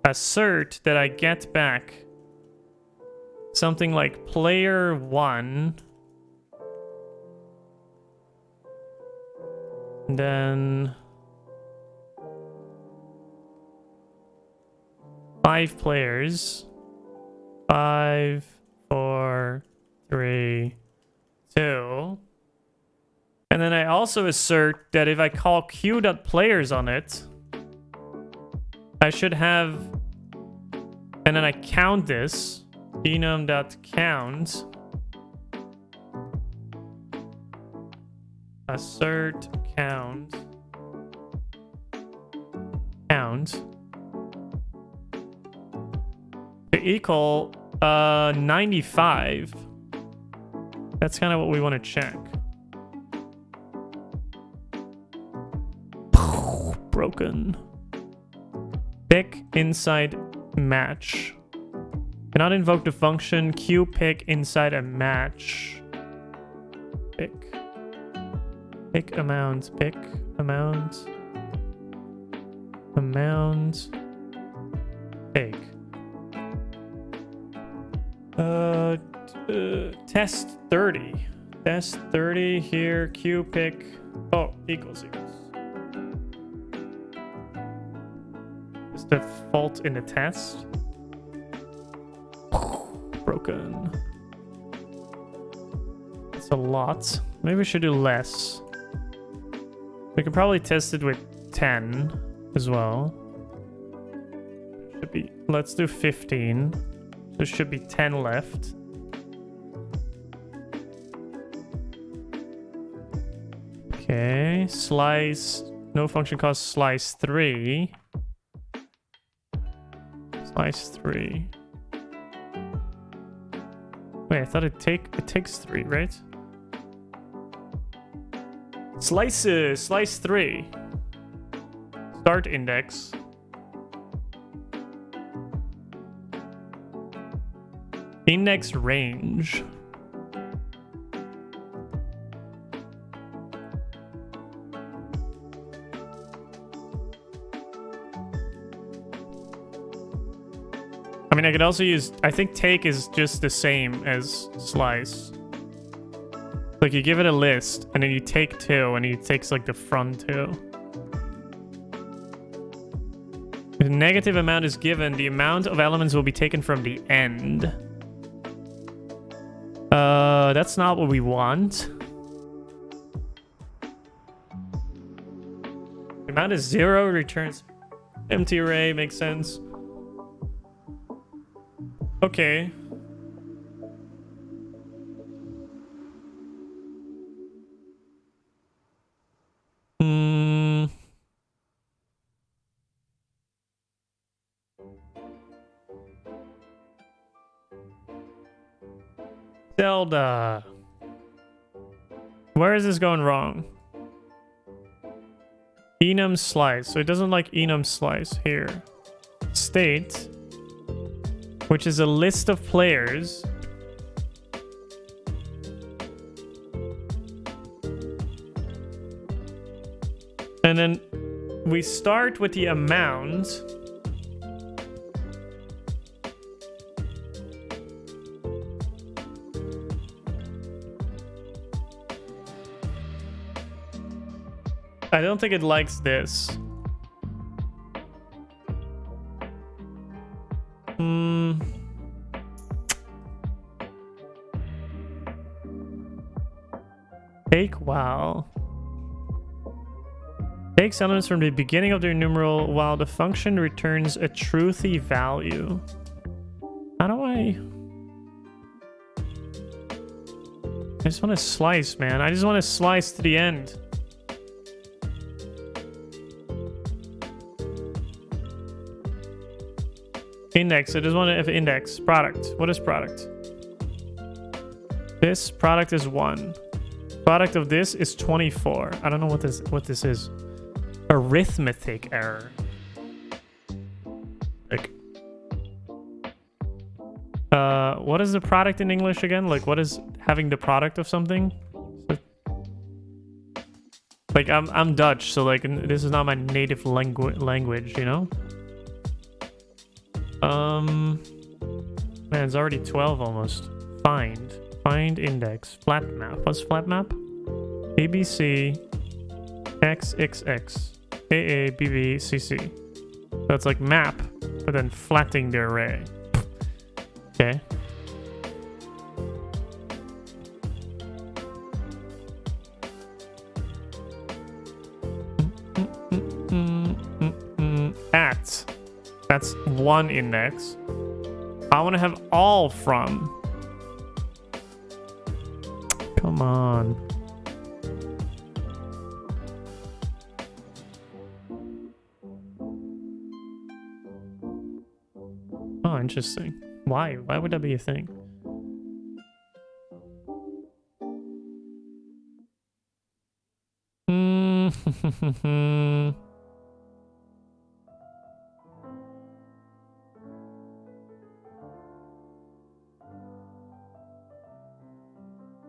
assert that I get back something like player 1, and then 5 players. 5, 4, 3, 2. And then I also assert that if I call q.players on it, I should have, and then I count this, enum.count, assert count, to equal 95. That's kind of what we want to check. Broken. Pick inside match. Cannot invoke the function qpick inside a match. Pick amount. Pick amount. Pick. Test 30. Test 30 here. Qpick. Oh, equals. Is the fault in the test? Broken. That's a lot. Maybe we should do less. We could probably test it with 10 as well. Should be. Let's do 15. There should be 10 left. Okay. Slice. No function calls slice 3. Slice 3. Wait, I thought it takes 3, right? Slice 3. Start index. Index range. mean, I could also use... I think take is just the same as slice. Like, you give it a list, and then you take 2, and it takes, like, the front 2. If a negative amount is given, the amount of elements will be taken from the end. That's not what we want. The amount is 0, returns empty array, makes sense. Okay. Zelda. Where is this going wrong? Enum slice. So it doesn't like enum slice here. State, which is a list of players. And then we start with the amount. I don't think it likes this. Take while. Takes elements from the beginning of their numeral while the function returns a truthy value. How do I just want to slice, man. I just want to slice to the end. Index. I just want to have index. Product. What is product? This product is 1. Product of this is 24. I don't know what this is. Arithmetic error. Like, what is the product in English again? Like, what is having the product of something? Like, I'm Dutch, so like this is not my native language, you know? Man, it's already 12 almost. Find index. Flat map. What's flat map? ABC XXX AA BB CC. So it's like map, but then flatting the array. Okay. At. That's 1 index. I want to have all from. Come on. Oh, interesting. Why? Why would that be a thing?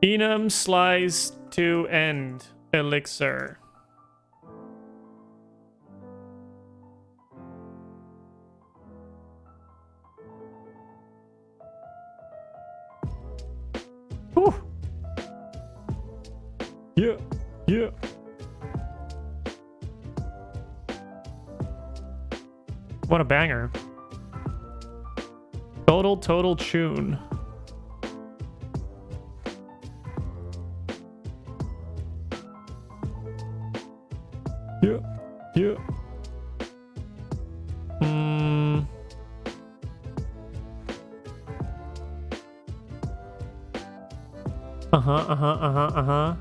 Enum slice to end. Elixir. Whew. Yeah. What a banger. Total tune. Yeah. Uh-huh.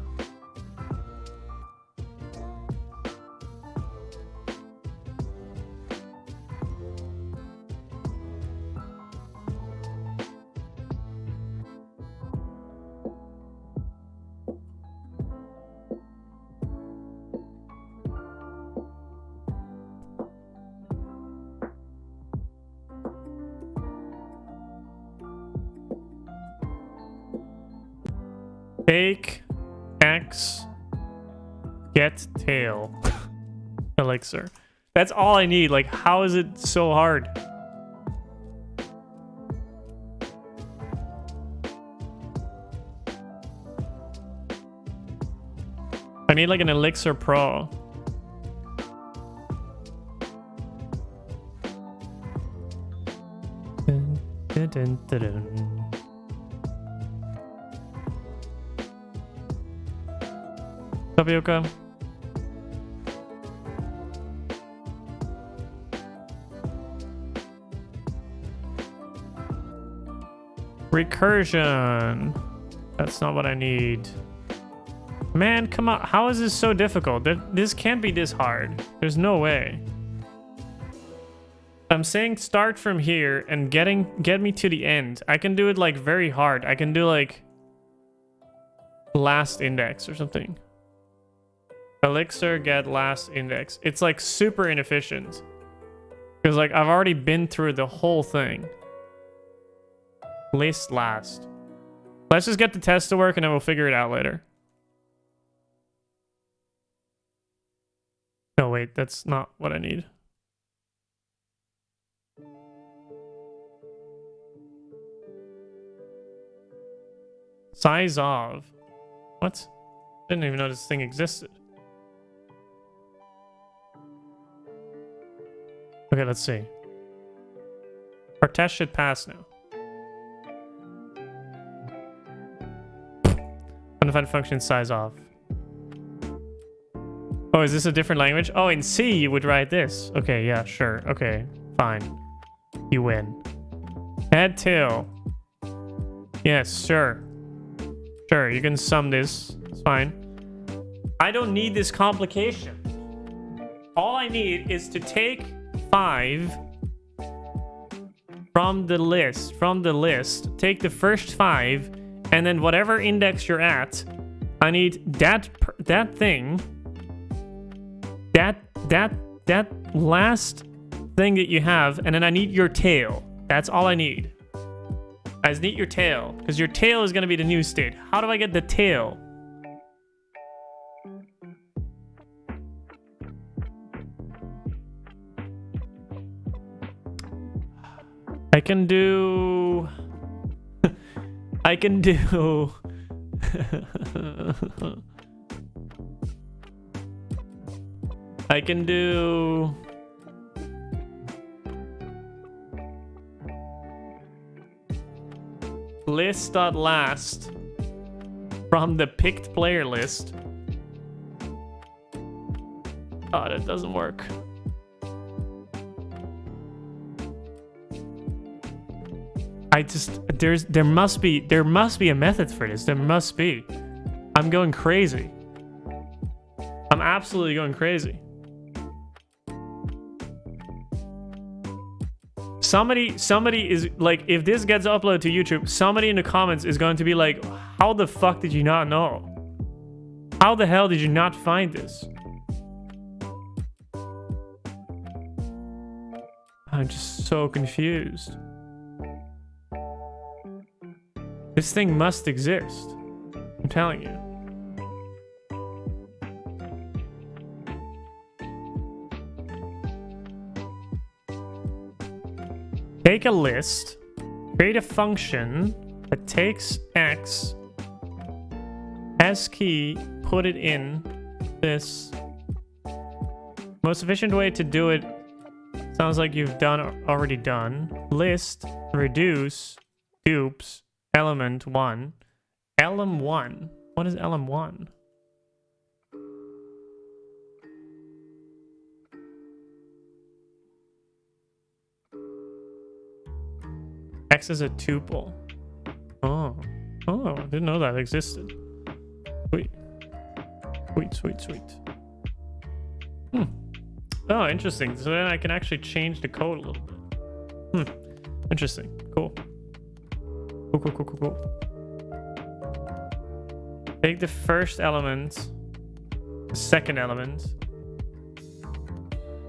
Take X get tail. Elixir. That's all I need. Like, how is it so hard? need like an Elixir Pro. Dun, dun, dun, dun, dun. Tapioca. Recursion. That's not what I need. Man, come on. How is this so difficult? This can't be this hard. There's no way. I'm saying start from here and get me to the end. I can do it like very hard. I can do like last index or something. Elixir get last index. It's like super inefficient. Because like I've already been through the whole thing. List last. Let's just get the test to work and then we'll figure it out later. No, wait, that's not what I need. Size of. What? Didn't even know this thing existed. Okay, let's see. Our test should pass now. Undefined function size of. Oh, is this a different language? Oh, in C you would write this. Okay, yeah, sure. Okay, fine. You win. Add tail. Yes, sure. Sure, you can sum this. It's fine. I don't need this complication. All I need is to take 5 from the list. Take the first 5, and then whatever index you're at, I need that thing. That last thing that you have, and then I need your tail. That's all I need. I just need your tail, because your tail is going to be the new state. How do I get the tail? I can do... I can do... I can do... list.last from the picked player list. Oh, that doesn't work. There must be a method for this. There must be. I'm going crazy. I'm absolutely going crazy. Somebody is like, if this gets uploaded to YouTube, somebody in the comments is going to be like, how the fuck did you not know? How the hell did you not find this? I'm just so confused. This thing must exist. I'm telling you. Take a list, create a function that takes X, S key, put it in this. Most efficient way to do it sounds like you've already done. List, reduce, dupes, element 1. LM1. What is LM1? X is a tuple. Oh, I didn't know that existed. Sweet. Oh, interesting. So then I can actually change the code a little bit. Interesting. Cool. Take the first element, the second element.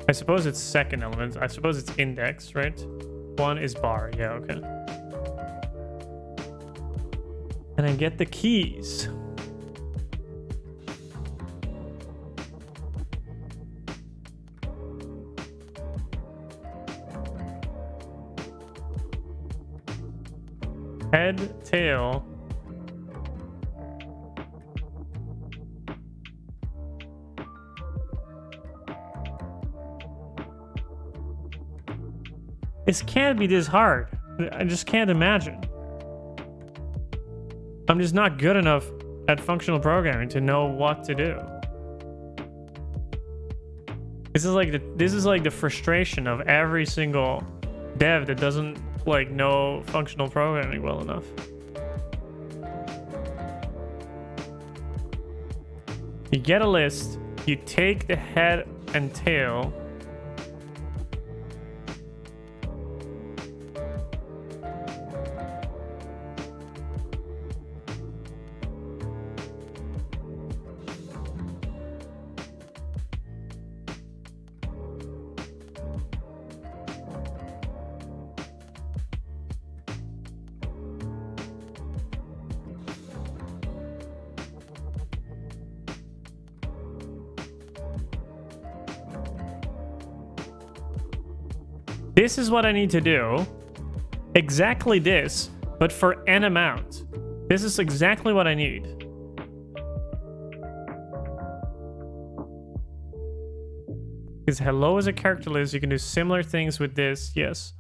I suppose it's second element. I suppose it's index, right? 1 is bar. Yeah, okay. And I get the keys. Head, tail. This can't be this hard. I just can't imagine. I'm just not good enough at functional programming to know what to do. This is like the frustration of every single dev that doesn't like know functional programming well enough. You get a list, you take the head and tail, this is what I need to do. Exactly this, but for n amount. This is exactly what I need. Because hello is a character list. You can do similar things with this. Yes.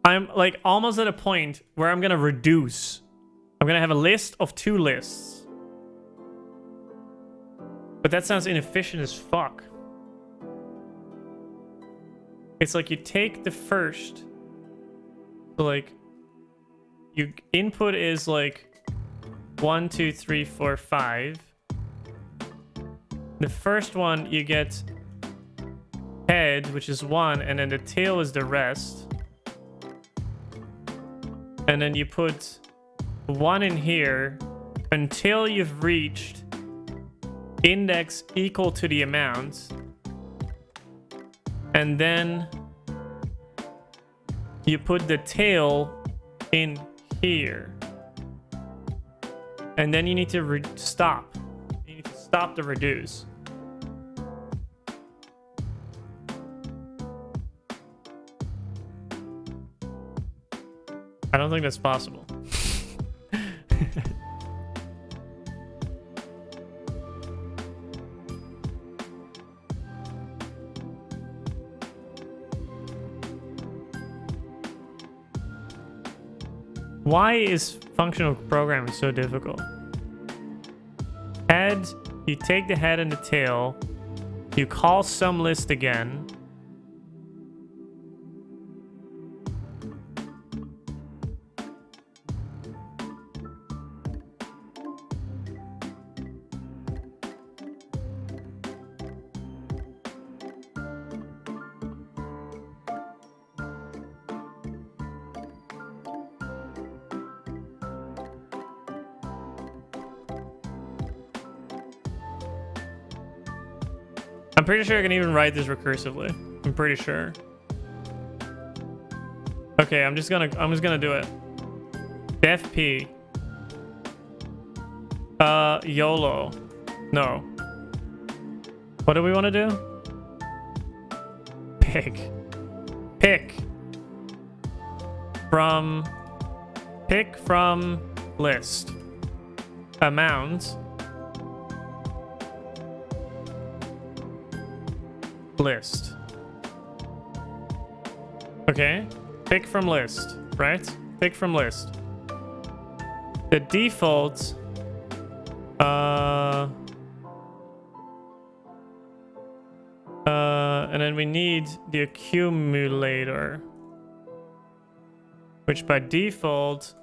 I'm like almost at a point where I'm gonna reduce. I'm gonna have a list of 2 lists. But that sounds inefficient as fuck. It's like you take the first, so like you input is like 1, 2, 3, 4, 5. The first one you get head, which is 1, and then the tail is the rest. And then you put 1 in here until you've reached index equal to the amount. And then you put the tail in here. And then you need to stop. You need to stop the reduce. I don't think that's possible. Why is functional programming so difficult? Head, you take the head and the tail, you call some list again. I'm pretty sure I can even write this recursively. I'm pretty sure. Okay, I'm just gonna do it. Def P. YOLO. No. What do we want to do? Pick. Pick from list. Amount. List. Okay. Pick from list, right? Pick from list. The default and then we need the accumulator, which by default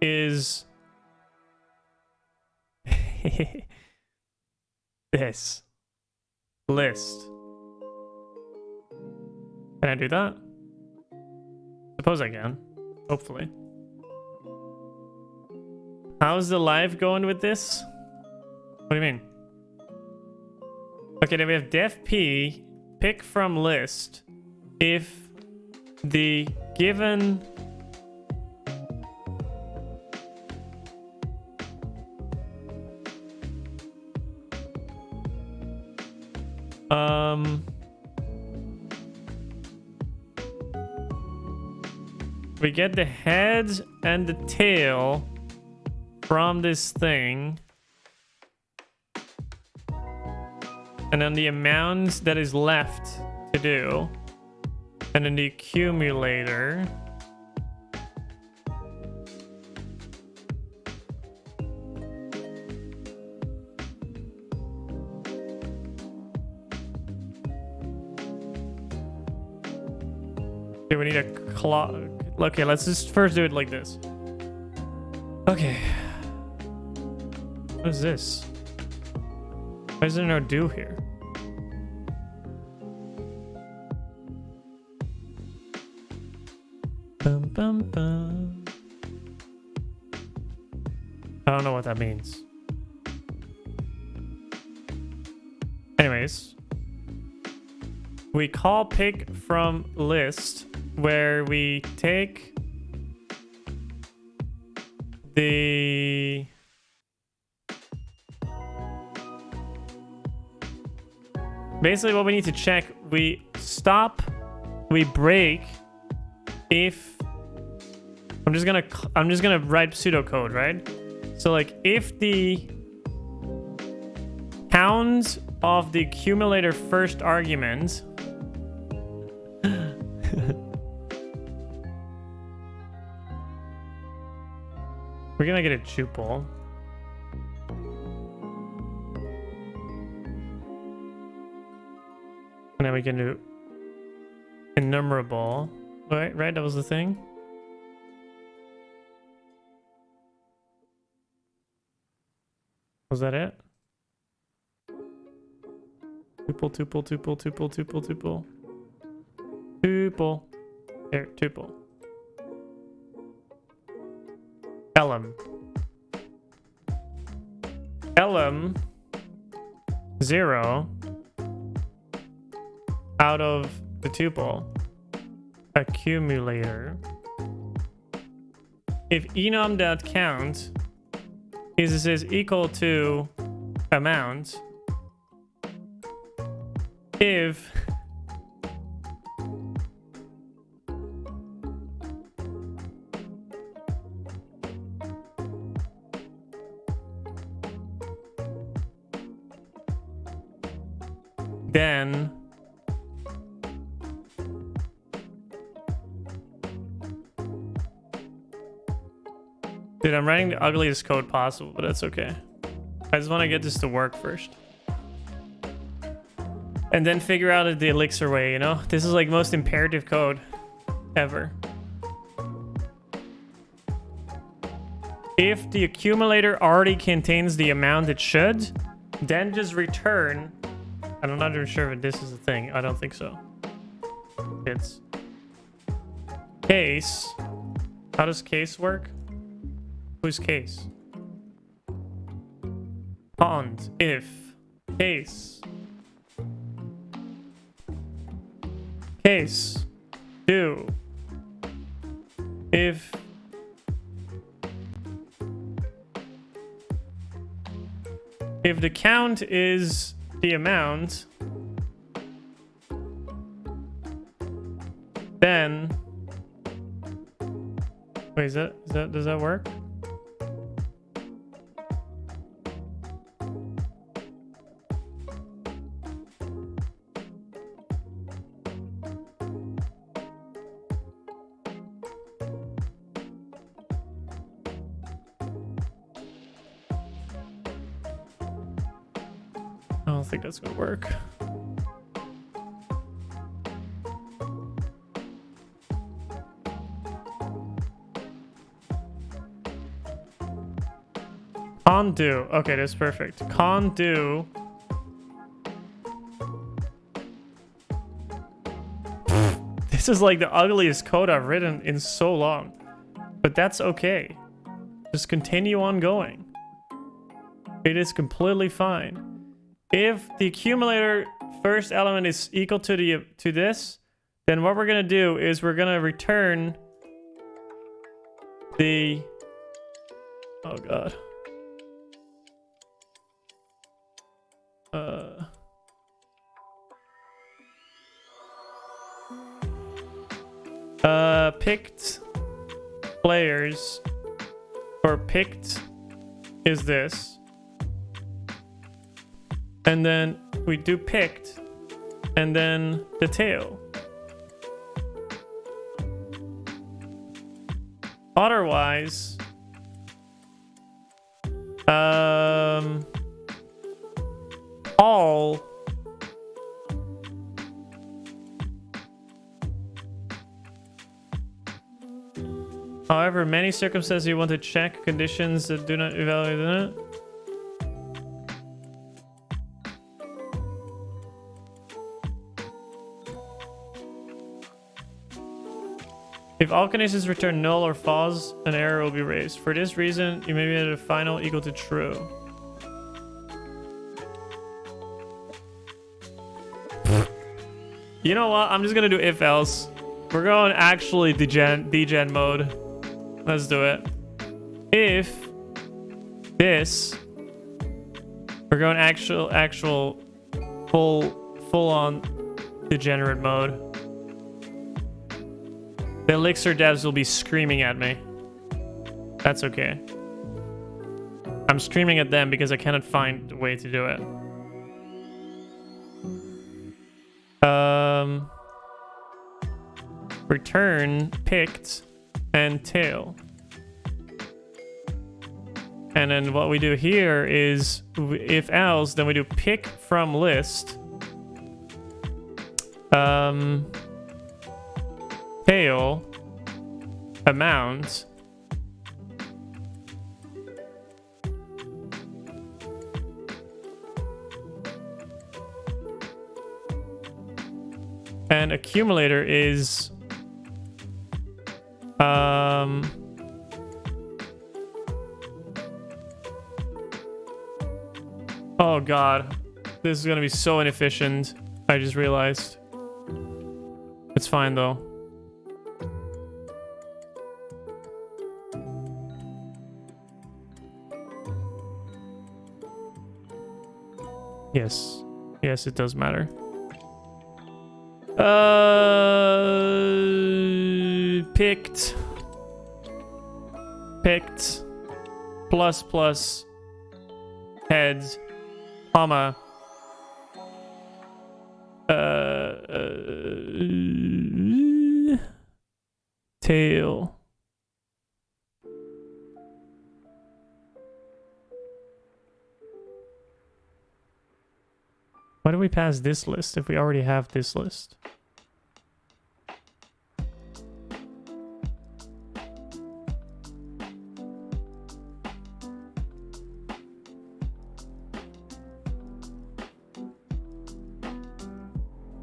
is this list. Can I do that? Suppose I can. Hopefully. How's the live going with this? What do you mean? Okay, then we have def p, pick from list, if the given we get the head and the tail from this thing. And then the amount that is left to do. And then the accumulator. Okay, we need a clock. Okay, let's just first do it like this. Okay. What is this? Why is there no do here? Bum, bum, bum. I don't know what that means. Anyways, we call pick from list where we take the basically what we need to check, we stop, we break if I'm just gonna write pseudocode, right? So like if the count of the accumulator first argument we're gonna get a tuple. And then we can do enumerable. Right? That was the thing. Was that it? Tuple, tuple, tuple, tuple, tuple, tuple. Tuple. Here, tuple. Elem. Elem 0 out of the tuple accumulator. If enum.count is equal to amount, if then dude, I'm writing the ugliest code possible, but that's okay. I just want to get this to work first. And then figure out the Elixir way, you know? This is like most imperative code ever. If the accumulator already contains the amount it should, then just return. I'm not even sure if this is a thing. I don't think so. It's case. How does case work? Who's case? Pond. If. Case. Case. Do. If. If the count is the amount, then wait, does that work? I don't think that's gonna work. Con do. Okay, that's perfect. Con do. This is like the ugliest code I've written in so long. But that's okay. Just continue on going. It is completely fine. If the accumulator first element is equal to this, then what we're gonna do is we're gonna return the, oh god, picked players or picked is this. And then we do picked and then the tail. Otherwise, all however, many circumstances you want to check conditions that do not evaluate it. If all conditions return null or false, an error will be raised. For this reason, you may be at a final equal to true. You know what? I'm just gonna do if else. We're going actually degen mode. Let's do it. If this, we're going actual full on degenerate mode. The Elixir devs will be screaming at me. That's okay. I'm screaming at them because I cannot find a way to do it. Return picked and tail. And then what we do here is if else, then we do pick from list. Tail amount and accumulator is oh god, this is gonna be so inefficient. I just realized. It's fine though. Yes. Yes, it does matter. Picked plus heads, comma, tail. Why do we pass this list if we already have this list?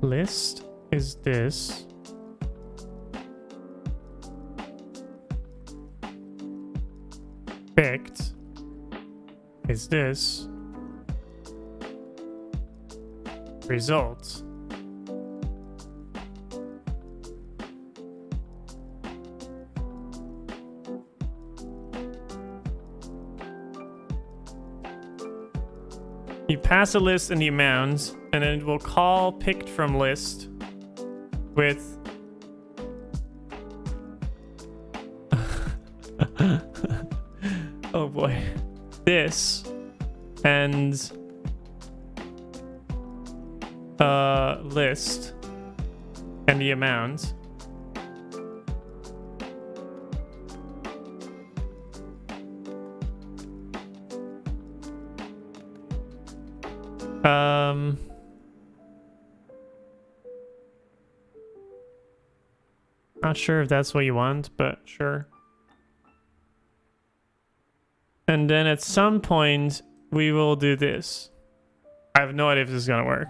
List is this. Picked is this. Results. You pass a list in the amount, and then it will call picked from list with oh boy, this and list and the amount. Not sure if that's what you want, but sure. And then at some point we will do this. I have no idea if this is gonna work.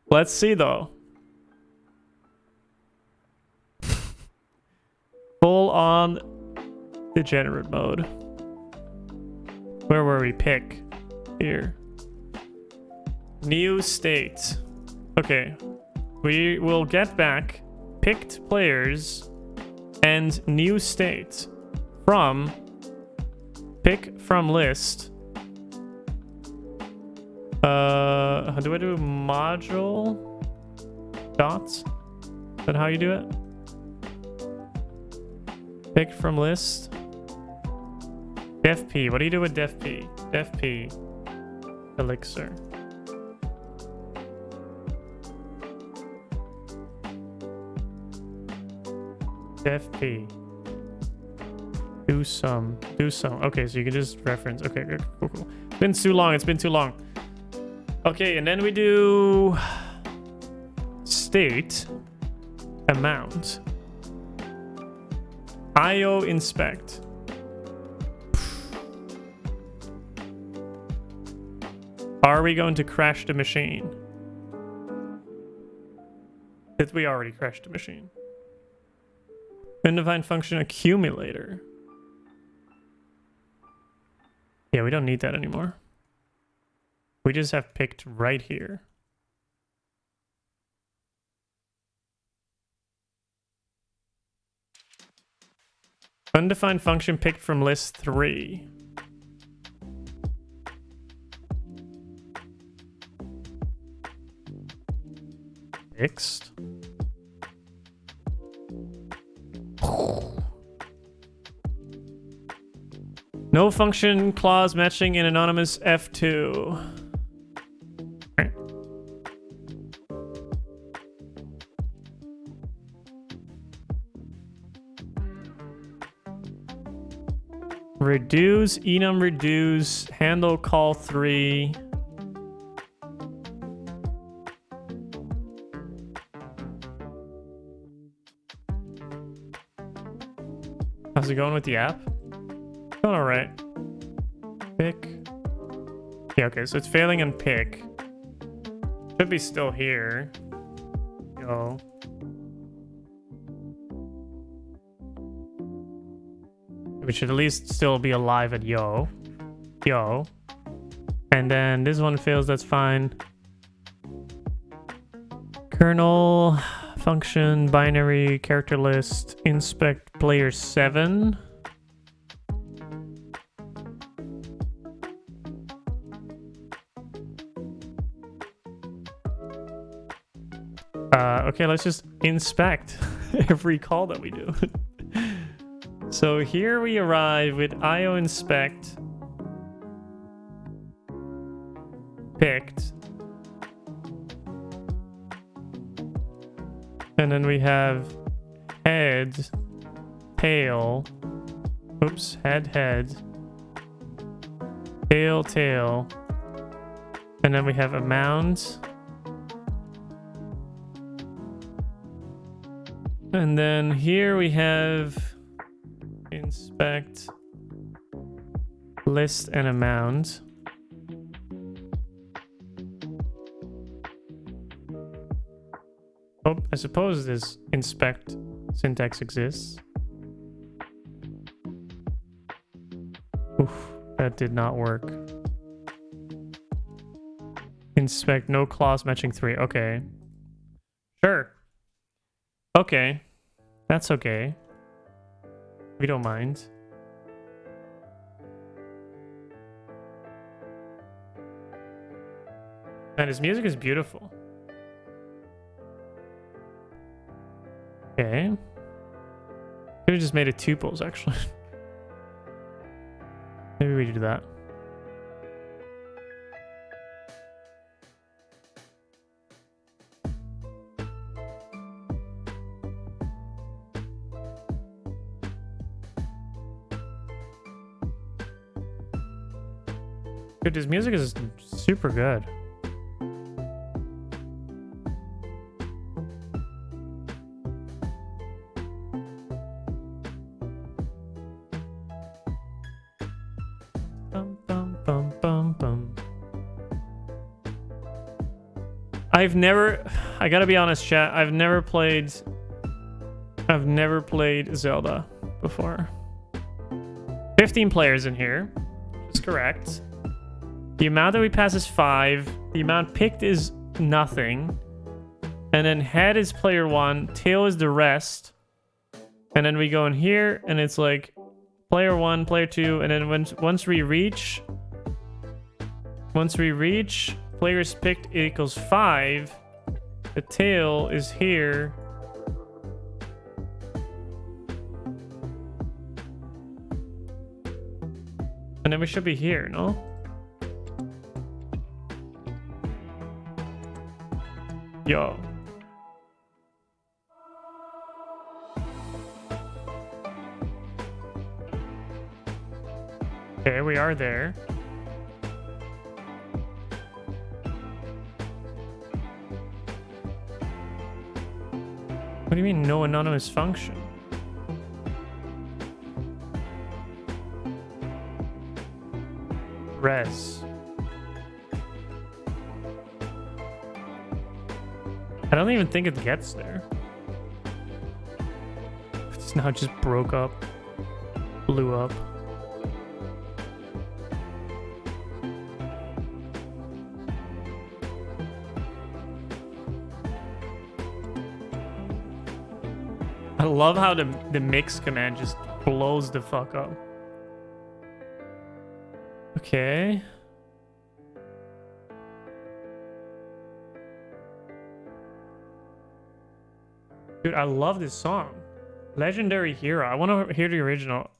Let's see though. Full on degenerate mode. Where were we? Pick. Here. New state. Okay. We will get back picked players and new state from pick from list. How do I do module dots? Is that how you do it? Pick from list. Def P. What do you do with Def P? Def P. Elixir. Def P. Do some. Okay, so you can just reference. Okay, good. Cool. It's been too long. It's been too long. Okay, and then we do state amount. IO inspect. Are we going to crash the machine? Did we already crash the machine? Undefined function accumulator. Yeah, we don't need that anymore. We just have picked right here. Undefined function picked from list 3. Fixed. No function clause matching in anonymous F2. Right. Reduce, enum reduce, handle call 3. How's it going with the app? Going all right. Pick. Yeah, okay, so it's failing on pick. Should be still here. Yo. We should at least still be alive at yo. Yo. And then this one fails, that's fine. Kernel, function, binary, character list, inspect player 7. Okay, let's just inspect every call that we do. So here we arrive with IO inspect picked. And then we have head, tail, oops, head, tail, and then we have amount. And then here we have inspect list and amount. Oh, I suppose this inspect syntax exists. Oof, that did not work. Inspect, no clause matching 3. Okay. Sure. Okay. That's okay. We don't mind. And his music is beautiful. Okay. Could have just made it tuples, actually. Maybe we do that. Dude, his music is super good. I gotta be honest, chat, I've never played Zelda before. 15 players in here, which is correct. The amount that we pass is 5. The amount picked is nothing. And then head is player 1, tail is the rest. And then we go in here and it's like player 1, player 2, and then once we reach players picked equals 5. The tail is here. And then we should be here, no? Yo. Okay, we are there. What do you mean, no anonymous function? Res. I don't even think it gets there. It's now just broke up. Blew up. I love how the mix command just blows the fuck up. Okay. Dude, I love this song. Legendary Hero. I want to hear the original.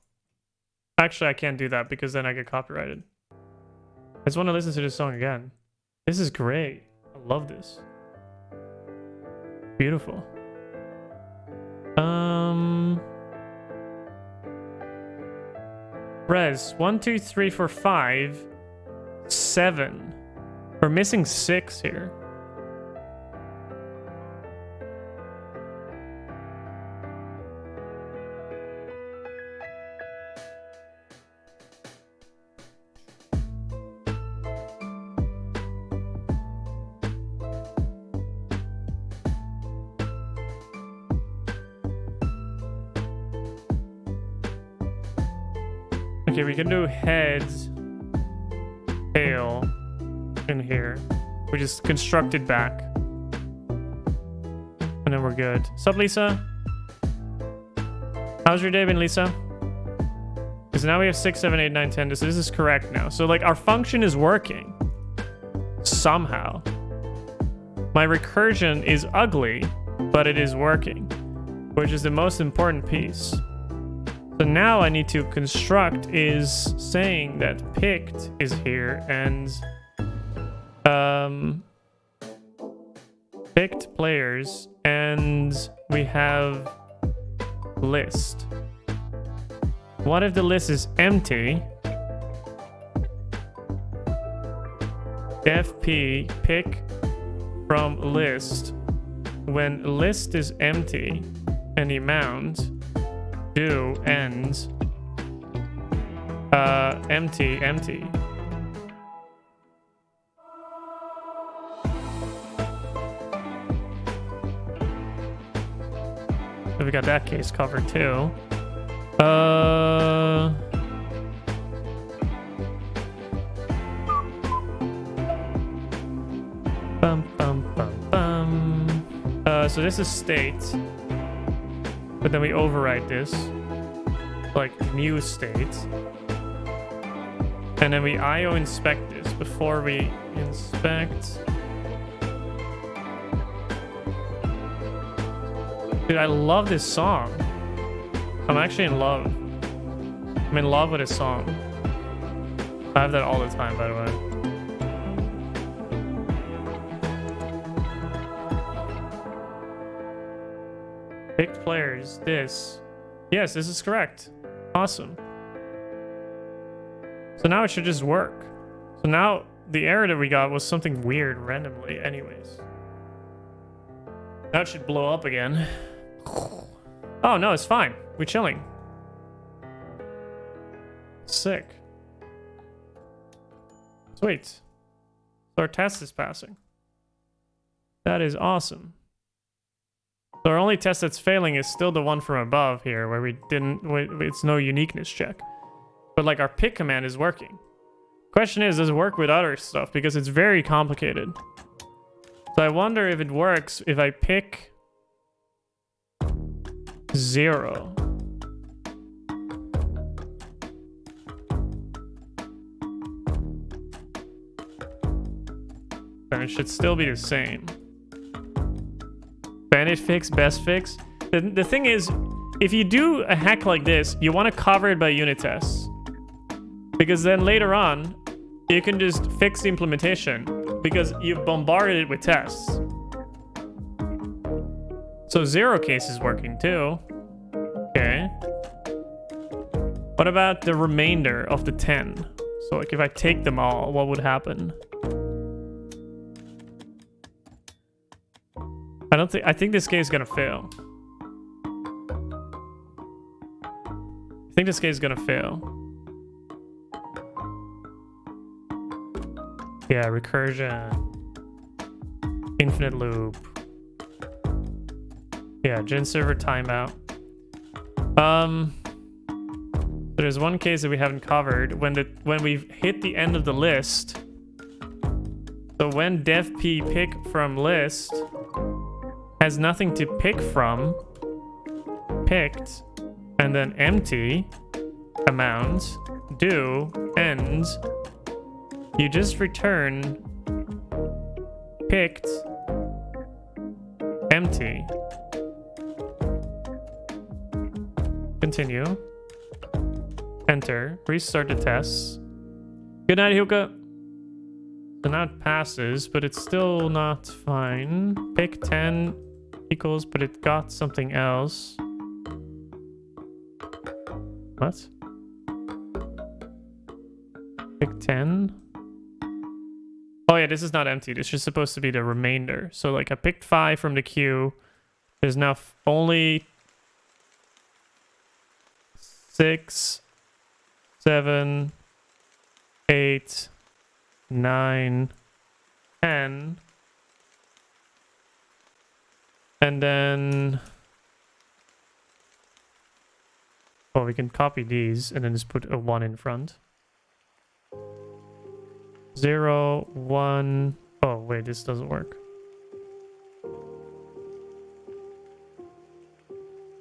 Actually, I can't do that because then I get copyrighted. I just want to listen to this song again. This is great. I love this. Beautiful. Res 1, 2, 3, 4, 5, 7. We're missing 6 here. Okay, we can do heads, tail in here. We just construct it back. And then we're good. Sup, Lisa? How's your day been, Lisa? Because now we have 6, 7, 8, 9, 10. So this is correct now. So, like, our function is working. Somehow. My recursion is ugly, but it is working. Which is the most important piece. So now I need to construct is saying that picked is here and picked players and we have list. What if the list is empty? FP pick from list. When list is empty and the amount do end empty. So we got that case covered too. So this is state. But then we overwrite this, like new state. And then we IO inspect this before we inspect. Dude, I love this song. I'm actually in love. I'm in love with this song. I have that all the time, by the way. Picked players, this. Yes, this is correct. Awesome. So now it should just work. So now the error that we got was something weird randomly anyways. That should blow up again. Oh no, it's fine. We're chilling. Sick. Sweet. So our test is passing. That is awesome. So our only test that's failing is still the one from above here, where we didn't, it's no uniqueness check. But like our pick command is working. Question is, does it work with other stuff? Because it's very complicated. So I wonder if it works if I pick 0. Then it should still be the same. Bandit fix, best fix. The thing is, if you do a hack like this, you want to cover it by unit tests. Because then later on, you can just fix the implementation because you've bombarded it with tests. So 0 case is working too. Okay. What about the remainder of the 10? So like if I take them all, what would happen? I think this case is gonna fail. I think this case is gonna fail. Yeah, recursion. Infinite loop. Yeah, GenServer timeout. There's one case that we haven't covered when we've hit the end of the list. So when devp pick from list has nothing to pick from, picked, and then empty amount do end, you just return picked empty. Continue. Enter. Restart the tests. Good night, Huka. So now it passes, but it's still not fine. Pick 10 equals, but it got something else. What? Pick 10? Oh yeah, this is not empty. This is supposed to be the remainder. So like I picked 5 from the queue. There's now only 6, 7, 8, 9, 10. And then... well, we can copy these and then just put a 1 in front. 0, 1... oh, wait, this doesn't work.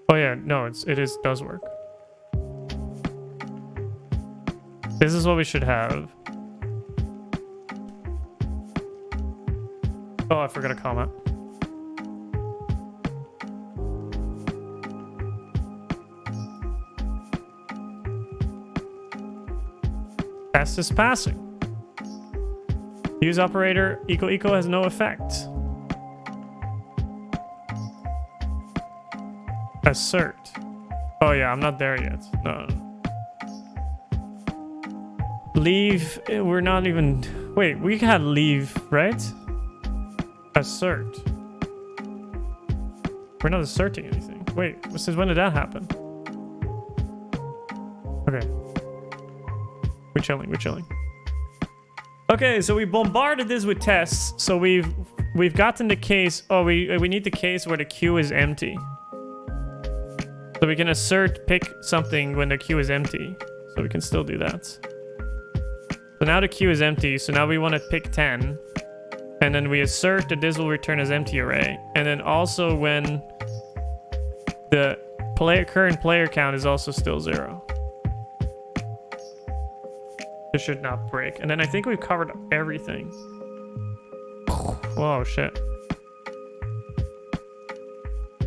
Oh yeah, no, it does work. This is what we should have. Oh, I forgot a comma. Test is passing. Use operator equal has no effect. Assert. Oh yeah, I'm not there yet. No. Leave. We're not even... wait, we had leave, right? Assert. We're not asserting anything. Wait, since when did that happen? Okay. We're chilling. Okay, so we bombarded this with tests. So we've gotten the case. Oh, we need the case where the queue is empty. So we can assert pick something when the queue is empty. So we can still do that. So now the queue is empty. So now we want to pick 10. And then we assert that this will return as empty array. And then also when the current player count is also still 0. This should not break. And then I think we've covered everything. Whoa, shit.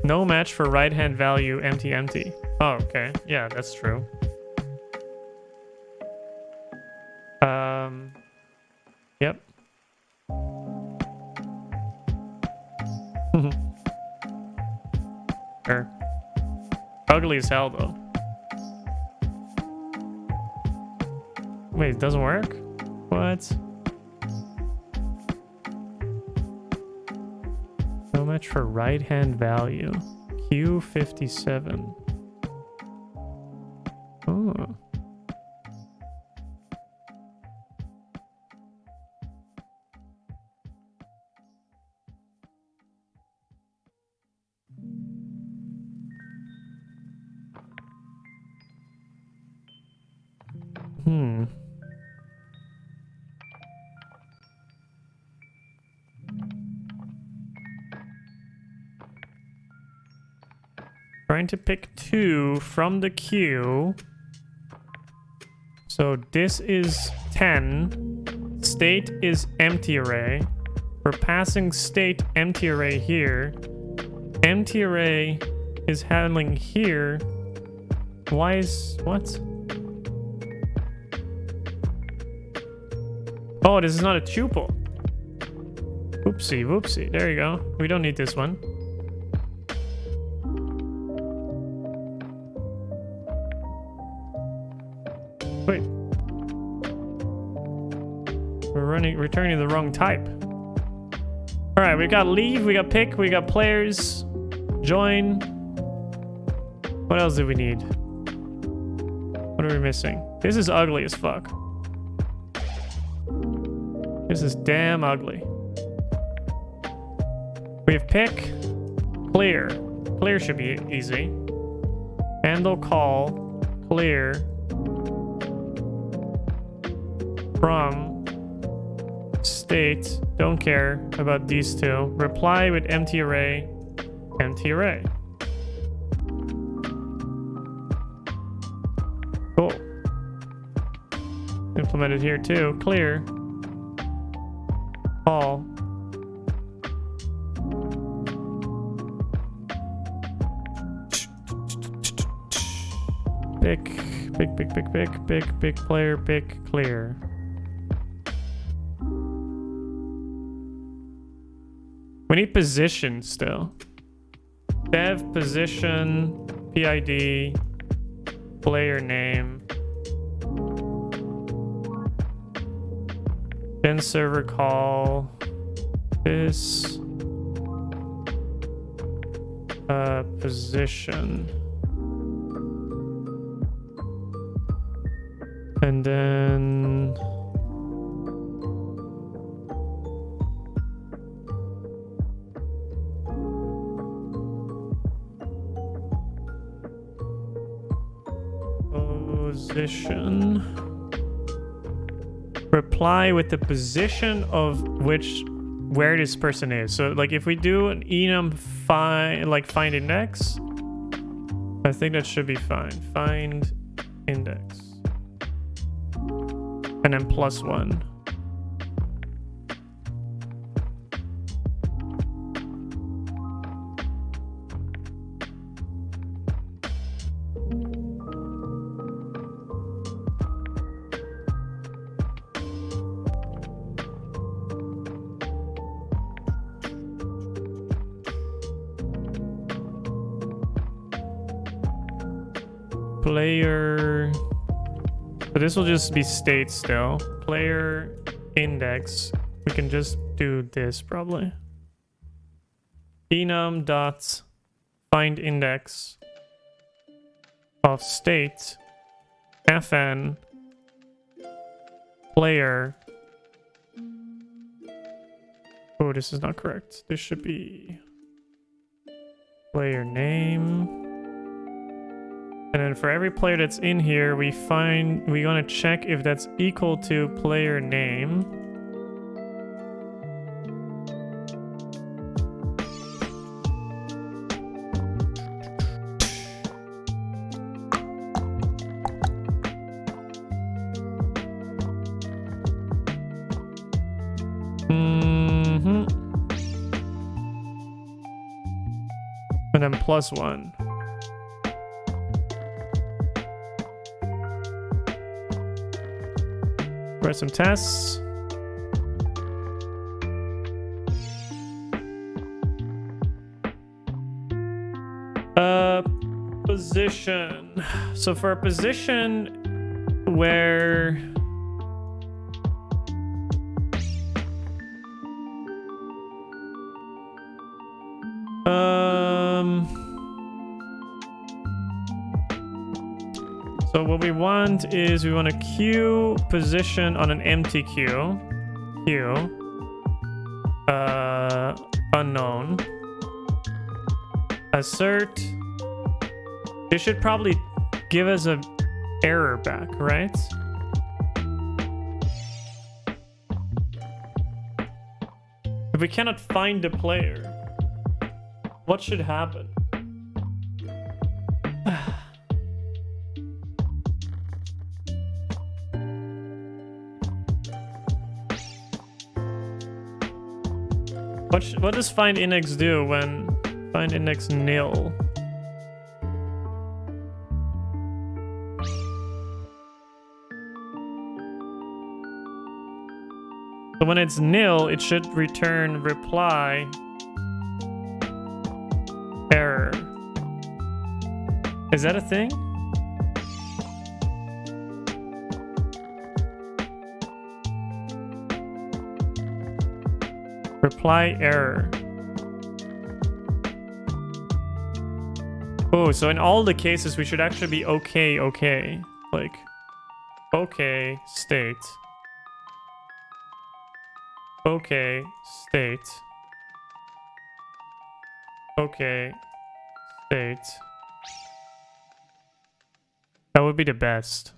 No match for right-hand value empty. Oh, okay. Yeah, that's true. Yep. Sure. Ugly as hell, though. Wait, it doesn't work? What? So much for right-hand value. Q57. Oh. Trying to pick 2 from the queue. So this is 10. State is empty array. We're passing state empty array here. Empty array is handling here. Why is... what? Oh, this is not a tuple. Oopsie, whoopsie. There you go. We don't need this one. Wait. We're returning the wrong type. Alright, we got leave, we got pick, we got players, join. What else do we need? What are we missing? This is ugly as fuck. This is damn ugly. We have pick, clear. Clear should be easy. Handle call, clear. From state, don't care about these two. Reply with empty array, empty array. Cool. Implemented here too. Clear. Call. Pick, player, pick, clear. We need position still. Dev position, PID, player name. GenServer call. This. Position. And then position. Reply with the position of where this person is. So like if we do an enum find index, I think that should be fine. Find index. And then +1. Player. So this will just be state still. Player index. We can just do this probably. Enum dot find index of state fn player. Oh, this is not correct. This should be player name. And then for every player that's in here, we want to check if that's equal to player name. And then +1. Write some tests. Position. So for a position where so what we want is we want to queue position on an empty queue. Unknown. Assert. It should probably give us an error back, right? If we cannot find the player, what should happen? What does find index do when find index nil? So when it's nil, it should return reply error. Is that a thing? Reply error. Oh, so in all the cases, we should actually be okay, okay. Like, okay, state. Okay, state. Okay, state. That would be the best.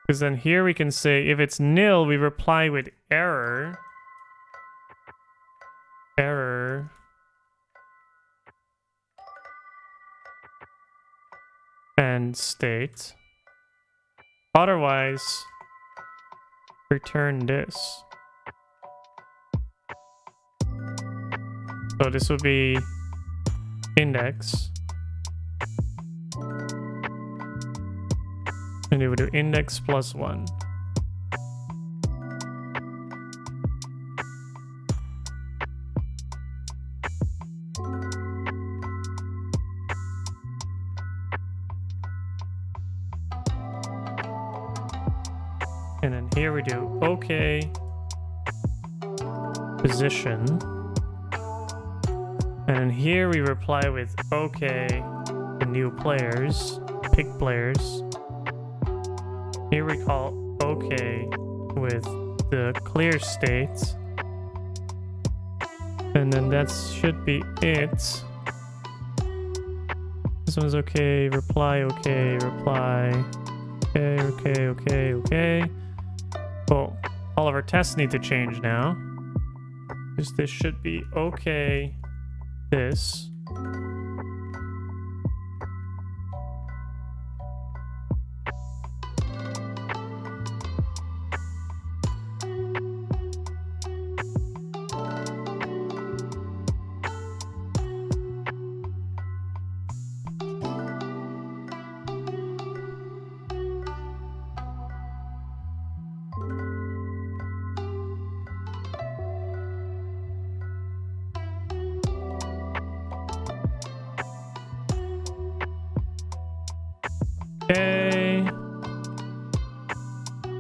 Because then here we can say, if it's nil, we reply with error. Error. And state. Otherwise, return this. So this would be index. And it would do index plus 1. And then here we do okay position. And then here we reply with okay the new players, pick players. Here we call okay with the clear state. And then that should be it. This one's okay, reply, okay, reply. Okay, okay, okay, okay. Well, all of our tests need to change now. Because this should be okay, this. Okay.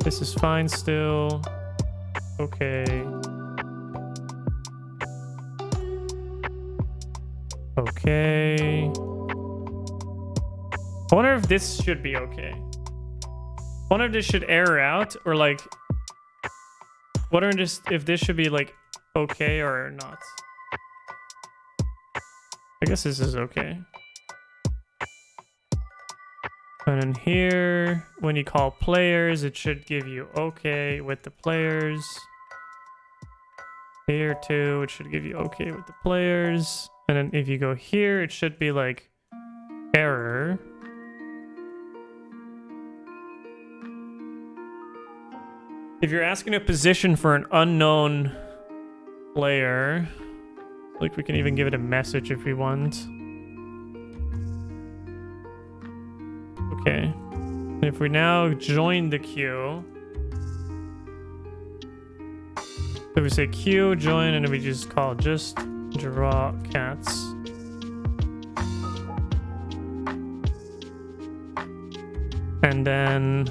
This is fine still. Okay. Okay. I wonder if this should be okay. I wonder if this should error out or like... wonder if this should be like okay or not. I guess this is okay. And then here, when you call players, it should give you okay with the players. Here too, it should give you okay with the players. And then if you go here, it should be like error. If you're asking a position for an unknown player, like we can even give it a message if we want. Okay. If we now join the queue, so we say queue join, and then we just call just draw cats. And then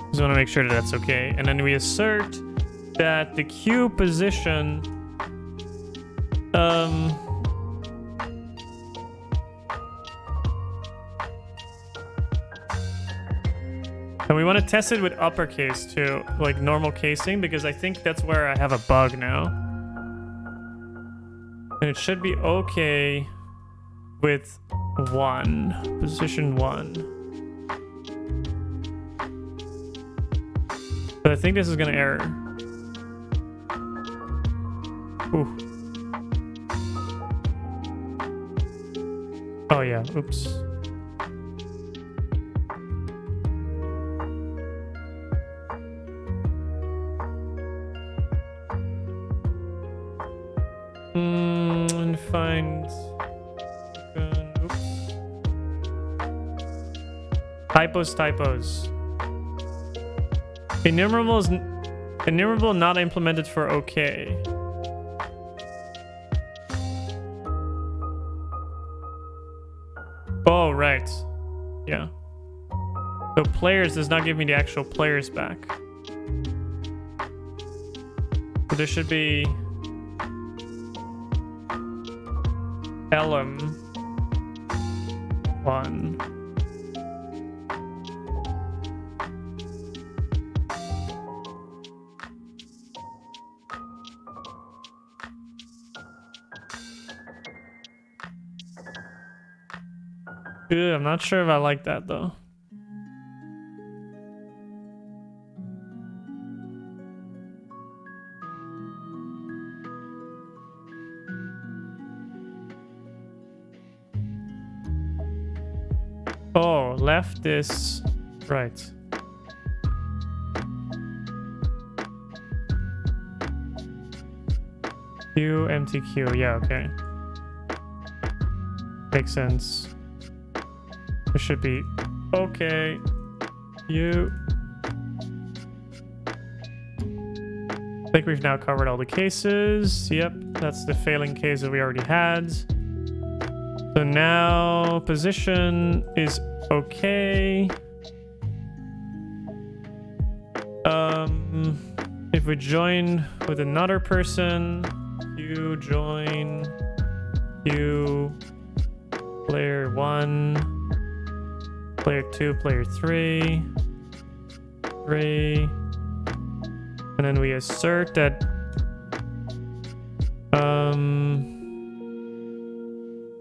just want to make sure that that's okay. And then we assert that the queue position and we want to test it with uppercase too, like normal casing, because I think that's where I have a bug now. And it should be okay with 1, position 1. But I think this is gonna error. Ooh. Oh yeah, oops. And find... oops. Typos. Enumerable not implemented for OK. Oh, right. Yeah. So players does not give me the actual players back. So there should be LM1. I'm not sure if I like that though. Oh, left is right. Q, empty Q. Yeah, okay. Makes sense. It should be okay. I think we've now covered all the cases. Yep, that's the failing case that we already had. So now position is okay. If we join with another person, you join you player 1, player 2, player 3, and then we assert that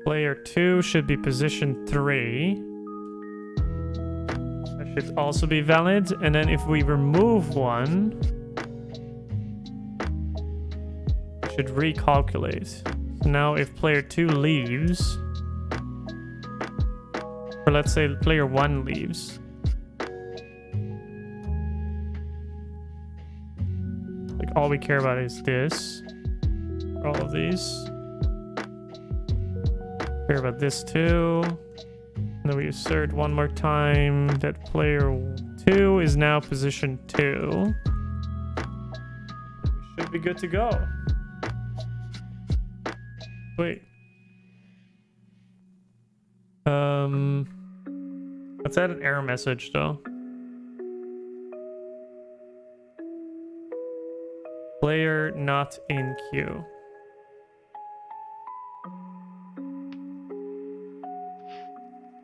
player 2 should be position 3. That should also be valid. And then if we remove one, it should recalculate. So now if player 2 leaves, or let's say player 1 leaves, like all we care about is this, all of these. Care about this too. And then we assert one more time that player 2 is now position 2. We should be good to go. Wait. Let's add an error message though. Player not in queue.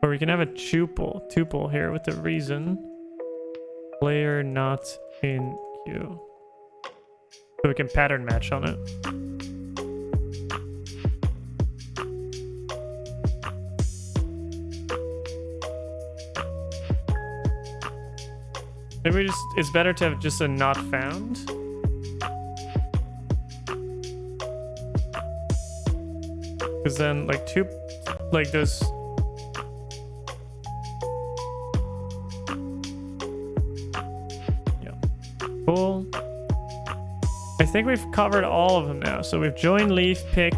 Or we can have a tuple here with the reason. Player not in queue. So we can pattern match on it. Maybe it's better to have just a not found. Because then like those. Cool. I think we've covered all of them now. So we've joined leaf, pick,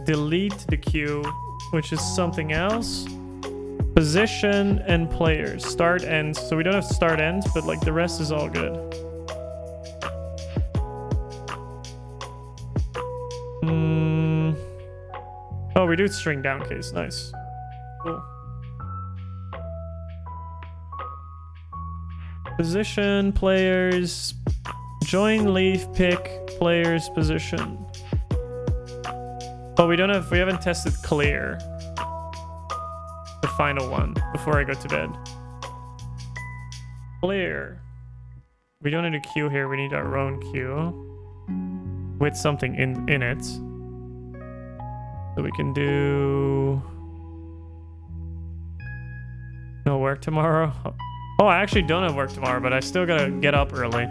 delete the queue, which is something else. Position and players. Start, end. So we don't have start, end, but like the rest is all good. Oh, we do string down case. Nice. Cool. Position, players, join, leave, pick, players, position. Oh, we haven't tested clear. The final one before I go to bed. Clear. We don't need a queue here, we need our own queue. With something in it. So we can do... No work tomorrow? Oh, I actually don't have work tomorrow, but I still gotta get up early.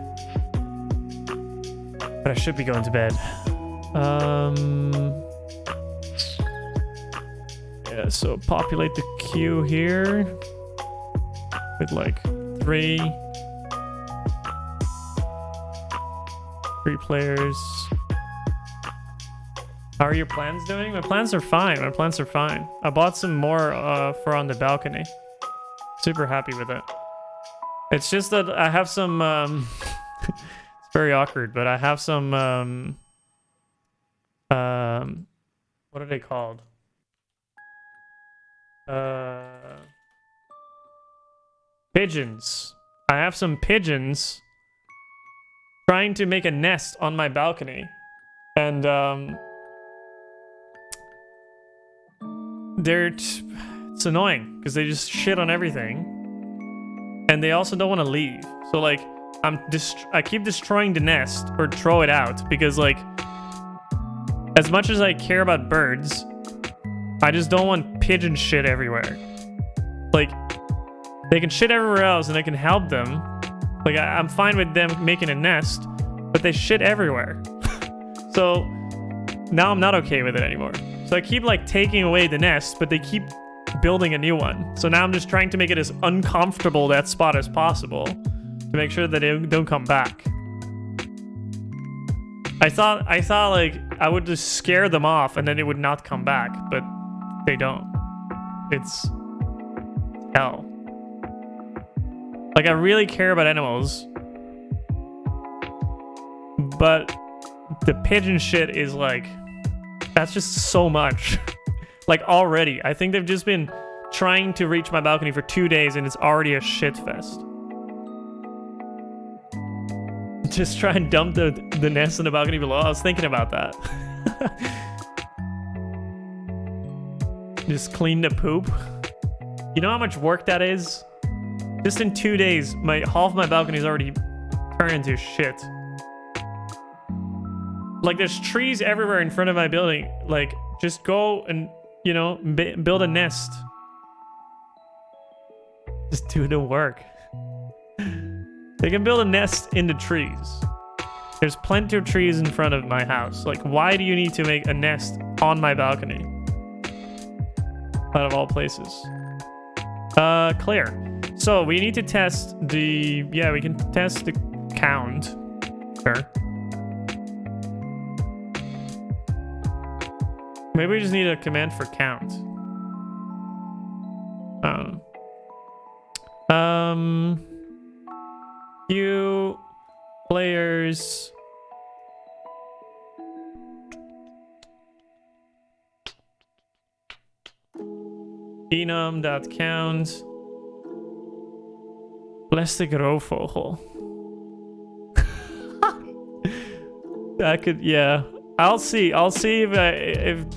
But I should be going to bed. Yeah, so populate the queue here with like three players. How are your plans doing? My plans are fine. I bought some more for on the balcony. Super happy with it. It's just that I have some it's very awkward, but I have some what are they called? Pigeons. I have some pigeons trying to make a nest on my balcony. And it's annoying because they just shit on everything. And they also don't want to leave. So like I keep destroying the nest or throw it out because like as much as I care about birds, I just don't want pigeon shit everywhere. Like they can shit everywhere else and I can help them. Like I'm fine with them making a nest, but they shit everywhere. So now I'm not okay with it anymore. So I keep like taking away the nest, but they keep building a new one. So now I'm just trying to make it as uncomfortable that spot as possible to make sure that they don't come back. I thought like I would just scare them off and then it would not come back, but they don't. It's hell. Like I really care about animals, but the pigeon shit is like, that's just so much. Like already, I think they've just been trying to reach my balcony for 2 days and it's already a shit fest. Just try and dump the nest in the balcony below. I was thinking about that. Just clean the poop. You know how much work that is? Just in 2 days, half my balcony is already turned into shit. Like there's trees everywhere in front of my building. Like just go and, you know, build a nest. Just do the work. They can build a nest in the trees. There's plenty of trees in front of my house. Like, why do you need to make a nest on my balcony? Out of all places. Clear. So, we need to test the... Yeah, we can test the count. Sure. Maybe we just need a command for count. Few players enum.count plastic roofvogel. That could, yeah. I'll see if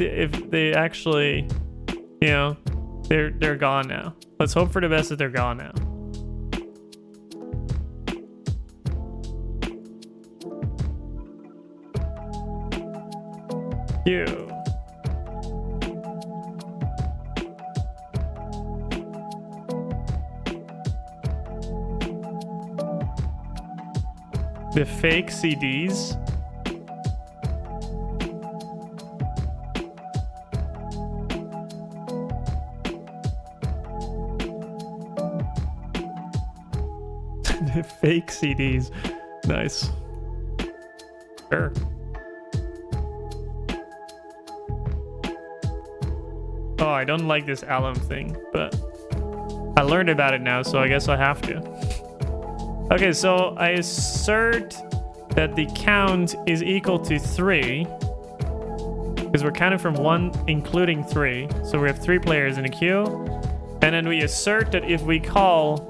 they actually, you know, they're gone now. Let's hope for the best that they're gone now. You. The fake CDs. The fake CDs. Nice. Sure. Oh, I don't like this alum thing, but I learned about it now, so I guess I have to. Okay, so I assert that the count is equal to 3 because we're counting from 1 including 3. So we have 3 players in a queue. And then we assert that if we call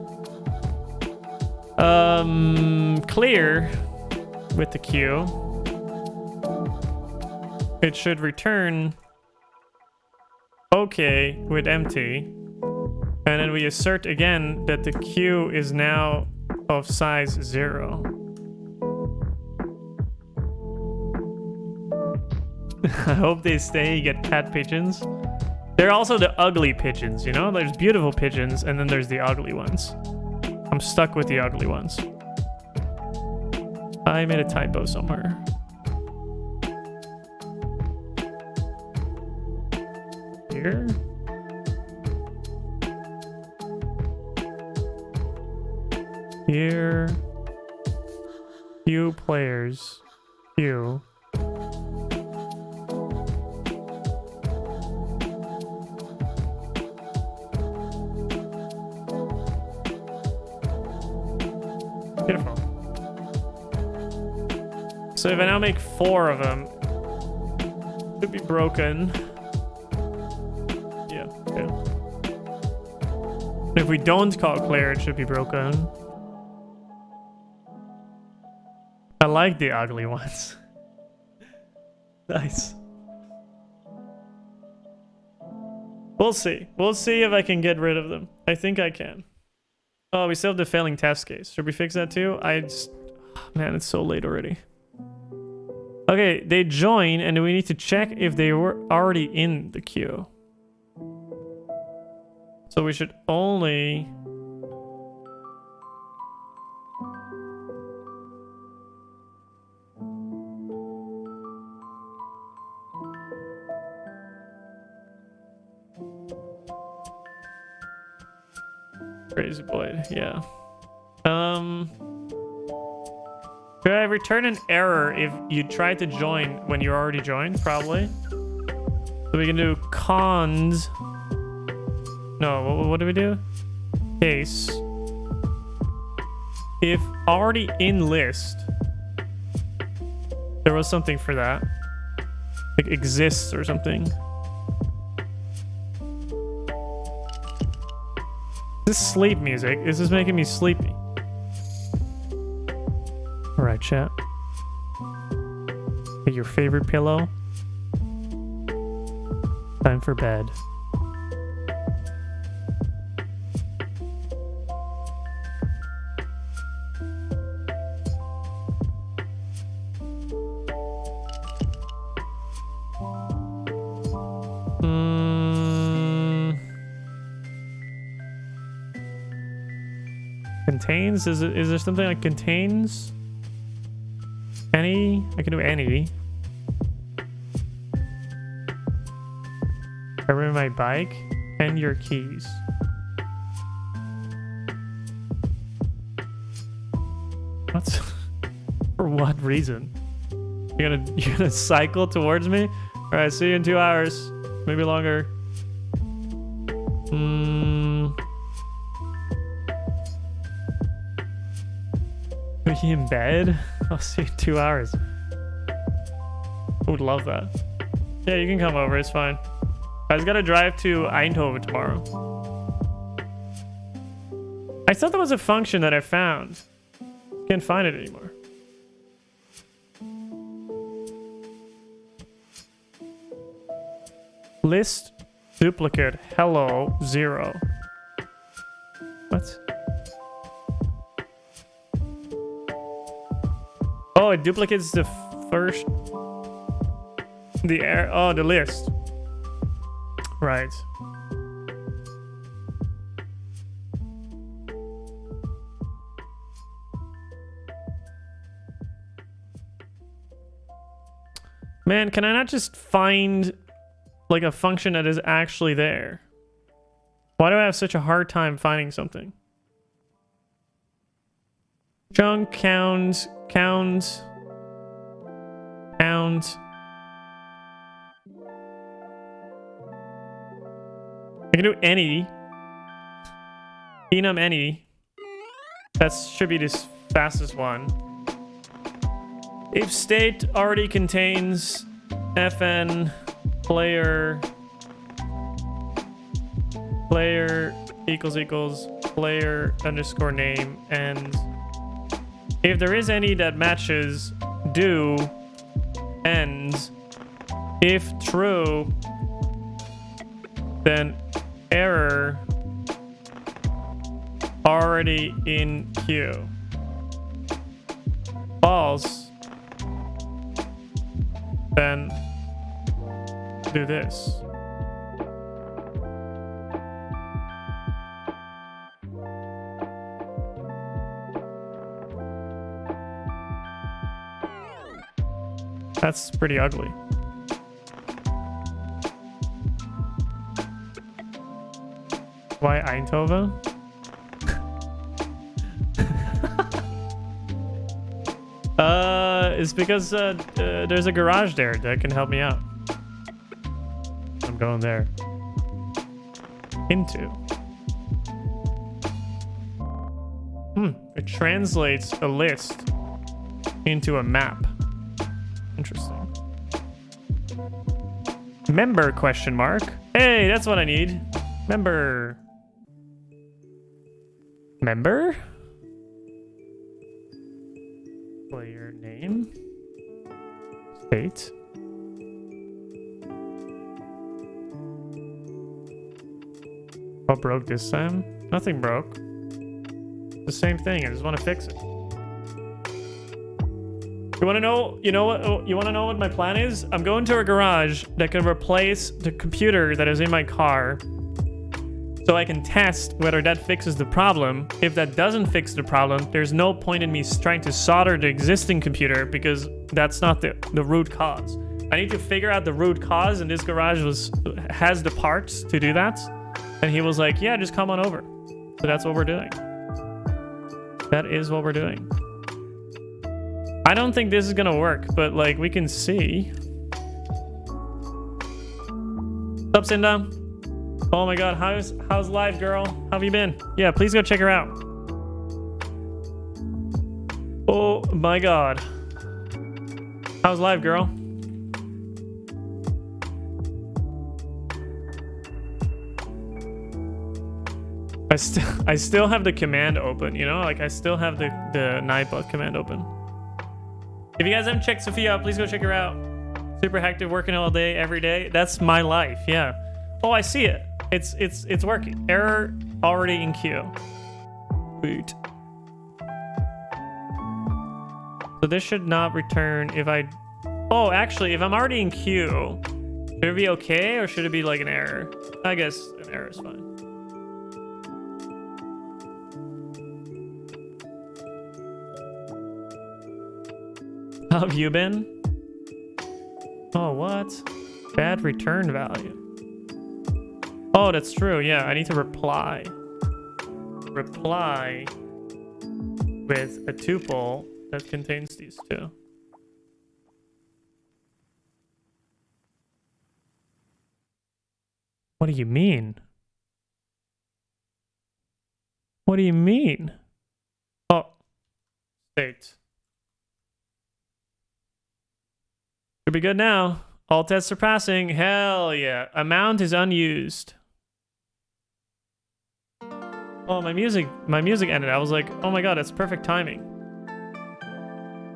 clear with the queue, it should return okay with empty. And then we assert again that the queue is now of size 0. I hope they stay, get pet pigeons. They're also the ugly pigeons, you know? There's beautiful pigeons and then there's the ugly ones. I'm stuck with the ugly ones. I made a typo somewhere. Here? Here. Few players. Few. So if I now make 4 of them, it should be broken. Yeah, okay. If we don't call clear, it should be broken. I like the ugly ones. Nice. We'll see. We'll see if I can get rid of them. I think I can. Oh, we still have the failing test case. Should we fix that too? Man, it's so late already. Okay, they join, and we need to check if they were already in the queue. So we should only... Crazy boy, yeah. Could I return an error if you tried to join when you're already joined? Probably. So we can do cons. No, what do we do? Case. If already in list, there was something for that. Like exists or something. This is sleep music. This is making me sleepy. Alright, chat. Get your favorite pillow. Time for bed. Contains? Is there something like contains? Any? I can do any. I remember my bike and your keys. What? For what reason? You're gonna cycle towards me? Alright, see you in 2 hours. Maybe longer. Are you in bed? I'll see you in 2 hours. I would love that. Yeah, you can come over. It's fine. I just gotta drive to Eindhoven tomorrow. I thought that was a function that I found. Can't find it anymore. List duplicate hello 0. What? Oh, it duplicates the first... the list. Right. Man, can I not just find like a function that is actually there? Why do I have such a hard time finding something? Chunk, count. I can do any. Enum any. That should be the fastest one. If state already contains fn player equals player underscore name, and if there is any that matches do ends. If true, then error already in queue. False, then do this. That's pretty ugly. Why Eindhoven? It's because there's a garage there that can help me out. I'm going there. Into. It translates a list into a map. Interesting. Member question mark. Hey, that's what I need. Member. Member? Player name. State. What broke this time? Nothing broke. The same thing. I just want to fix it. You want to know? You know what? You want to know what my plan is? I'm going to a garage that can replace the computer that is in my car, so I can test whether that fixes the problem. If that doesn't fix the problem, there's no point in me trying to solder the existing computer because that's not the root cause. I need to figure out the root cause, and this garage has the parts to do that. And he was like, "Yeah, just come on over." So that's what we're doing. That is what we're doing. I don't think this is gonna work, but like we can see. What's up, Cinda? Oh my god, how's live, girl? How have you been? Yeah, please go check her out. Oh my god. How's live, girl? I still have the command open, you know? Like I still have the Nightbot command open. If you guys haven't checked Sophia out, please go check her out. Super hectic, working all day, every day. That's my life, yeah. Oh, I see it. It's working. Error already in queue. Boot. So this should not return if I... Oh, actually, if I'm already in queue, should it be okay or should it be like an error? I guess an error is fine. How have you been? Oh, what? Bad return value. Oh, that's true. Yeah, I need to reply. Reply with a tuple that contains these two. What do you mean? What do you mean? Oh, state. Should be good now. All tests are passing. Hell yeah. Amount is unused. Oh, my music ended. I was like, oh my god, that's perfect timing.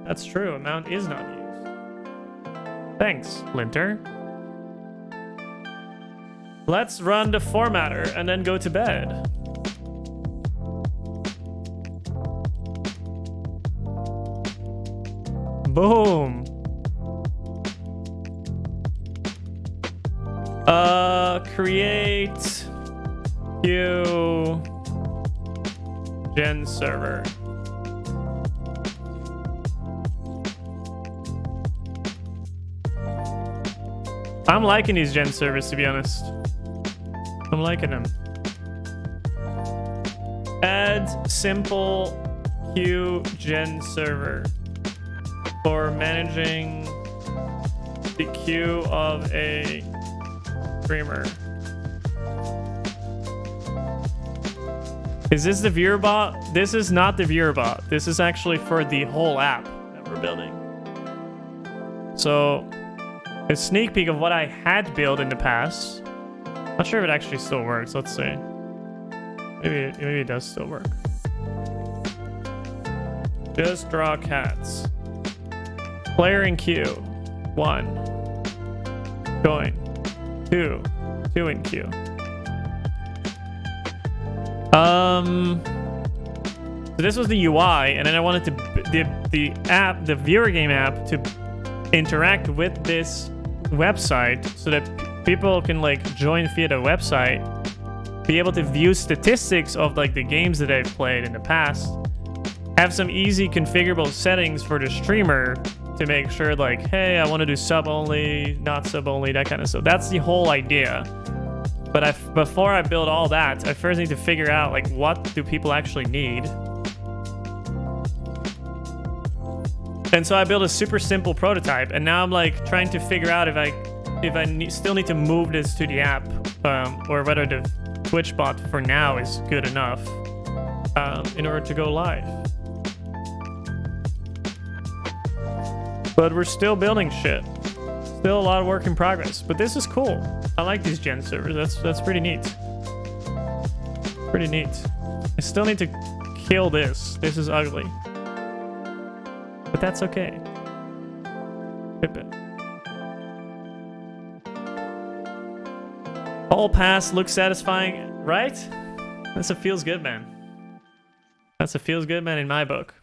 That's true. Amount is not used. Thanks, Linter. Let's run the formatter and then go to bed. Boom. Create Q GenServer. I'm liking these GenServers, to be honest. I'm liking them. Add simple Q GenServer for managing the queue of a streamer. Is this the viewer bot? This is not the viewer bot. This is actually for the whole app that we're building. So, a sneak peek of what I had built in the past. Not sure if it actually still works. Let's see. Maybe it does still work. Just draw cats. Player in queue. 1. Join. 2 in queue. So this was the UI, and then I wanted the viewer game app to interact with this website so that people can like join via the website, be able to view statistics of like the games that they've played in the past, have some easy configurable settings for the streamer to make sure like, hey, I want to do sub only, not sub only, that kind of stuff. That's the whole idea. But before I build all that, I first need to figure out like what do people actually need. And so I built a super simple prototype, and now I'm like trying to figure out if I still need to move this to the app, or whether the Twitch bot for now is good enough in order to go live. But we're still building shit. Still a lot of work in progress. But this is cool. I like these gen servers. That's pretty neat. Pretty neat. I still need to kill this. This is ugly. But that's okay. Pip it. All pass looks satisfying, right? That's a feels good man. That's a feels good man in my book.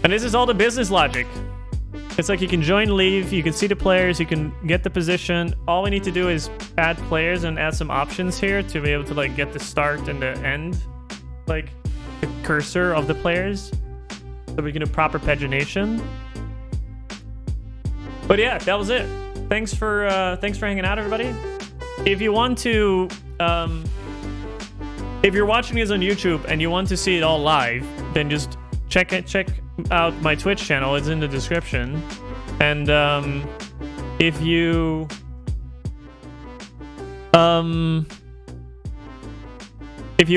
And this is all the business logic. It's like you can join, leave, you can see the players, you can get the position. All we need to do is add players and add some options here to be able to like get the start and the end, like the cursor of the players, so we can do proper pagination. But yeah, that was it. Thanks for hanging out, everybody. If you want to, if you're watching this on YouTube and you want to see it all live, then just check out my Twitch channel. It's in the description. And if you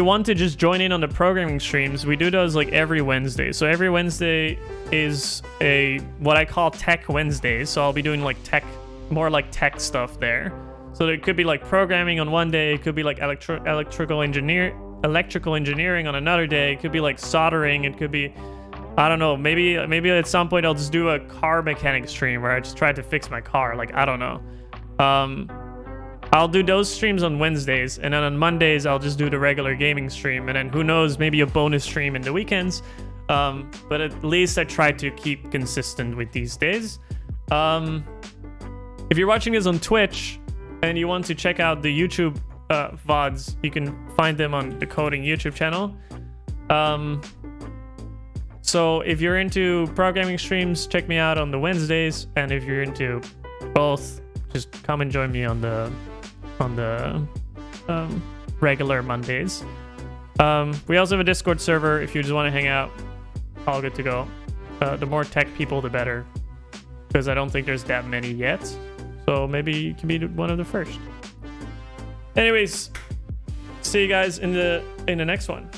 want to just join in on the programming streams, we do those like every Wednesday. So every Wednesday is what I call Tech Wednesday. So I'll be doing like more like tech stuff there. So it could be like programming on one day, it could be like electrical engineering on another day, it could be like soldering, it could be, I don't know, maybe at some point I'll just do a car mechanic stream where I just try to fix my car, like I don't know. I'll do those streams on Wednesdays, and then on Mondays I'll just do the regular gaming stream, and then who knows, maybe a bonus stream in the weekends. But at least I try to keep consistent with these days. If you're watching this on Twitch and you want to check out the YouTube VODs, you can find them on the Coding YouTube channel. So if you're into programming streams, check me out on the Wednesdays, and if you're into both, just come and join me on the regular Mondays. We also have a Discord server if you just want to hang out. All good to go. The more tech people, the better, because I don't think there's that many yet. So maybe you can be one of the first. Anyways, see you guys in the next one.